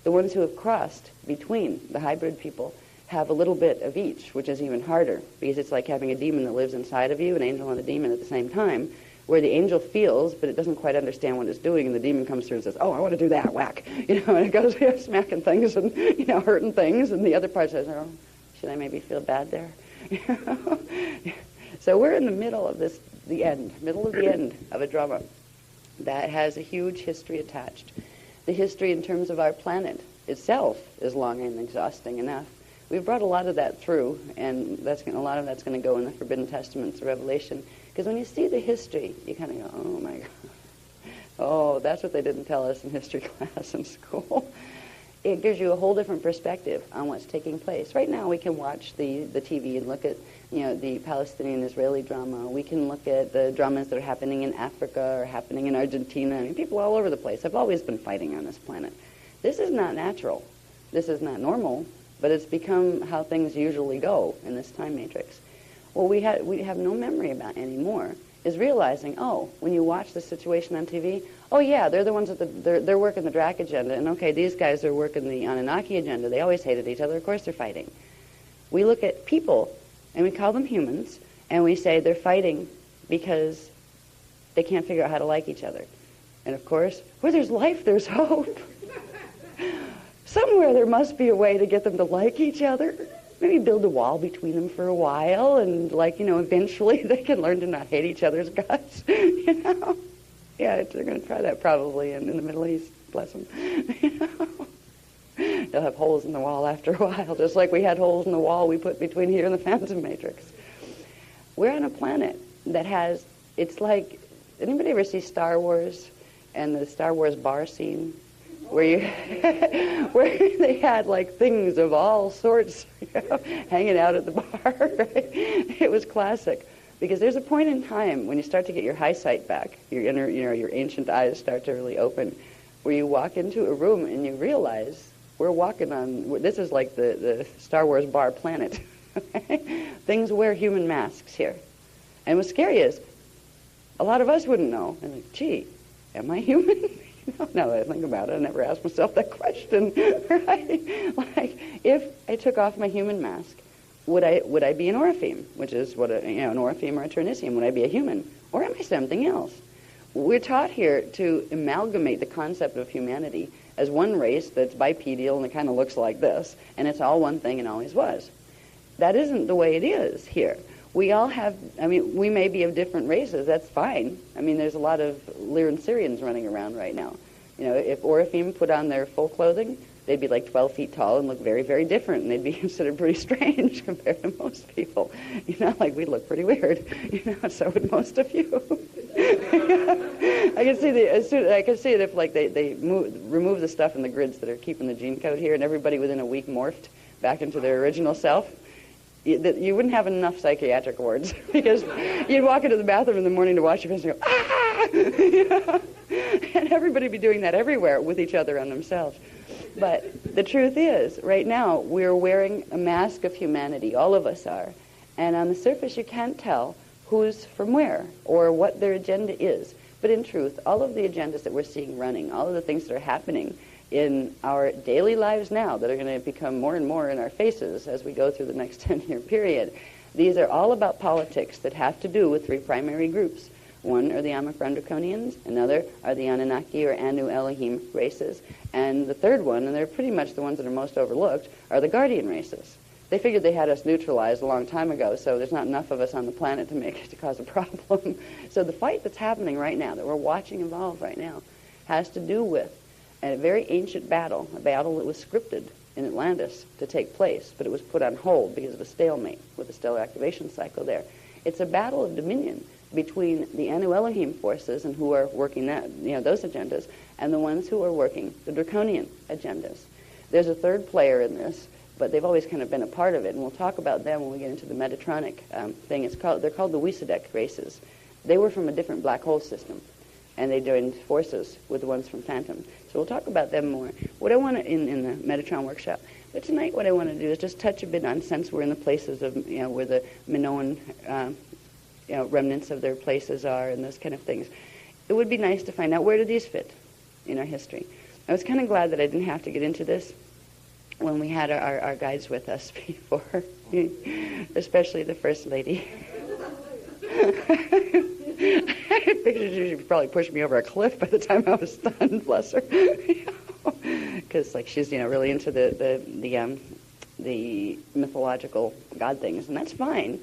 The ones who have crossed between the hybrid people have a little bit of each, which is even harder, because it's like having a demon that lives inside of you, an angel and a demon at the same time, where the angel feels, but it doesn't quite understand what it's doing, and the demon comes through and says, oh, I want to do that, whack. And it goes smacking things and, hurting things, and the other part says, oh, should I maybe feel bad there? So we're in the middle of this, middle of the end of a drama that has a huge history attached. The history in terms of our planet itself is long and exhausting enough. We've brought a lot of that through, and a lot of that's going to go in the Forbidden Testaments of Revelation. Because when you see the history, you kind of go, oh my God. Oh, that's what they didn't tell us in history class in school. It gives you a whole different perspective on what's taking place. Right now we can watch the TV and look at the Palestinian-Israeli drama. We can look at the dramas that are happening in Africa or happening in Argentina. I mean, people all over the place have always been fighting on this planet. This is not natural. This is not normal, but it's become how things usually go in this time matrix. What we have no memory about anymore is realizing, oh, when you watch the situation on TV, oh yeah, they're the ones that they're working the Drac agenda, and okay, these guys are working the Anunnaki agenda. They always hated each other. Of course they're fighting. We look at people, and we call them humans, and we say they're fighting because they can't figure out how to like each other. And of course, where there's life, there's hope. Somewhere there must be a way to get them to like each other. Maybe build a wall between them for a while, and eventually they can learn to not hate each other's guts. Yeah, they're going to try that probably in the Middle East. Bless them. They'll have holes in the wall after a while, just like we had holes in the wall we put between here and the Phantom Matrix. We're on a planet that has, it's like, anybody ever see Star Wars and the Star Wars bar scene? Where they had things of all sorts hanging out at the bar, right? It was classic, because there's a point in time when you start to get your eyesight back, your inner, your ancient eyes start to really open, where you walk into a room and you realize we're walking on, this is like the Star Wars bar planet. Things wear human masks here. And what's scary is, a lot of us wouldn't know. And gee, am I human? Now that I think about it, I never asked myself that question, right? If I took off my human mask, would I be an Orifeme, which is what an Orifeme or a Ternicium? Would I be a human, or am I something else? We're taught here to amalgamate the concept of humanity as one race that's bipedal and it kind of looks like this, and it's all one thing and always was. That isn't the way it is here. We all have, we may be of different races, that's fine. There's a lot of Lyran Syrians running around right now. If Orifeme put on their full clothing, they'd be 12 feet tall and look very, very different, and they'd be considered pretty strange compared to most people. We look pretty weird. So would most of you. I can see it if they remove the stuff in the grids that are keeping the gene code here, and everybody within a week morphed back into their original self. You wouldn't have enough psychiatric wards, because you'd walk into the bathroom in the morning to wash your face and go, ah! And everybody would be doing that everywhere with each other and themselves. But the truth is, right now, we're wearing a mask of humanity. All of us are. And on the surface, you can't tell who's from where or what their agenda is. But in truth, all of the agendas that we're seeing running, all of the things that are happening in our daily lives now that are going to become more and more in our faces as we go through the next 10-year period, these are all about politics that have to do with three primary groups. One are the Omicron Draconians, another are the Anunnaki or Anu Elohim races, and the third one, and they're pretty much the ones that are most overlooked, are the Guardian races. They figured they had us neutralized a long time ago, so there's not enough of us on the planet to cause a problem. So the fight that's happening right now, that we're watching evolve right now, has to do with a very ancient battle, a battle that was scripted in Atlantis to take place, but it was put on hold because of a stalemate with the stellar activation cycle there. It's a battle of dominion between the Anu Elohim forces and who are working that, those agendas, and the ones who are working the draconian agendas. There's a third player in this, but they've always kind of been a part of it, and we'll talk about them when we get into the Metatronic thing. They're called the Wisadek races. They were from a different black hole system, and they joined forces with the ones from Phantom. So we'll talk about them more. What I want to, in the Metatron workshop, but tonight what I want to do is just touch a bit on, since we're in the places of, where the Minoan, remnants of their places are and those kind of things. It would be nice to find out, where do these fit in our history? I was kind of glad that I didn't have to get into this when we had our guides with us before, especially the First Lady. I figured she'd probably push me over a cliff by the time I was done, bless her. Because she's really into the mythological god things, and that's fine,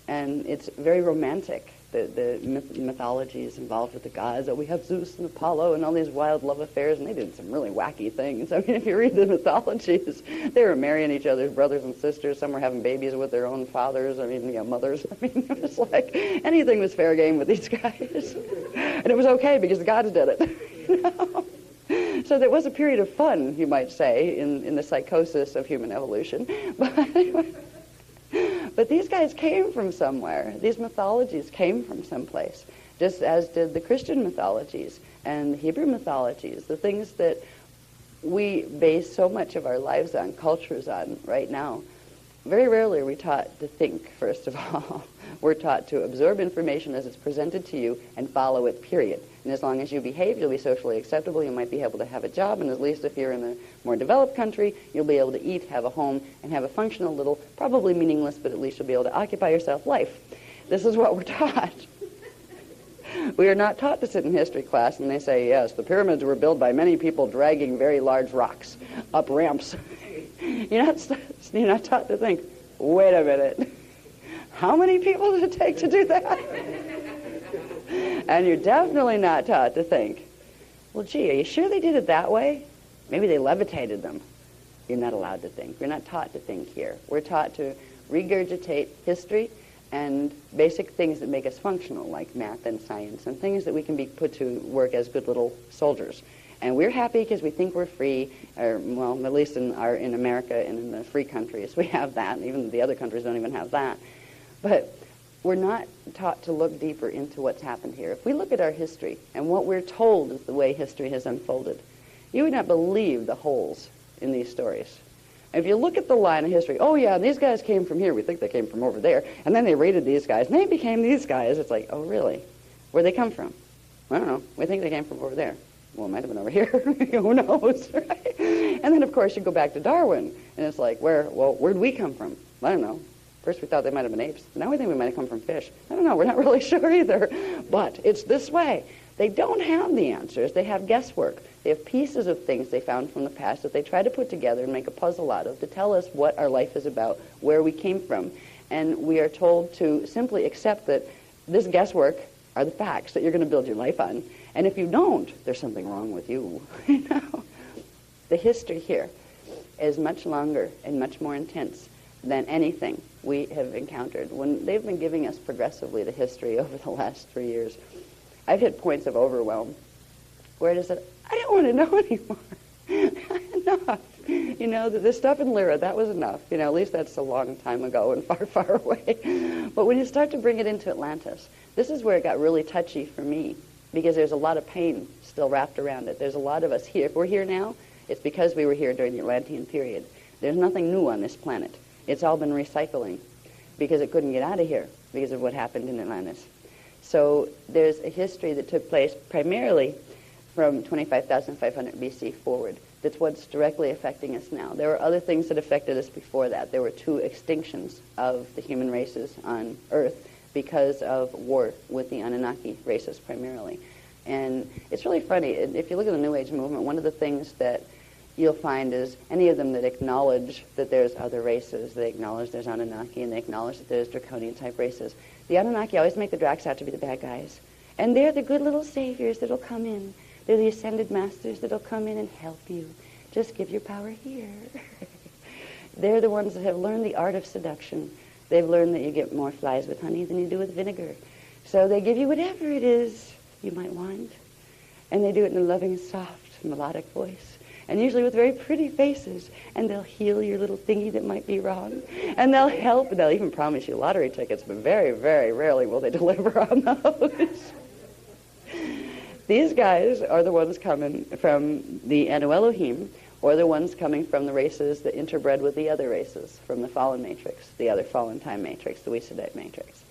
and it's very romantic. The mythologies involved with the gods. We have Zeus and Apollo and all these wild love affairs, and they did some really wacky things. I mean, if you read the mythologies, they were marrying each other's brothers and sisters. Some were having babies with their own fathers. I mean, mothers. I mean, it was like anything was fair game with these guys, and it was okay because the gods did it. So there was a period of fun, you might say, in the psychosis of human evolution, But these guys came from somewhere. These mythologies came from someplace, just as did the Christian mythologies and the Hebrew mythologies, the things that we base so much of our lives on, cultures on right now. Very rarely are we taught to think, first of all. We're taught to absorb information as it's presented to you and follow it, period. And as long as you behave, you'll be socially acceptable, you might be able to have a job, and at least if you're in a more developed country, you'll be able to eat, have a home, and have a functional little, probably meaningless, but at least you'll be able to occupy yourself life. This is what we're taught. We are not taught to sit in history class and they say, yes, the pyramids were built by many people dragging very large rocks up ramps. You're not taught to think, wait a minute, how many people did it take to do that? And you're definitely not taught to think, well, gee, are you sure they did it that way? Maybe they levitated them. You're not allowed to think. You're not taught to think here. We're taught to regurgitate history and basic things that make us functional, like math and science, and things that we can be put to work as good little soldiers. And we're happy because we think we're free, or, well, at least in America and in the free countries, we have that. Even the other countries don't even have that. But we're not taught to look deeper into what's happened here. If we look at our history and what we're told is the way history has unfolded, you would not believe the holes in these stories. If you look at the line of history, oh yeah, these guys came from here, we think they came from over there, and then they raided these guys, and they became these guys. It's like, oh really? Where'd they come from? I don't know. We think they came from over there. Well, it might have been over here. Who knows, right? And then, of course, you go back to Darwin, and it's like, where'd we come from? I don't know. First we thought they might have been apes. Now we think we might have come from fish. I don't know. We're not really sure either. But it's this way. They don't have the answers. They have guesswork. They have pieces of things they found from the past that they try to put together and make a puzzle out of to tell us what our life is about, where we came from. And we are told to simply accept that this guesswork are the facts that you're going to build your life on. And if you don't, there's something wrong with you. The history here is much longer and much more intense than anything we have encountered. When they've been giving us progressively the history over the last 3 years, I've hit points of overwhelm where it is that I don't want to know anymore. Enough. The stuff in Lyra, that was enough. At least that's a long time ago and far, far away. But when you start to bring it into Atlantis, this is where it got really touchy for me, because there's a lot of pain still wrapped around it. There's a lot of us here. If we're here now, it's because we were here during the Atlantean period. There's nothing new on this planet. It's all been recycling because it couldn't get out of here because of what happened in Atlantis. So there's a history that took place primarily from 25,500 BC forward. That's what's directly affecting us now. There were other things that affected us before that. There were 2 extinctions of the human races on Earth because of war with the Anunnaki races primarily. And it's really funny. If you look at the New Age movement, one of the things that you'll find is any of them that acknowledge that there's other races, they acknowledge there's Anunnaki, and they acknowledge that there's draconian-type races. The Anunnaki always make the Dracs out to be the bad guys. And they're the good little saviors that'll come in. They're the ascended masters that'll come in and help you. Just give your power here. They're the ones that have learned the art of seduction. They've learned that you get more flies with honey than you do with vinegar. So they give you whatever it is you might want. And they do it in a loving, soft, melodic voice. And usually with very pretty faces. And they'll heal your little thingy that might be wrong. And they'll help. They'll even promise you lottery tickets, but very, very rarely will they deliver on those. These guys are the ones coming from the Anu Elohim, or the ones coming from the races that interbred with the other races, from the fallen matrix, the other fallen time matrix, the Wisadite matrix.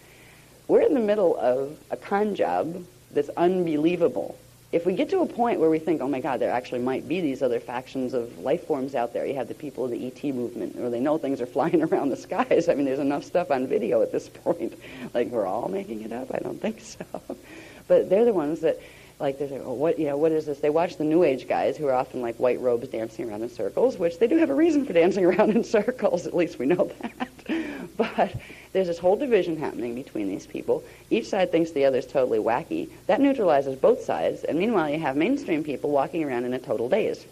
We're in the middle of a con job that's unbelievable. If we get to a point where we think, oh my God, there actually might be these other factions of life forms out there. You have the people of the ET movement, or they know things are flying around the skies. I mean, there's enough stuff on video at this point. Like, we're all making it up? I don't think so. But they're the ones that, like, they're saying, oh, what is this? They watch the New Age guys who are often like white robes dancing around in circles, which they do have a reason for dancing around in circles. At least we know that. But there's this whole division happening between these people. Each side thinks the other's totally wacky. That neutralizes both sides. And meanwhile, you have mainstream people walking around in a total daze,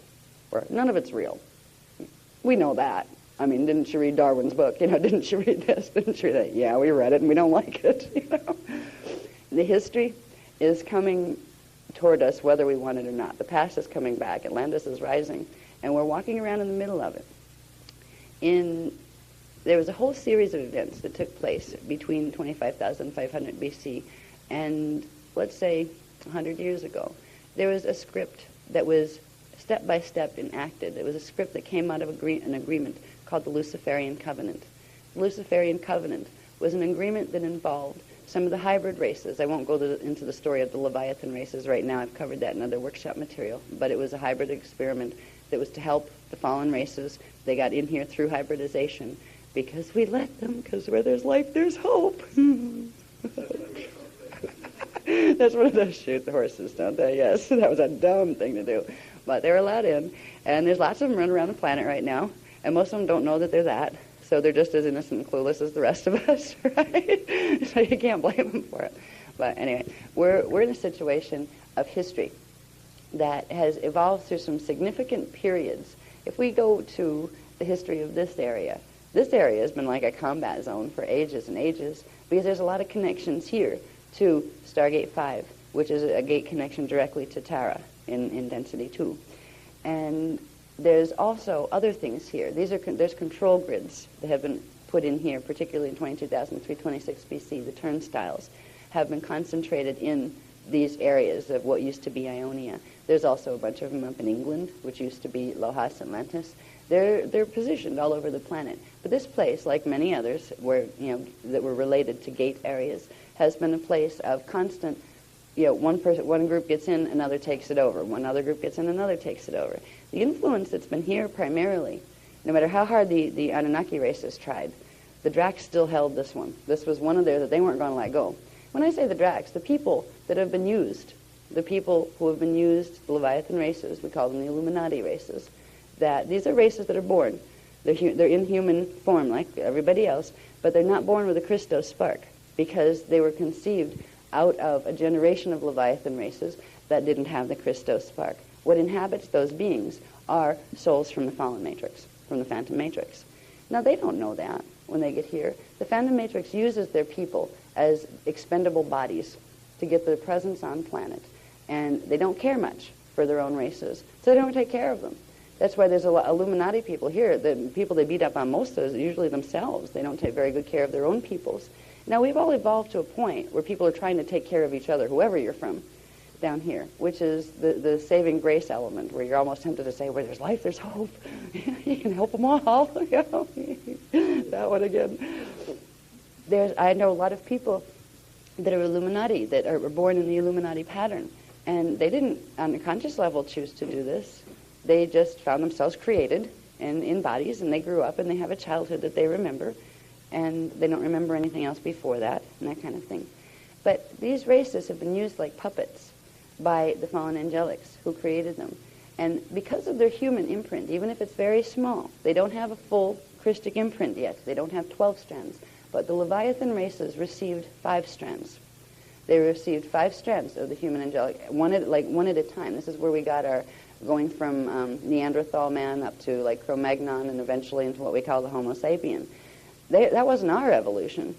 where none of it's real. We know that. I mean, didn't you read Darwin's book? Didn't you read this? Didn't you read that? Yeah, we read it, and we don't like it. The history is coming toward us whether we want it or not. The past is coming back. Atlantis is rising, and we're walking around in the middle of it. There was a whole series of events that took place between 25,500 BC and, let's say, 100 years ago. There was a script that was step by step enacted. It was a script that came out of an agreement called the Luciferian Covenant. The Luciferian Covenant was an agreement that involved some of the hybrid races. I won't go into the story of the Leviathan races right now. I've covered that in other workshop material. But it was a hybrid experiment that was to help the fallen races. They got in here through hybridization because we let them, because where there's life, there's hope. That's one of those shoot the horses, don't they? Yes, that was a dumb thing to do. But they were allowed in. And there's lots of them running around the planet right now. And most of them don't know that they're that. So they're just as innocent and clueless as the rest of us, right? So you can't blame them for it. But anyway, we're in a situation of history that has evolved through some significant periods. If we go to the history of this area has been like a combat zone for ages and ages because there's a lot of connections here to Stargate 5, which is a gate connection directly to Tara in Density 2. And there's also other things here. There's control grids that have been put in here, particularly in 22,326 BC. The turnstiles have been concentrated in these areas of what used to be Ionia. There's also a bunch of them up in England, which used to be Lohas Atlantis. They're positioned all over the planet. But this place, like many others where that were related to gate areas, has been a place of constant, one group gets in, another takes it over. One other group gets in, another takes it over. The influence that's been here primarily, no matter how hard the Anunnaki races tried, the Dracs still held this one. This was one of theirs that they weren't going to let go. When I say the Dracs, the people that have been used, the people who have been used, the Leviathan races, we call them the Illuminati races, that these are races that are born. They're in human form like everybody else, but they're not born with a Christos spark because they were conceived out of a generation of Leviathan races that didn't have the Christos spark. What inhabits those beings are souls from the fallen matrix, from the phantom matrix. Now, they don't know that when they get here. The phantom matrix uses their people as expendable bodies to get their presence on planet. And they don't care much for their own races, so they don't take care of them. That's why there's a lot of Illuminati people here. The people they beat up on most of is usually themselves. They don't take very good care of their own peoples. Now, we've all evolved to a point where people are trying to take care of each other, whoever you're from, down here, which is the saving grace element, where you're almost tempted to say, where there's life, there's hope. You can help them all. That one again. I know a lot of people that are Illuminati, that are born in the Illuminati pattern, and they didn't, on a conscious level, choose to do this. They just found themselves created in bodies, and they grew up, and they have a childhood that they remember, and they don't remember anything else before that, and that kind of thing. But these races have been used like puppets by the fallen angelics who created them. And because of their human imprint, even if it's very small, they don't have a full Christic imprint yet. They don't have 12 strands. But the Leviathan races received 5 strands. They received 5 strands of the human angelic, one at a time. This is where we got our going from Neanderthal man up to like Cro-Magnon and eventually into what we call the Homo sapien. That wasn't our evolution.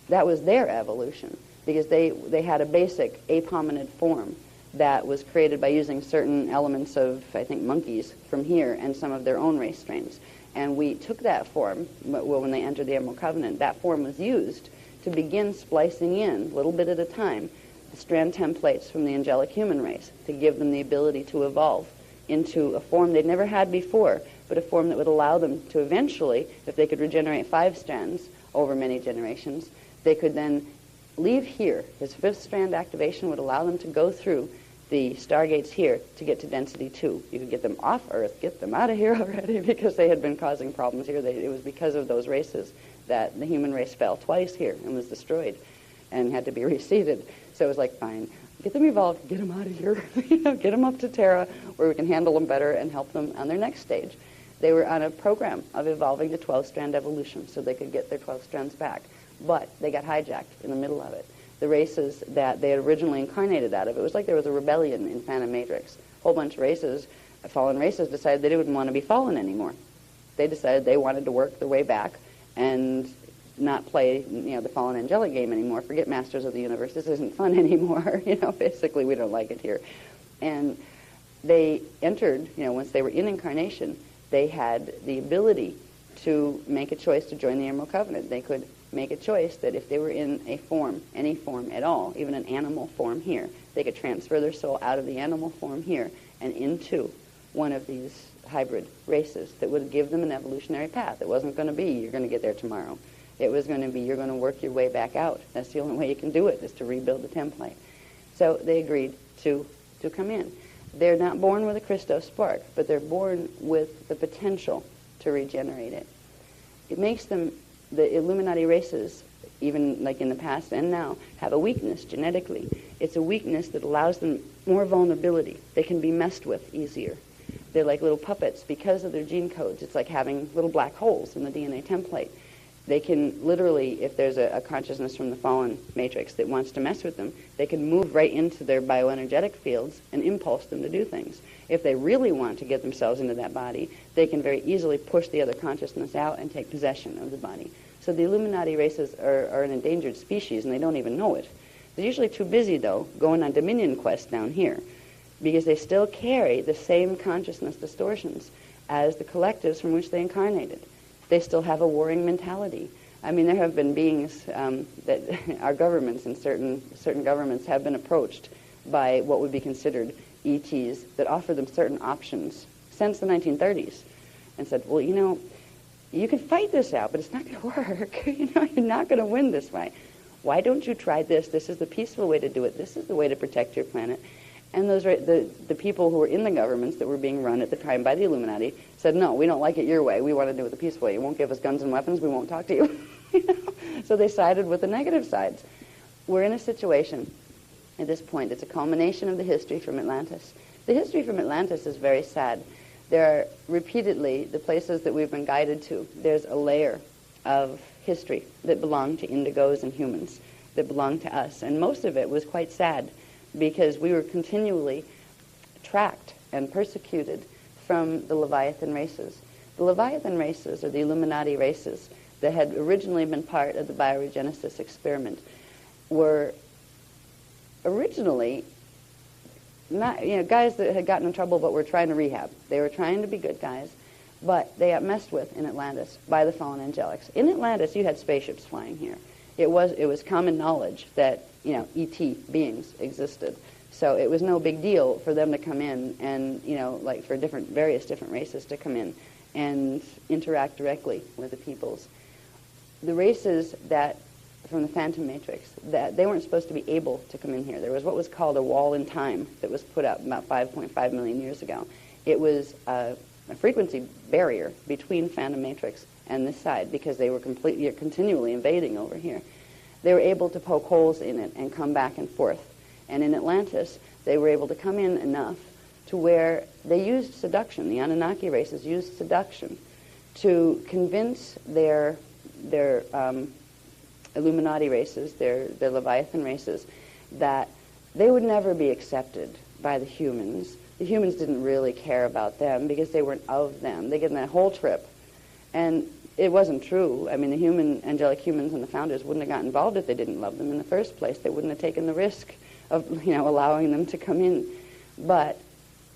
That was their evolution. because they had a basic apominid form that was created by using certain elements of, I think, monkeys from here and some of their own race strains. And we took that form, when they entered the Emerald Covenant, that form was used to begin splicing in, little bit at a time, the strand templates from the angelic human race to give them the ability to evolve into a form they'd never had before, but a form that would allow them to eventually, if they could regenerate 5 strands over many generations, they could then leave here. This 5th strand activation would allow them to go through the stargates here to get to density 2. You could get them off Earth, get them out of here already, because they had been causing problems here. It was because of those races that the human race fell twice here and was destroyed and had to be reseeded. So it was like, fine, get them evolved, get them out of here, get them up to Terra where we can handle them better and help them on their next stage. They were on a program of evolving to 12-strand evolution so they could get their 12 strands back. But they got hijacked in the middle of it. The races that they had originally incarnated out of, it was like there was a rebellion in Phantom Matrix. A whole bunch of races, fallen races, decided they didn't want to be fallen anymore. They decided they wanted to work their way back and not play, the fallen angelic game anymore. Forget Masters of the Universe. This isn't fun anymore. Basically we don't like it here. And they entered, once they were in incarnation, they had the ability to make a choice to join the Emerald Covenant. They could make a choice that if they were in a form, any form at all, even an animal form here, they could transfer their soul out of the animal form here and into one of these hybrid races that would give them an evolutionary path. It wasn't going to be, you're going to get there tomorrow. It was going to be, you're going to work your way back out. That's the only way you can do it, is to rebuild the template. So they agreed to come in. They're not born with a Christos spark, but they're born with the potential to regenerate it. It makes them, the Illuminati races, even like in the past and now, have a weakness genetically. It's a weakness that allows them more vulnerability. They can be messed with easier. They're like little puppets because of their gene codes. It's like having little black holes in the DNA template. They can literally, if there's a consciousness from the fallen matrix that wants to mess with them, they can move right into their bioenergetic fields and impulse them to do things. If they really want to get themselves into that body, they can very easily push the other consciousness out and take possession of the body. So the Illuminati races are an endangered species, and they don't even know it. They're usually too busy, though, going on Dominion quests down here, because they still carry the same consciousness distortions as the collectives from which they incarnated. They still have a warring mentality. I mean, there have been beings that our governments and certain governments have been approached by what would be considered ETs that offer them certain options since the 1930s and said, well, you can fight this out, but it's not going to work. You're not going to win this way. Why don't you try this? This is the peaceful way to do it. This is the way to protect your planet. And those the people who were in the governments that were being run at the time by the Illuminati said, no, we don't like it your way. We want to do it the peaceful way. You won't give us guns and weapons. We won't talk to you. So they sided with the negative sides. We're in a situation at this point. It's a culmination of the history from Atlantis. The history from Atlantis is very sad. There are repeatedly the places that we've been guided to. There's a layer of history that belonged to indigos and humans, that belonged to us. And most of it was quite sad, because we were continually tracked and persecuted from the Leviathan races. The Leviathan races, or the Illuminati races, that had originally been part of the bioregenesis experiment, were originally not, guys that had gotten in trouble but were trying to rehab. They were trying to be good guys, but they got messed with in Atlantis by the fallen angelics. In Atlantis, you had spaceships flying here. It was common knowledge that ET beings existed. So it was no big deal for them to come in and, like for various different races to come in and interact directly with the peoples. The races that, from the Phantom Matrix, that they weren't supposed to be able to come in here. There was what was called a wall in time that was put up about 5.5 million years ago. It was a frequency barrier between Phantom Matrix and this side, because they were continually invading over here. They were able to poke holes in it and come back and forth. And in Atlantis, they were able to come in enough to where they used seduction. The Anunnaki races used seduction to convince their Illuminati races, their Leviathan races, that they would never be accepted by the humans. The humans didn't really care about them because they weren't of them. They gave them that whole trip. And it wasn't true. I mean, the angelic humans and the founders wouldn't have got involved if they didn't love them in the first place. They wouldn't have taken the risk of, allowing them to come in. But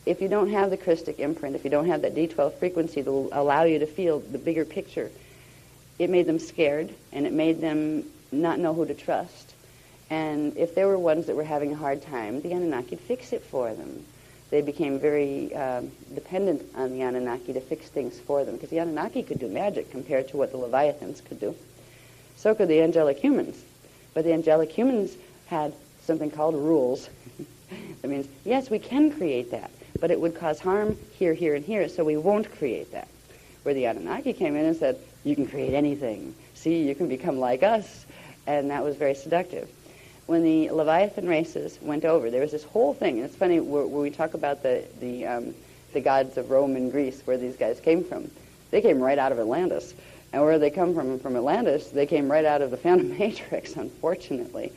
if you don't have the Christic imprint, if you don't have that D12 frequency that will allow you to feel the bigger picture, it made them scared, and it made them not know who to trust. And if there were ones that were having a hard time, the Anunnaki would fix it for them. They became very dependent on the Anunnaki to fix things for them, because the Anunnaki could do magic compared to what the Leviathans could do. So could the angelic humans. But the angelic humans had something called rules. That means, yes, we can create that, but it would cause harm here, here, and here, so we won't create that. Where the Anunnaki came in and said, you can create anything. See, you can become like us. And that was very seductive. When the Leviathan races went over, there was this whole thing. And it's funny, where we talk about the gods of Rome and Greece, where these guys came from. They came right out of Atlantis. And where they come from Atlantis, they came right out of the Phantom Matrix, unfortunately.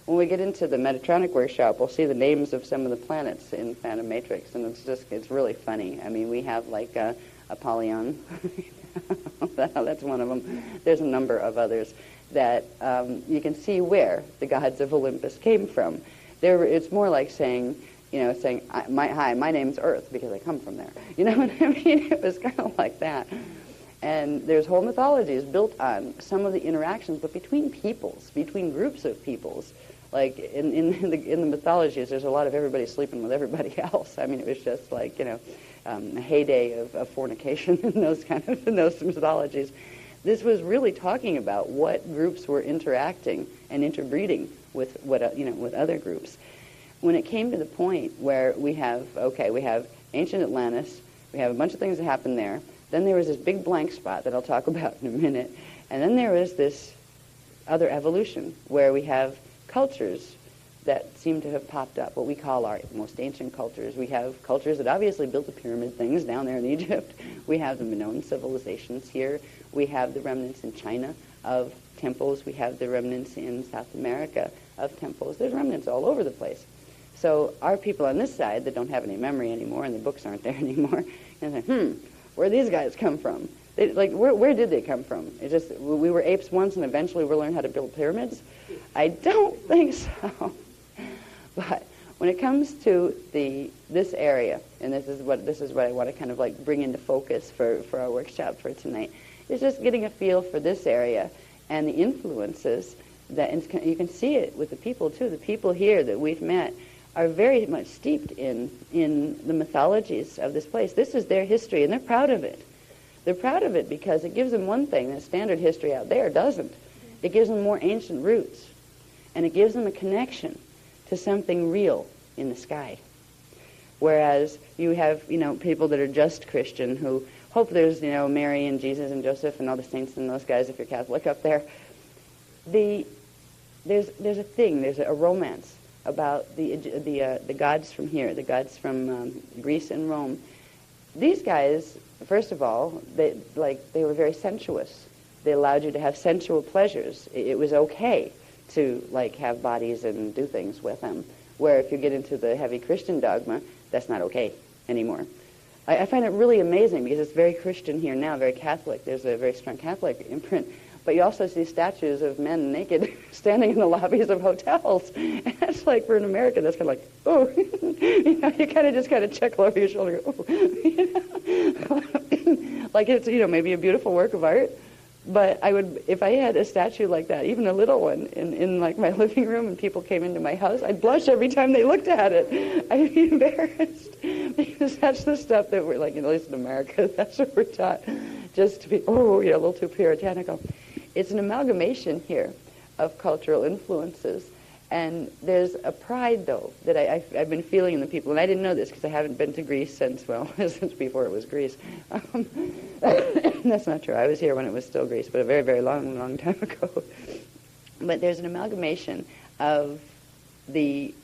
When we get into the Metatronic workshop, we'll see the names of some of the planets in Phantom Matrix, and it's really funny. I mean, we have like Apollyon. That's one of them. There's a number of others that you can see where the gods of Olympus came from. It's more like saying, hi, my name's Earth because I come from there. You know what I mean? It was kind of like that. And there's whole mythologies built on some of the interactions, but between peoples, between groups of peoples. Like in the mythologies, there's a lot of everybody sleeping with everybody else. I mean, it was just like, a heyday of fornication in those mythologies. This was really talking about what groups were interacting and interbreeding with with other groups. When it came to the point where we have ancient Atlantis, we have a bunch of things that happened there. Then there was this big blank spot that I'll talk about in a minute, and then there was this other evolution where we have cultures that seem to have popped up, what we call our most ancient cultures. We have cultures that obviously built the pyramid things down there in Egypt. We have the Minoan civilizations here. We have the remnants in China of temples. We have the remnants in South America of temples. There's remnants all over the place. So our people on this side that don't have any memory anymore and the books aren't there anymore, and say, where these guys come from? Where did they come from? It's just we were apes once and eventually we'll learn how to build pyramids? I don't think so. But when it comes to this area, and this is what I want to kind of like bring into focus for our workshop for tonight, is just getting a feel for this area and the influences that, and you can see it with the people too. The people here that we've met are very much steeped in the mythologies of this place. This is their history, and they're proud of it. They're proud of it because it gives them one thing that standard history out there doesn't. It gives them more ancient roots, and it gives them a connection to something real in the sky. Whereas you have, people that are just Christian who hope there's, Mary and Jesus and Joseph and all the saints and those guys if you're Catholic up there. There's a romance about the gods from here, the gods from Greece and Rome. These guys, first of all, they were very sensuous. They allowed you to have sensual pleasures. It was okay to have bodies and do things with them. Where if you get into the heavy Christian dogma, that's not okay anymore. I find it really amazing because it's very Christian here now, very Catholic. There's a very strong Catholic imprint. But you also see statues of men naked standing in the lobbies of hotels. And that's like, for an American, that's kind of like, oh, you kind of chuckle over your shoulder. Oh, like it's, maybe a beautiful work of art. But I would, if I had a statue like that, even a little one, in my living room and people came into my house, I'd blush every time they looked at it. I'd be embarrassed because that's the stuff that we're at least in America, that's what we're taught, just to be, a little too puritanical. It's an amalgamation here of cultural influences. And there's a pride, though, that I've been feeling in the people. And I didn't know this because I haven't been to Greece since before it was Greece. That's not true. I was here when it was still Greece, but a very, very long, long time ago. But there's an amalgamation of the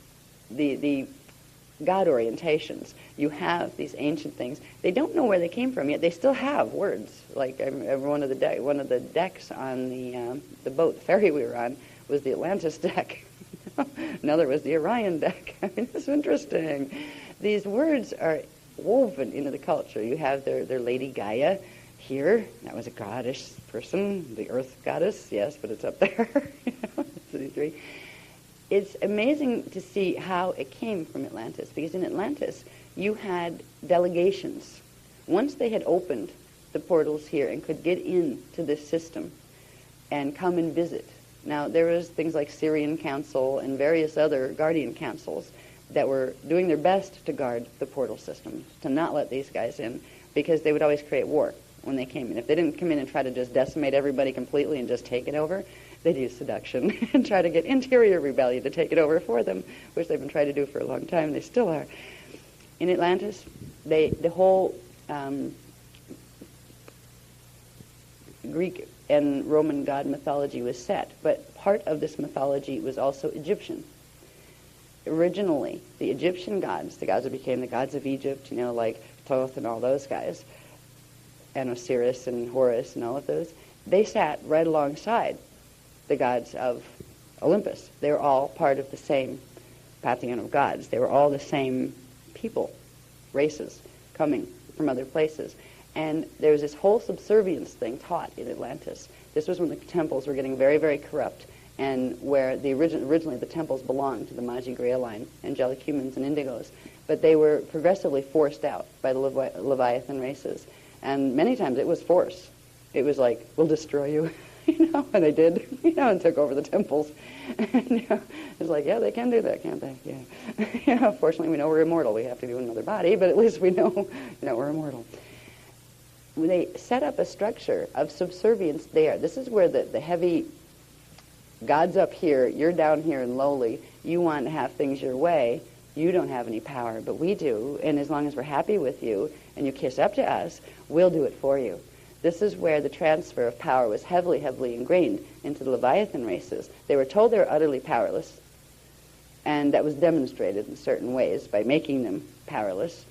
God orientations. You have these ancient things. They don't know where they came from yet. They still have words. Like one of the decks on the boat, the ferry we were on, was the Atlantis deck. Another was the Orion deck. I mean, it's interesting. These words are woven into the culture. You have their Lady Gaia. Here, that was a goddess person, the earth goddess, yes, but it's up there, City 3. It's amazing to see how it came from Atlantis, because in Atlantis, you had delegations. Once they had opened the portals here and could get into this system and come and visit. Now, there was things like Syrian Council and various other guardian councils that were doing their best to guard the portal system, to not let these guys in, because they would always create war when they came in. If they didn't come in and try to just decimate everybody completely and just take it over, they'd use seduction and try to get interior rebellion to take it over for them, which they've been trying to do for a long time. They still are. In Atlantis, the whole Greek and Roman god mythology was set, but part of this mythology was also Egyptian. Originally, the Egyptian gods, the gods that became the gods of Egypt, like Thoth and all those guys, and Osiris and Horus and all of those, they sat right alongside the gods of Olympus. They were all part of the same pantheon of gods. They were all the same people, races, coming from other places. And there was this whole subservience thing taught in Atlantis. This was when the temples were getting very, very corrupt, and where originally the temples belonged to the Magi Grail line, angelic humans and indigos. But they were progressively forced out by the Leviathan races. And many times it was force. It was like, we'll destroy you, and they did, and took over the temples. And, it's like, yeah, they can do that, can't they? Yeah. Fortunately, we know we're immortal. We have to do another body, but at least we know, we're immortal. When they set up a structure of subservience there, this is where the heavy God's up here, you're down here and lowly, you want to have things your way, you don't have any power, but we do, and as long as we're happy with you and you kiss up to us, we'll do it for you. This is where the transfer of power was heavily, heavily ingrained into the Leviathan races. They were told they were utterly powerless, and that was demonstrated in certain ways by making them powerless.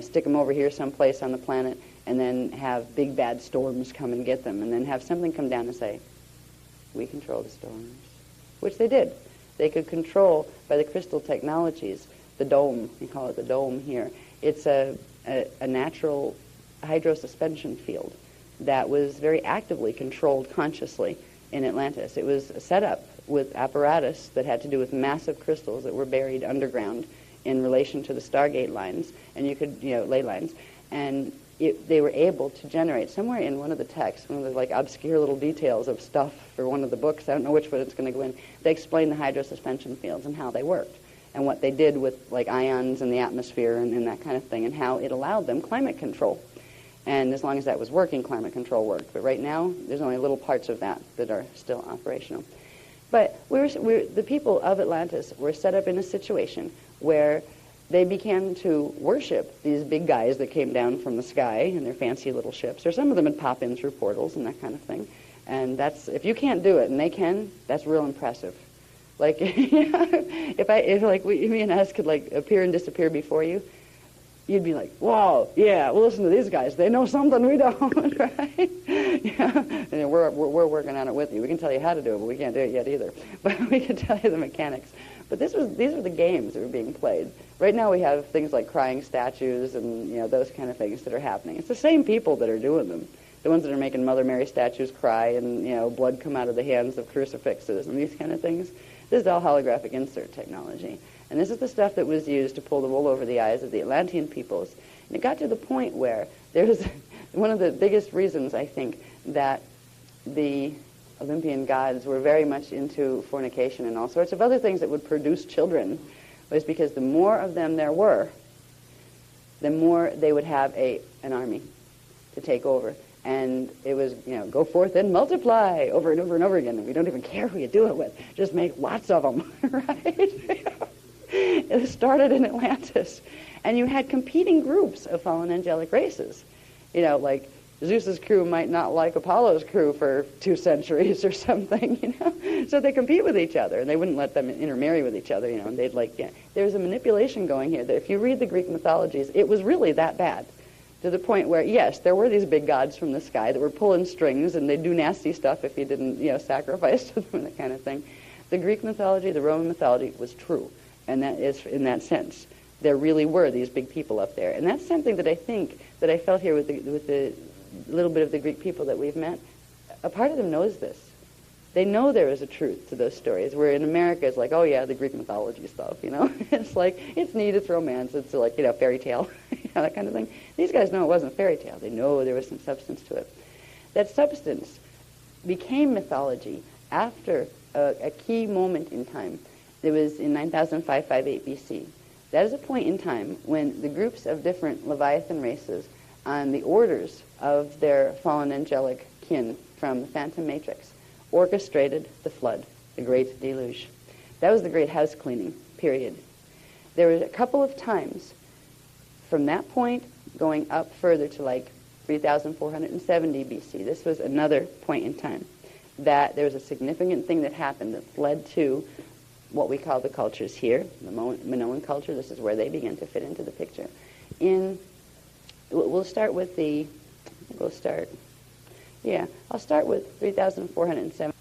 Stick them over here someplace on the planet, and then have big bad storms come and get them, and then have something come down and say, we control the storms, which they did. They could control, by the crystal technologies, the dome. We call it the dome here. It's a natural hydrosuspension field that was very actively controlled consciously in Atlantis. It was set up with apparatus that had to do with massive crystals that were buried underground in relation to the Stargate lines, and you could, ley lines, and they were able to generate, somewhere in one of the texts, one of the obscure little details of stuff for one of the books, I don't know which one it's going to go in, they explain the hydrosuspension fields and how they worked, and what they did with ions in the atmosphere and that kind of thing, and how it allowed them climate control. And as long as that was working, climate control worked. But right now, there's only little parts of that are still operational. But the people of Atlantis were set up in a situation where they began to worship these big guys that came down from the sky in their fancy little ships, or some of them would pop in through portals and that kind of thing. And that's, if you can't do it and they can, that's real impressive. If me and us could appear and disappear before you, you'd be like, whoa, yeah, well, listen to these guys. They know something we don't, right? Yeah. And we're working on it with you. We can tell you how to do it, but we can't do it yet either. But we can tell you the mechanics. But these were the games that were being played. Right now we have things like crying statues and those kind of things that are happening. It's the same people that are doing them. The ones that are making Mother Mary statues cry and blood come out of the hands of crucifixes and these kind of things. This is all holographic insert technology. And this is the stuff that was used to pull the wool over the eyes of the Atlantean peoples. And it got to the point where there was one of the biggest reasons, I think, that the Olympian gods were very much into fornication and all sorts of other things that would produce children, was because the more of them there were, the more they would have an army to take over. And it was, go forth and multiply over and over and over again. And we don't even care who you do it with. Just make lots of them, right? It started in Atlantis. And you had competing groups of fallen angelic races. Like Zeus's crew might not like Apollo's crew for 2 centuries or something, So they compete with each other, and they wouldn't let them intermarry with each other, and they'd There's a manipulation going here that if you read the Greek mythologies, it was really that bad. To the point where, yes, there were these big gods from the sky that were pulling strings, and they'd do nasty stuff if you didn't, sacrifice to them and that kind of thing. The Greek mythology, the Roman mythology was true, and that is, in that sense, there really were these big people up there. And that's something that I think that I felt here with the little bit of the Greek people that we've met, a part of them knows this. They know there is a truth to those stories, where in America it's like, oh yeah, the Greek mythology stuff, you know. It's like, it's neat, it's romance, it's like, you know, fairy tale, you know, that kind of thing. These guys know it wasn't fairy tale. They know there was some substance to it. That substance became mythology after a key moment in time. It was in 9005-58 BC. That is a point in time when the groups of different Leviathan races on the orders of their fallen angelic kin from the Phantom Matrix orchestrated the flood, the Great Deluge. That was the great house cleaning period. There were a couple of times from that point going up further to like 3470 BC. This was another point in time that there was a significant thing that happened that led to what we call the cultures here, the Minoan culture. This is where they begin to fit into the picture. I'll start with 3407.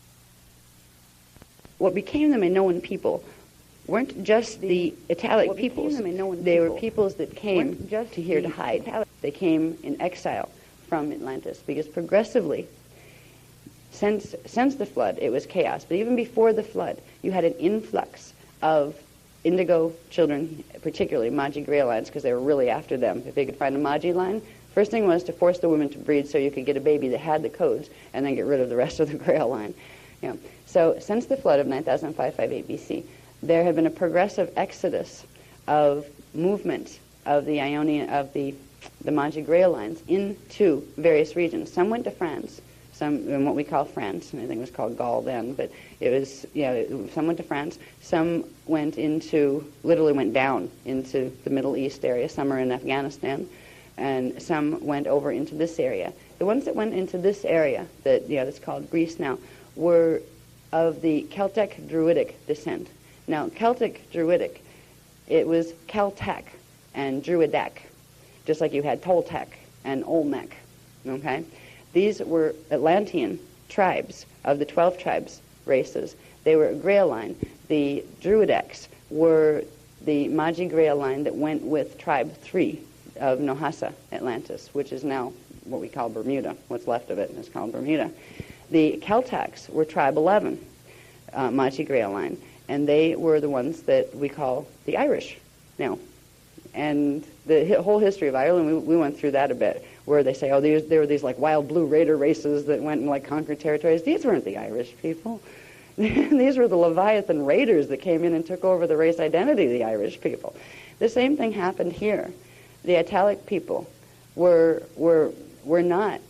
What became the Minoan people weren't just the Italic peoples. They were peoples that came to here to hide. They came in exile from Atlantis because progressively, since the flood, it was chaos. But even before the flood, you had an influx of indigo children, particularly Magi Grail lines, because they were really after them. If they could find a Magi line, first thing was to force the women to breed so you could get a baby that had the codes and then get rid of the rest of the Grail line. You know. So since the flood of 9005-58 BC, there had been a progressive exodus of movement of the Ionian, of the Magi Grail lines into various regions. Some went to France, some in what we call France, and I think it was called Gaul then, but it was, some went to France, some went literally went down into the Middle East area, some are in Afghanistan, and some went over into this area. The ones that went into this area, that's called Greece now, were of the Celtic Druidic descent. Now, Celtic Druidic, it was Celtic and Druidic, just like you had Toltec and Olmec, okay? These were Atlantean tribes of the 12 tribes races. They were a Grail line. The Druidecs were the Magi Grail line that went with Tribe 3 of Nohasa, Atlantis, which is now what we call Bermuda. What's left of it is called Bermuda. The Celtacs were Tribe 11, Magi Grail line, and they were the ones that we call the Irish now. And the whole history of Ireland, we went through that a bit, where they say, there were these like wild blue raider races that went and like conquered territories. These weren't the Irish people. These were the Leviathan raiders that came in and took over the race identity of the Irish people. The same thing happened here. The Italic people were not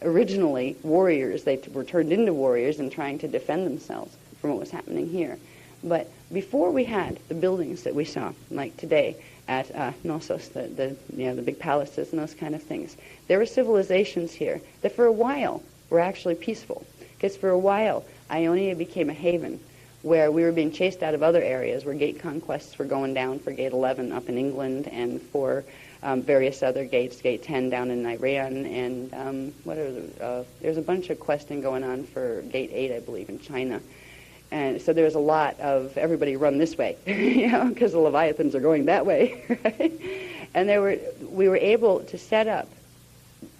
originally warriors. They were turned into warriors and trying to defend themselves from what was happening here. But before we had the buildings that we saw, like today at Knossos, the big palaces and those kind of things, there were civilizations here that for a while were actually peaceful. Because for a while, Ionia became a haven where we were being chased out of other areas, where gate conquests were going down for Gate 11 up in England and for various other gates, Gate 10 down in Iran, and there's a bunch of questing going on for Gate 8, I believe, in China. And so there's a lot of everybody run this way, because the Leviathans are going that way, right? And we were able to set up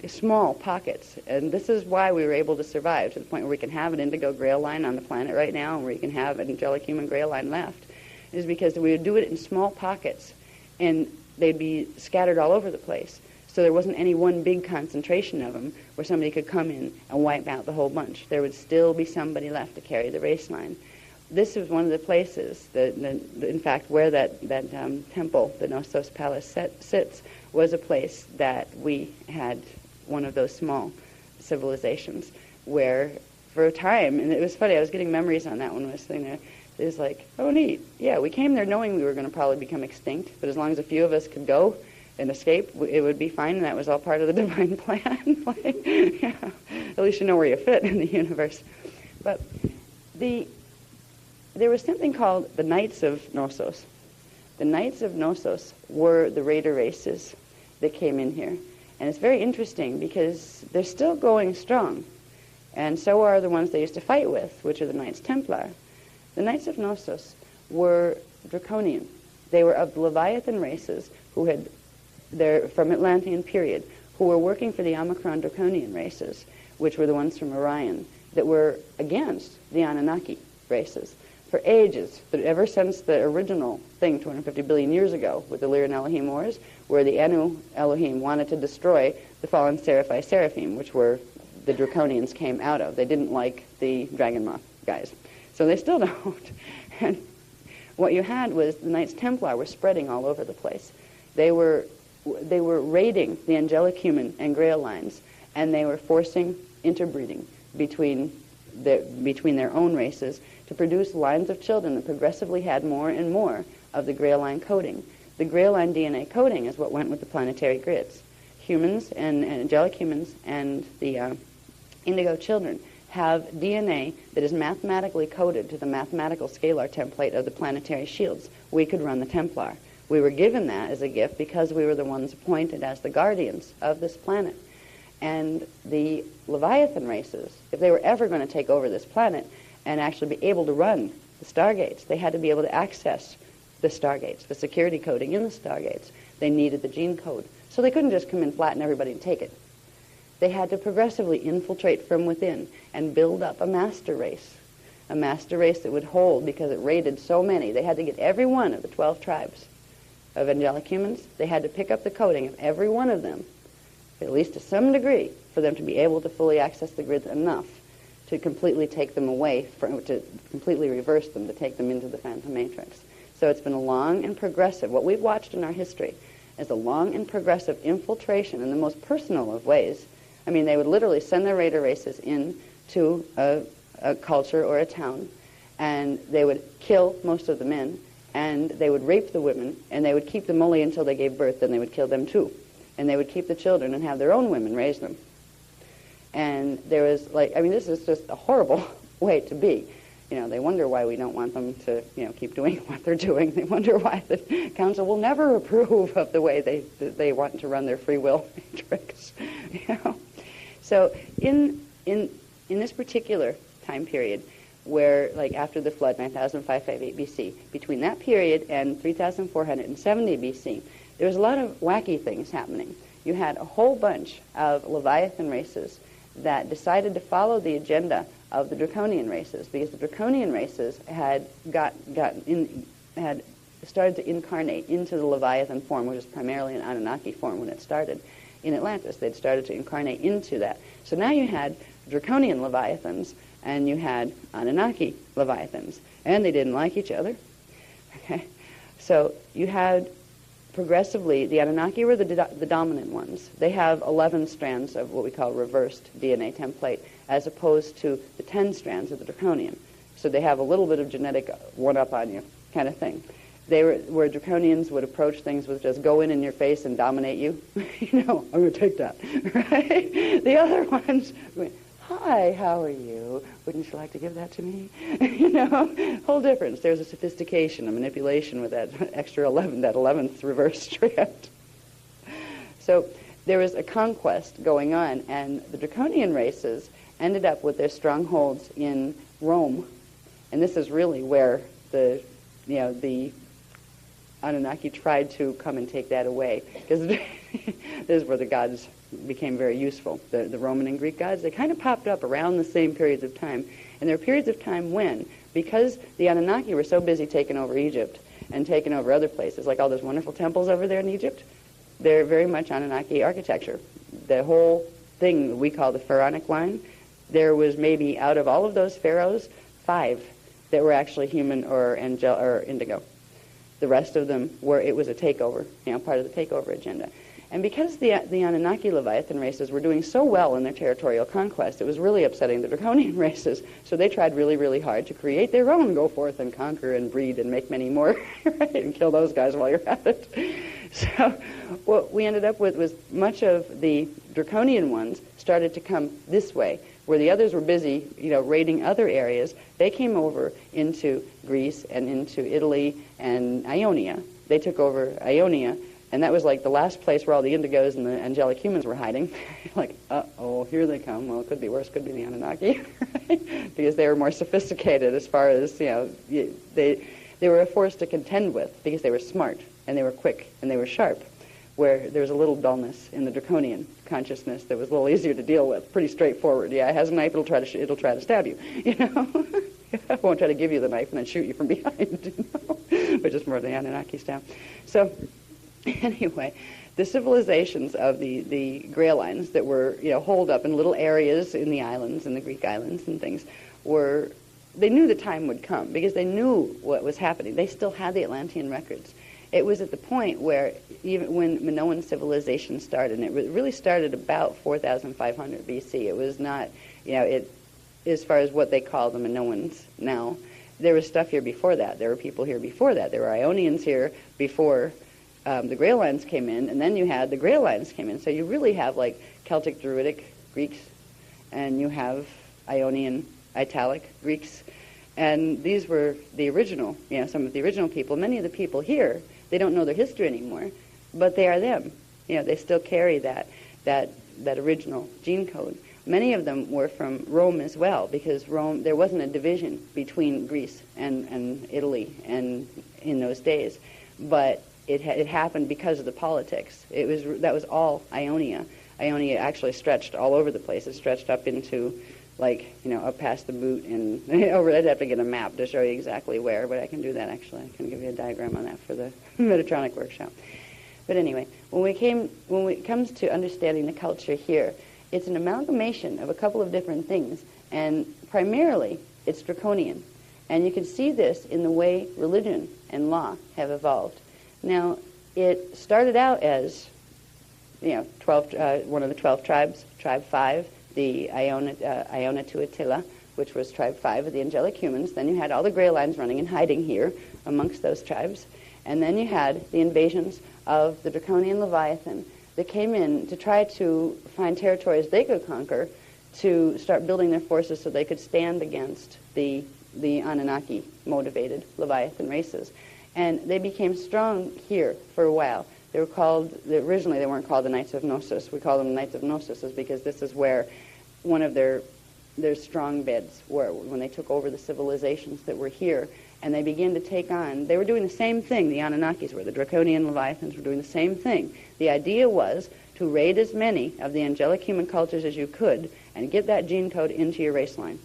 small pockets, and this is why we were able to survive to the point where we can have an indigo Grail line on the planet right now, and where you can have an angelic human Grail line left, is because we would do it in small pockets, and they'd be scattered all over the place. So there wasn't any one big concentration of them where somebody could come in and wipe out the whole bunch. There would still be somebody left to carry the race line. This was one of the places that in fact, where that temple, the Knossos Palace, sits, was a place that we had one of those small civilizations where, for a time, and it was funny, I was getting memories on that one when I was sitting there. It was like, oh, neat. Yeah, we came there knowing we were going to probably become extinct, but as long as a few of us could go and escape, it would be fine, and that was all part of the divine plan. At least you know where you fit in the universe. But there was something called the Knights of Knossos. The Knights of Knossos were the raider races that came in here. And it's very interesting because they're still going strong. And so are the ones they used to fight with, which are the Knights Templar. The Knights of Knossos were draconian. They were of the Leviathan races who had, from Atlantean period, who were working for the Omicron Draconian races, which were the ones from Orion, that were against the Anunnaki races. For ages, but ever since the original thing 250 billion years ago with the Lyr and Elohim Wars, where the Anu Elohim wanted to destroy the fallen Seraphi Seraphim, which were the Draconians came out of. They didn't like the Dragon Moth guys. So they still don't. And what you had was the Knights Templar were spreading all over the place. They were raiding the angelic human and Grail lines, and they were forcing interbreeding between their own races to produce lines of children that progressively had more and more of the Grail line coding. The Grail line DNA coding is what went with the planetary grids. Humans and angelic humans and the indigo children have DNA that is mathematically coded to the mathematical scalar template of the planetary shields. We could run the Templar. We were given that as a gift because we were the ones appointed as the guardians of this planet. And the Leviathan races, if they were ever going to take over this planet and actually be able to run the Stargates, they had to be able to access the Stargates, the security coding in the Stargates. They needed the gene code. So they couldn't just come in, flatten everybody, and take it. They had to progressively infiltrate from within and build up a master race that would hold, because it raided so many. They had to get every one of the 12 tribes of angelic humans. They had to pick up the coding of every one of them, at least to some degree, for them to be able to fully access the grids enough to completely take them away, to completely reverse them, to take them into the Phantom Matrix. So it's been a long and progressive, what we've watched in our history is a long and progressive infiltration in the most personal of ways. I mean, they would literally send their raider races into a culture or a town, and they would kill most of the men, and they would rape the women, and they would keep them only until they gave birth, then they would kill them too. And they would keep the children and have their own women raise them. And there was this is just a horrible way to be. They wonder why we don't want them to, keep doing what they're doing. They wonder why the council will never approve of the way they want to run their free will matrix. So in this particular time period, where after the flood, 9558 BC, between that period and 3470 BC, there was a lot of wacky things happening. You had a whole bunch of Leviathan races that decided to follow the agenda of the Draconian races, because the Draconian races had started to incarnate into the Leviathan form, which is primarily an Anunnaki form when it started in Atlantis. They'd started to incarnate into that. So now you had Draconian Leviathans and you had Anunnaki Leviathans, and they didn't like each other. Okay, so you had progressively, the Anunnaki were the dominant ones. They have 11 strands of what we call reversed DNA template, as opposed to the 10 strands of the Draconian. So they have a little bit of genetic one-up on you kind of thing. Where Draconians would approach things with just go in your face and dominate you. I'm going to take that. Right? The other ones went, hi, how are you? Wouldn't you like to give that to me? Whole difference. There's a sophistication, a manipulation with that extra 11, that 11th reverse strand. So there was a conquest going on, and the Draconian races ended up with their strongholds in Rome. And this is really where the Anunnaki tried to come and take that away, because this is where the gods became very useful. The Roman and Greek gods, they kind of popped up around the same periods of time. And there were periods of time when, because the Anunnaki were so busy taking over Egypt and taking over other places, like all those wonderful temples over there in Egypt, they're very much Anunnaki architecture. The whole thing that we call the pharaonic line, there was maybe out of all of those pharaohs, 5 that were actually human or indigo. The rest of them it was a takeover, part of the takeover agenda. And because the Anunnaki Leviathan races were doing so well in their territorial conquest, it was really upsetting the Draconian races. So they tried really, really hard to create their own, go forth and conquer and breed and make many more, right? And kill those guys while you're at it. So what we ended up with was much of the Draconian ones started to come this way, where the others were busy, raiding other areas. They came over into Greece and into Italy and Ionia. They took over Ionia. And that was like the last place where all the indigos and the angelic humans were hiding. Like, uh-oh, here they come. Well, it could be worse. Could be the Anunnaki, right? Because they were more sophisticated as far as, they were a force to contend with, because they were smart and they were quick and they were sharp. where there was a little dullness in the draconian consciousness that was a little easier to deal with. Pretty straightforward. Yeah, it has a knife, it'll try to stab you. You know, it won't try to give you the knife and then shoot you from behind. You know, which is more the Anunnaki style. So anyway, the civilizations of the Grail lines that were, you know, holed up in little areas in the islands, in the Greek islands and things, they knew the time would come because they knew what was happening. They still had the Atlantean records. It was at the point where, even when Minoan civilization started, and it really started about 4,500 BC. It was not, you know, as far as what they call the Minoans now, there was stuff here before that. There were people here before that. There were Ionians here before the Grail lines came in, and then you had the Grail lines came in. So you really have like Celtic Druidic Greeks, and you have Ionian Italic Greeks, and these were the original, you know, some of the original people. Many of the people here, they don't know their history anymore, but they are them. You know, they still carry that original gene code. Many of them were from Rome as well, because Rome, there wasn't a division between Greece and Italy and in those days, but it happened because of the politics. That was all Ionia. Ionia actually stretched all over the place. It stretched up into, like, you know, up past the boot and over. I'd have to get a map to show you exactly where, but I can do that actually. I can give you a diagram on that for the Metatronic workshop. But anyway, when it comes to understanding the culture here, it's an amalgamation of a couple of different things, and primarily it's draconian. And you can see this in the way religion and law have evolved. Now, it started out as, you know, one of the 12 tribes, Tribe 5, the Iona Tuatila, which was Tribe 5 of the angelic humans. Then you had all the Grail lines running and hiding here amongst those tribes. And then you had the invasions of the draconian Leviathan that came in to try to find territories they could conquer to start building their forces so they could stand against the Anunnaki-motivated Leviathan races. And they became strong here for a while. They were called, originally they weren't called the Knights of Gnosis. We call them the Knights of Gnosis because this is where one of their strong beds were, when they took over the civilizations that were here. And they began to take on, they were doing the same thing the Anunnakis were, the Draconian Leviathans were doing the same thing. The idea was to raid as many of the angelic human cultures as you could and get that gene code into your race line.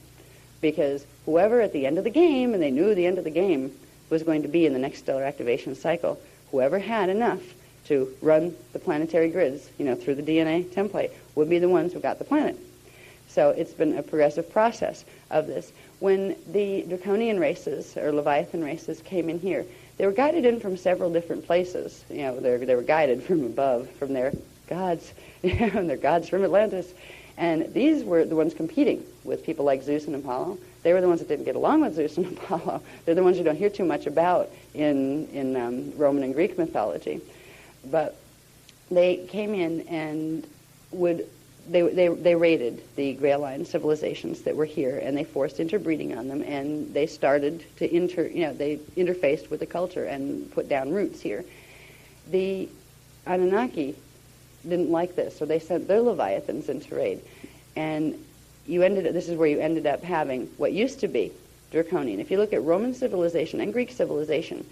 Because whoever at the end of the game, and they knew the end of the game was going to be in the next stellar activation cycle, whoever had enough to run the planetary grids, you know, through the DNA template, would be the ones who got the planet. So it's been a progressive process of this. When the draconian races, or Leviathan races, came in here, they were guided in from several different places. You know, they were guided from above, from their gods, you know, and their gods from Atlantis. And these were the ones competing with people like Zeus and Apollo. They were the ones that didn't get along with Zeus and Apollo. They're the ones you don't hear too much about in Roman and Greek mythology. But they came in and they raided the Grail line civilizations that were here, and they forced interbreeding on them, and they started to they interfaced with the culture and put down roots here. The Anunnaki didn't like this, so they sent their Leviathans in to raid, and this is where you ended up having what used to be draconian. If you look at Roman civilization and Greek civilization,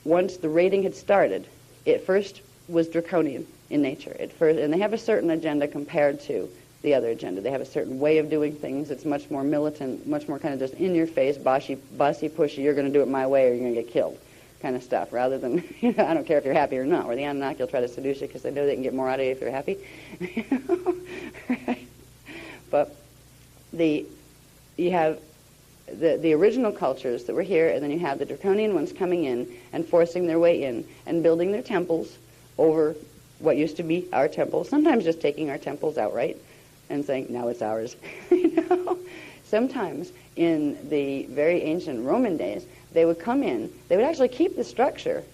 once the raiding had started, it first was draconian in nature. And they have a certain agenda compared to the other agenda. They have a certain way of doing things. It's much more militant, much more kind of just in your face, bossy, pushy, you're going to do it my way or you're going to get killed kind of stuff, rather than, you know, I don't care if you're happy or not. Or the Anunnaki will try to seduce you because they know they can get more out of you if you're happy. Right? But you have the original cultures that were here, and then you have the draconian ones coming in and forcing their way in and building their temples over what used to be our temples, sometimes just taking our temples outright and saying, now it's ours. You know? Sometimes in the very ancient Roman days, they would come in, they would actually keep the structure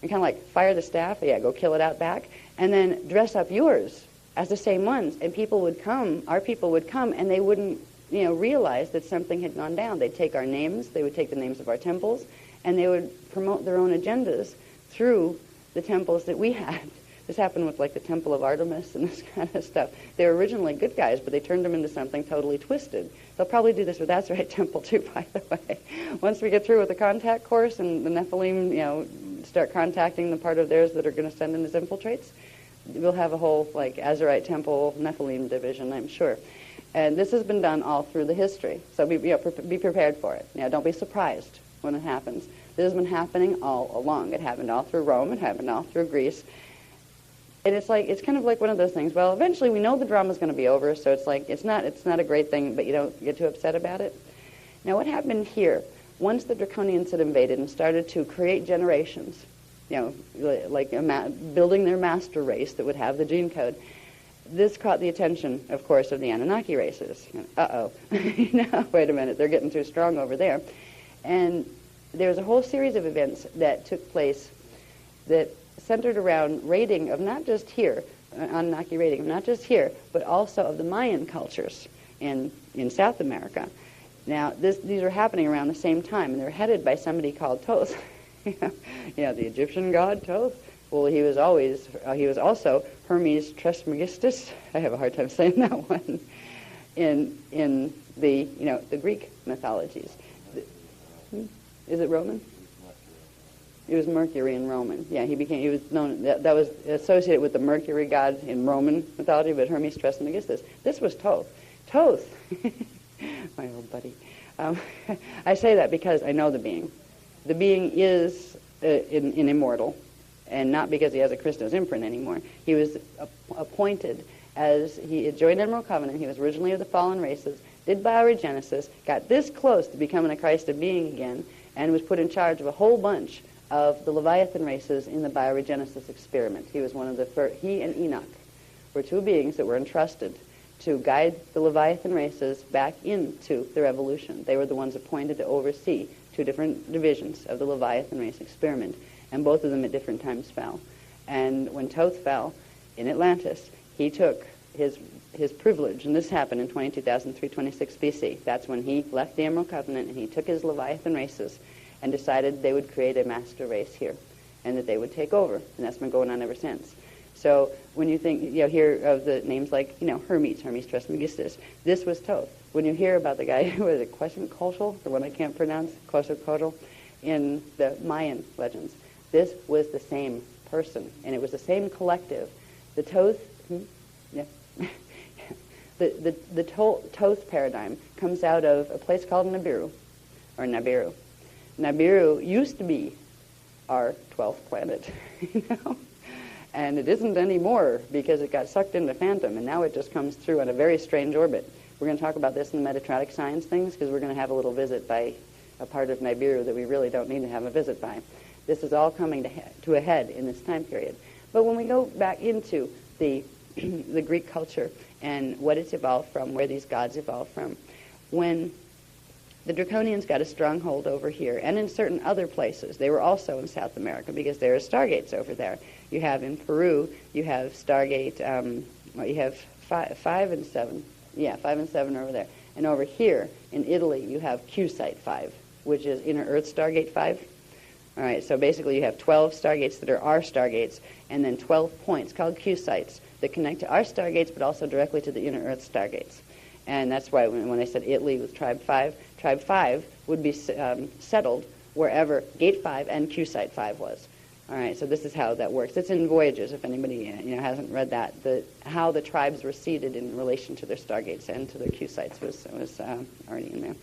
and kind of like fire the staff, yeah, go kill it out back, and then dress up yours as the same ones. And people would come, our people would come, and they wouldn't, you know, realize that something had gone down. They'd take our names, they would take the names of our temples, and they would promote their own agendas through the temples that we had. This happened with like the Temple of Artemis and this kind of stuff. They were originally good guys, but they turned them into something totally twisted. They'll probably do this with Azurite Temple too, by the way. Once we get through with the contact course and the Nephilim, you know, start contacting the part of theirs that are going to send in as infiltrates, we'll have a whole like Azurite temple Nephilim division, I'm sure. And this has been done all through the history, so be prepared for it. Don't be surprised when it happens. This has been happening all along. It happened all through Rome. It happened all through Greece. And it's kind of like one of those things. Well, eventually we know the drama's going to be over, so it's like it's not a great thing, but you don't get too upset about it. Now, what happened here? Once the Draconians had invaded and started to create generations, like building their master race that would have the gene code, this caught the attention, of course, of the Anunnaki races. Wait a minute, they're getting too strong over there. And there's a whole series of events that took place that centered around raiding of not just here, Anunnaki raiding of not just here, but also of the Mayan cultures in South America. Now, these are happening around the same time, and they're headed by somebody called Thoth. The Egyptian god Thoth. Well, he was also Hermes Trismegistus. I have a hard time saying that one. In the Greek mythologies. Is it Roman? It was Mercury in Roman. Yeah, he was known, that was associated with the Mercury god in Roman mythology, but Hermes Trismegistus. This was Thoth. Thoth, my old buddy. I say that because I know the being. The being is an immortal, and not because he has a Christos imprint anymore. He was appointed as he had joined Emerald Covenant. He was originally of the fallen races, did bioregenesis, got this close to becoming a Christed being again, and was put in charge of a whole bunch of the Leviathan races in the bioregenesis experiment. He was one of the first. He and Enoch were two beings that were entrusted to guide the Leviathan races back into their evolution. They were the ones appointed to oversee two different divisions of the Leviathan race experiment, and both of them at different times fell. And when Thoth fell in Atlantis, he took his privilege, and this happened in 22,326 BC. That's when he left the Emerald Covenant, and he took his Leviathan races and decided they would create a master race here, and that they would take over. And that's been going on ever since. So when you think, hear of the names like, Hermes Trismegistus, this was Thoth. When you hear about the guy who was it Quetzalcoatl, the one I can't pronounce, Quetzalcoatl, in the Mayan legends, this was the same person, and it was the same collective. The Thoth, the Thoth paradigm comes out of a place called Nibiru, or Nibiru. Nibiru used to be our 12th planet, and it isn't anymore because it got sucked into Phantom, and now it just comes through on a very strange orbit. We're going to talk about this in the Metatronic science things because we're going to have a little visit by a part of Nibiru that we really don't need to have a visit by. This is all coming to a head in this time period. But when we go back into the Greek culture and what it's evolved from, where these gods evolved from, when the Draconians got a stronghold over here and in certain other places, they were also in South America because there are stargates over there. You have in Peru, you have Stargate, you have 5 and 7. Yeah, 5 and 7 over there. And over here in Italy, you have QSite 5, which is Inner Earth Stargate 5. All right, so basically you have 12 stargates that are our stargates, and then 12 points called QSites that connect to our stargates, but also directly to the Inner Earth stargates. And that's why when I said Italy with Tribe 5 would be settled wherever Gate 5 and QSite 5 was. All right, so this is how that works. It's in Voyages, if anybody hasn't read that. How the tribes were seated in relation to their stargates and to their QSites was already in there.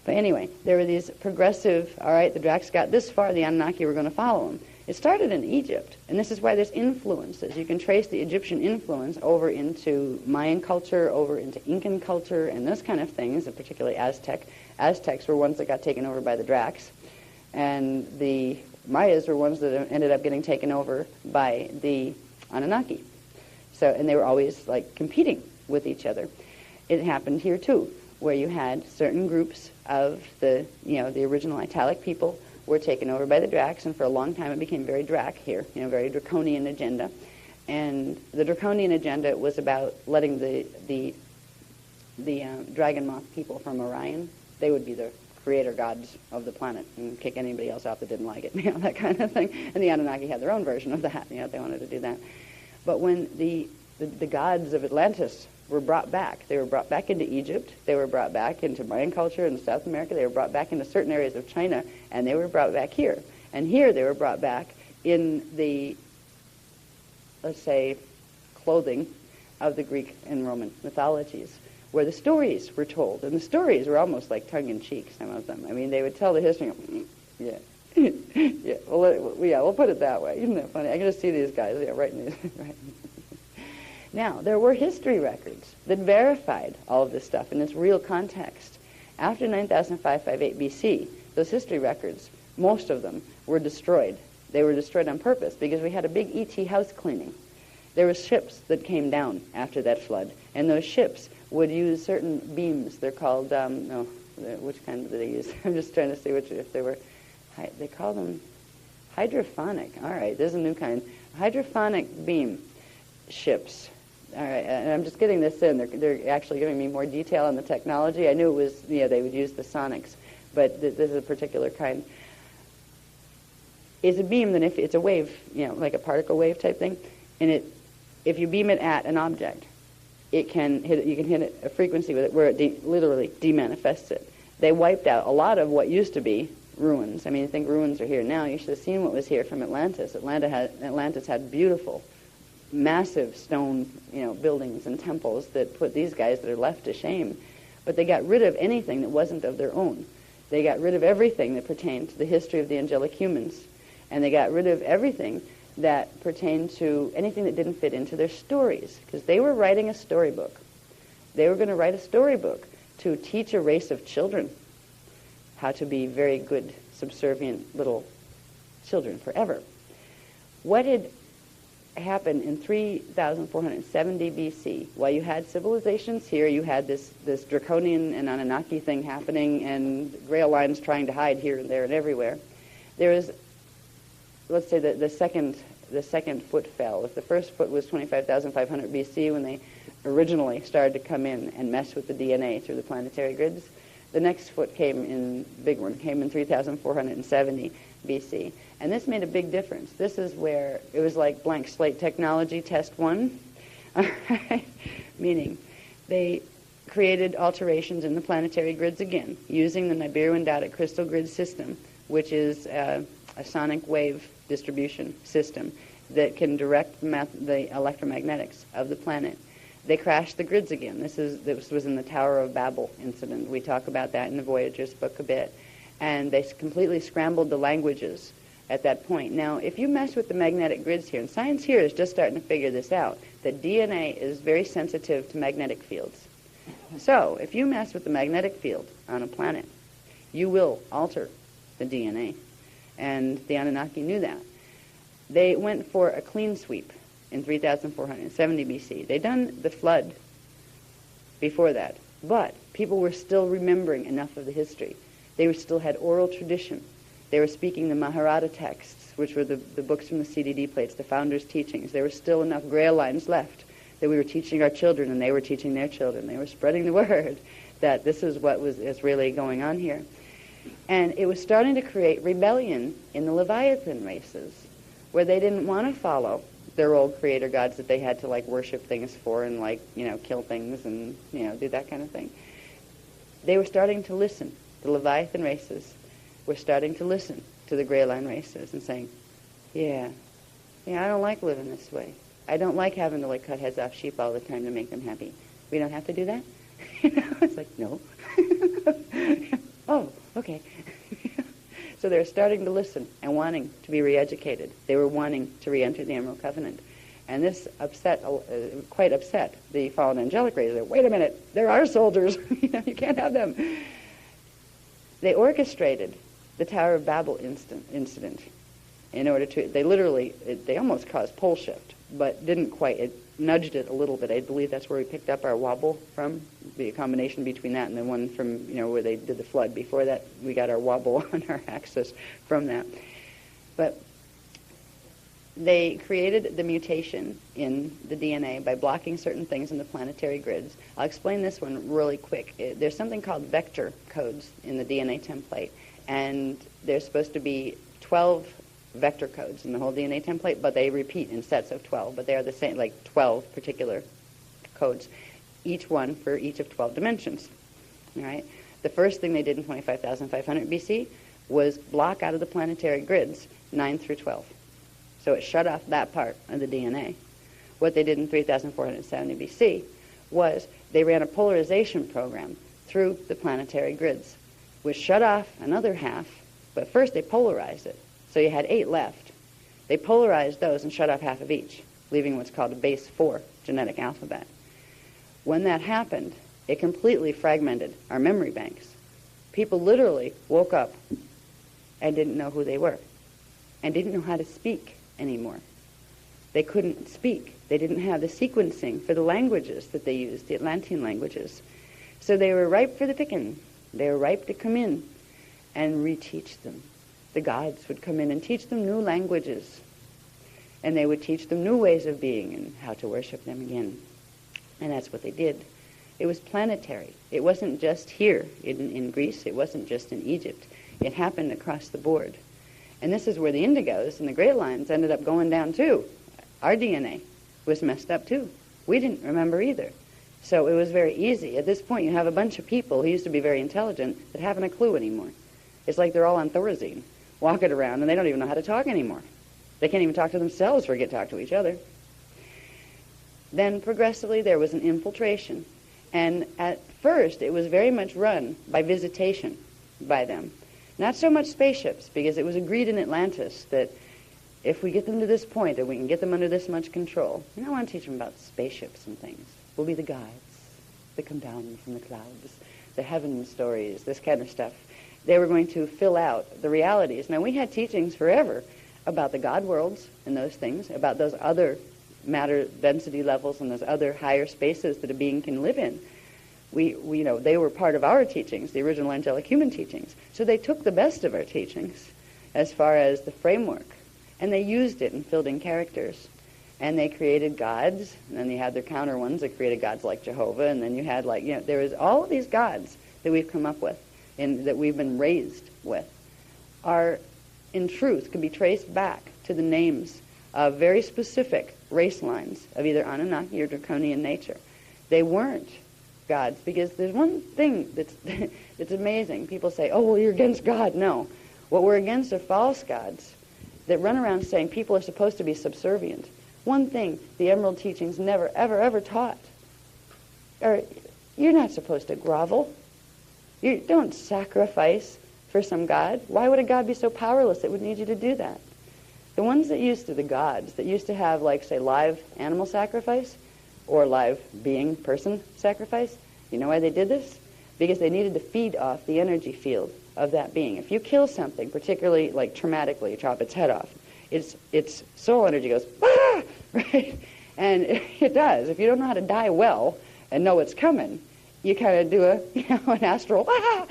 But anyway, there were these progressive, all right, the Dracs got this far, the Anunnaki were going to follow them. It started in Egypt, and this is why there's influences. You can trace the Egyptian influence over into Mayan culture, over into Incan culture, and those kind of things, and particularly Aztec. Aztecs were ones that got taken over by the Dracs, and the Mayas were ones that ended up getting taken over by the Anunnaki. So, and they were always like competing with each other. It happened here too, where you had certain groups of the original Italic people were taken over by the Dracs, and for a long time it became very Drac here, very draconian agenda. And the draconian agenda was about letting the dragon moth people from Orion, they would be the creator gods of the planet and kick anybody else out that didn't like it, that kind of thing. And the Anunnaki had their own version of that, they wanted to do that. But when the gods of Atlantis were brought back, they were brought back into Egypt, they were brought back into Mayan culture in South America, they were brought back into certain areas of China, and they were brought back here. And here they were brought back in the, let's say, clothing of the Greek and Roman mythologies, where the stories were told. And the stories were almost like tongue-in-cheek, some of them. I mean, they would tell the history, yeah. Yeah, we'll put it that way. Isn't that funny? I can just see these guys writing these. Right. Now, there were history records that verified all of this stuff in its real context. After 9558 BC, those history records, most of them, were destroyed. They were destroyed on purpose because we had a big ET house cleaning. There were ships that came down after that flood, and those ships would use certain beams. They're called, which kind did they use? I'm just trying to see if they were, they call them hydrophonic. All right, there's a new kind. Hydrophonic beam ships. All right, and I'm just getting this in. They're actually giving me more detail on the technology. I knew it was, they would use the sonics, but this is a particular kind. It's a beam that if it's a wave, like a particle wave type thing, and if you beam it at an object, you can hit it a frequency with it where it literally demanifests it. They wiped out a lot of what used to be ruins. I mean, I think ruins are here now. You should have seen what was here from Atlantis. Atlantis had beautiful, massive stone, buildings and temples that put these guys that are left to shame. But they got rid of anything that wasn't of their own. They got rid of everything that pertained to the history of the angelic humans. And they got rid of everything that pertained to anything that didn't fit into their stories. Because they were writing a storybook. They were going to write a storybook to teach a race of children how to be very good, subservient little children forever. What had happened in 3470 BC? While you had civilizations here, you had this draconian and Anunnaki thing happening, and Grail lines trying to hide here and there and everywhere. There is, let's say, the second foot fell. If the first foot was 25,500 BC, when they originally started to come in and mess with the DNA through the planetary grids, the next foot came in, big one, came in 3,470 BC. And this made a big difference. This is where it was like blank slate technology, test one. Meaning they created alterations in the planetary grids again, using the Nibiru-Indadic crystal grid system, which is a sonic wave distribution system that can direct the electromagnetics of the planet. They crashed the grids again. This was in the Tower of Babel incident. We talk about that in the Voyagers book a bit. And they completely scrambled the languages at that point. Now, if you mess with the magnetic grids here, and science here is just starting to figure this out, that DNA is very sensitive to magnetic fields. So, if you mess with the magnetic field on a planet, you will alter the DNA. And the Anunnaki knew that. They went for a clean sweep in 3470 BC. They'd done the flood before that, but people were still remembering enough of the history. They still had oral tradition. They were speaking the Mahabharata texts, which were the books from the CDD plates, the founders' teachings. There were still enough Grail lines left that we were teaching our children, and they were teaching their children. They were spreading the word that this is what is really going on here. And it was starting to create rebellion in the Leviathan races, where they didn't want to follow their old creator gods that they had to worship things for and kill things and do that kind of thing. They were starting to listen. The Leviathan races were starting to listen to the Grail line races and saying, yeah, I don't like living this way. I don't like having to cut heads off sheep all the time to make them happy. We don't have to do that? It's like, no. Oh, okay. So they were starting to listen and wanting to be re-educated. They were wanting to re-enter the Emerald Covenant. And this quite upset the fallen angelic races. Wait a minute, there are soldiers. You can't have them. They orchestrated the Tower of Babel incident in order to, they almost caused pole shift, but didn't quite. It nudged it a little bit. I believe that's where we picked up our wobble from, the combination between that and the one from, where they did the flood. Before that, we got our wobble on our axis from that. But they created the mutation in the DNA by blocking certain things in the planetary grids. I'll explain this one really quick. There's something called vector codes in the DNA template, and there's supposed to be 12 vector codes in the whole DNA template, but they repeat in sets of 12, but they are the same, 12 particular codes, each one for each of 12 dimensions. All right? The first thing they did in 25,500 BC was block out of the planetary grids 9 through 12. So it shut off that part of the DNA. What they did in 3470 BC was they ran a polarization program through the planetary grids, which shut off another half, but first they polarized it. So you had 8 left. They polarized those and shut off half of each, leaving what's called a base 4 genetic alphabet. When that happened, it completely fragmented our memory banks. People literally woke up and didn't know who they were and didn't know how to speak anymore. They couldn't speak. They didn't have the sequencing for the languages that they used, the Atlantean languages. So they were ripe for the picking. They were ripe to come in and reteach them. The gods would come in and teach them new languages. And they would teach them new ways of being and how to worship them again. And that's what they did. It was planetary. It wasn't just here in Greece. It wasn't just in Egypt. It happened across the board. And this is where the Indigos and the Great Lines ended up going down too. Our DNA was messed up too. We didn't remember either. So it was very easy. At this point, you have a bunch of people who used to be very intelligent that haven't a clue anymore. It's like they're all on Thorazine, walking around, and they don't even know how to talk anymore. They can't even talk to themselves, forget to talk to each other. Then progressively there was an infiltration. And at first it was very much run by visitation by them. Not so much spaceships, because it was agreed in Atlantis that if we get them to this point and we can get them under this much control, we don't want to teach them about spaceships and things. We'll be the guides that come down from the clouds, the heaven stories, this kind of stuff. They were going to fill out the realities. Now, we had teachings forever about the God worlds and those things, about those other matter density levels and those other higher spaces that a being can live in. We they were part of our teachings, the original angelic human teachings. So they took the best of our teachings as far as the framework, and they used it and filled in characters. And they created gods, and then they had their counter ones that created gods like Jehovah, and then you had there was all of these gods that we've come up with and that we've been raised with are, in truth, can be traced back to the names of very specific race lines of either Anunnaki or draconian nature. They weren't gods, because there's one thing that's amazing. People say, oh, well, you're against God. No. What we're against are false gods that run around saying people are supposed to be subservient. One thing the Emerald teachings never, ever, ever taught are you're not supposed to grovel. You don't sacrifice for some god. Why would a god be so powerless it would need you to do that? The ones that used to, the gods, that used to have, like, say, live animal sacrifice or live being, person sacrifice, you know why they did this? Because they needed to feed off the energy field of that being. If you kill something, particularly, like, traumatically, you chop its head off, its soul energy goes, ah! Right? And it does. If you don't know how to die well and know it's coming, you kind of do an astral, ah!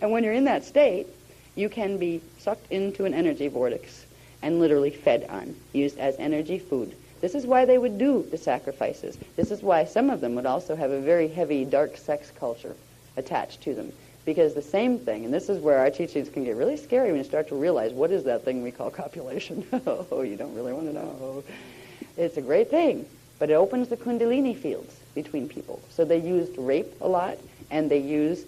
And when you're in that state, you can be sucked into an energy vortex and literally fed on, used as energy food. This is why they would do the sacrifices. This is why some of them would also have a very heavy dark sex culture attached to them. Because the same thing, and this is where our teachings can get really scary when you start to realize, what is that thing we call copulation? Oh, you don't really want to know. It's a great thing, but it opens the kundalini fields between people. So they used rape a lot, and they used,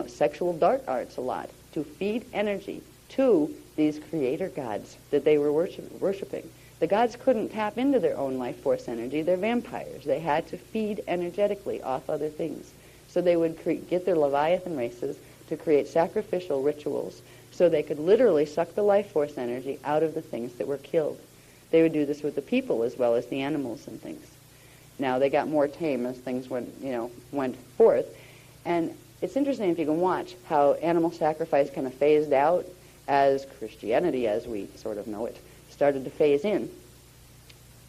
sexual dark arts a lot to feed energy to these creator gods that they were worshiping. The gods couldn't tap into their own life force energy. They're vampires. They had to feed energetically off other things. So they would get their Leviathan races to create sacrificial rituals so they could literally suck the life force energy out of the things that were killed. They would do this with the people as well as the animals and things. Now, they got more tame as things went forth. And it's interesting if you can watch how animal sacrifice kind of phased out as Christianity, as we sort of know it, started to phase in.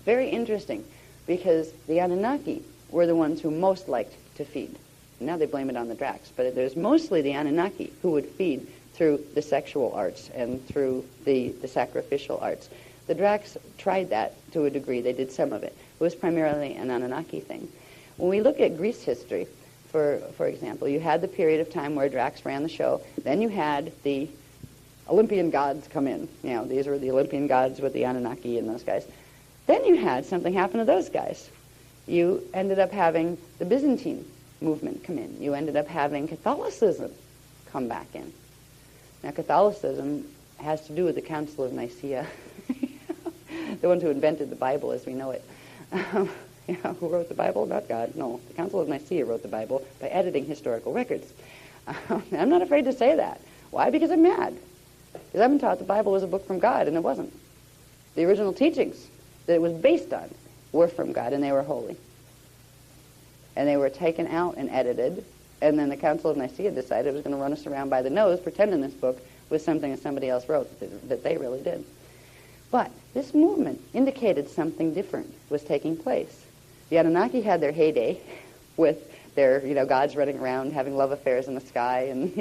Very interesting, because the Anunnaki were the ones who most liked to feed. Now they blame it on the Dracs, but there's mostly the Anunnaki who would feed through the sexual arts and through the sacrificial arts. The Dracs tried that to a degree. They did some of it. It was primarily an Anunnaki thing. When we look at Greece history, for example, you had the period of time where Dracs ran the show. Then you had the Olympian gods come in. These were the Olympian gods with the Anunnaki and those guys. Then you had something happen to those guys. You ended up having the Byzantine movement come in. You ended up having Catholicism come back in. Now, Catholicism has to do with the Council of Nicaea, the ones who invented the Bible as we know it. Who wrote the Bible? Not God. No, the Council of Nicaea wrote the Bible by editing historical records. I'm not afraid to say that. Why? Because I'm mad. Because I've been taught the Bible was a book from God, and it wasn't. The original teachings that it was based on were from God, and they were holy. And they were taken out and edited, and then the Council of Nicaea decided it was going to run us around by the nose, pretending this book was something that somebody else wrote that they really did. But this movement indicated something different was taking place. The Anunnaki had their heyday with their, gods running around having love affairs in the sky, and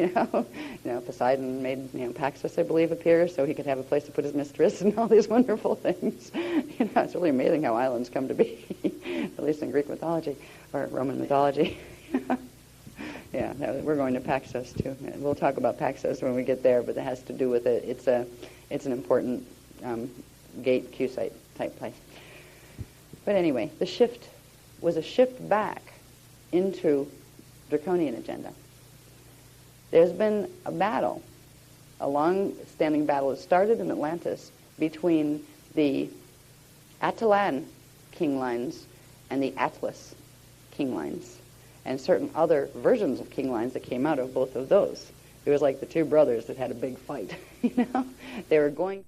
Poseidon made, Paxos, I believe, appear so he could have a place to put his mistress and all these wonderful things. It's really amazing how islands come to be, at least in Greek mythology or Roman mythology. Yeah, we're going to Paxos too. We'll talk about Paxos when we get there, but that has to do with it. It's an important gate Q site type place. But anyway, the shift was a shift back into draconian agenda. There's been a battle, a long-standing battle that started in Atlantis between the Attilan king lines and the Atlas king lines, and certain other versions of king lines that came out of both of those. It was like the two brothers that had a big fight. They were going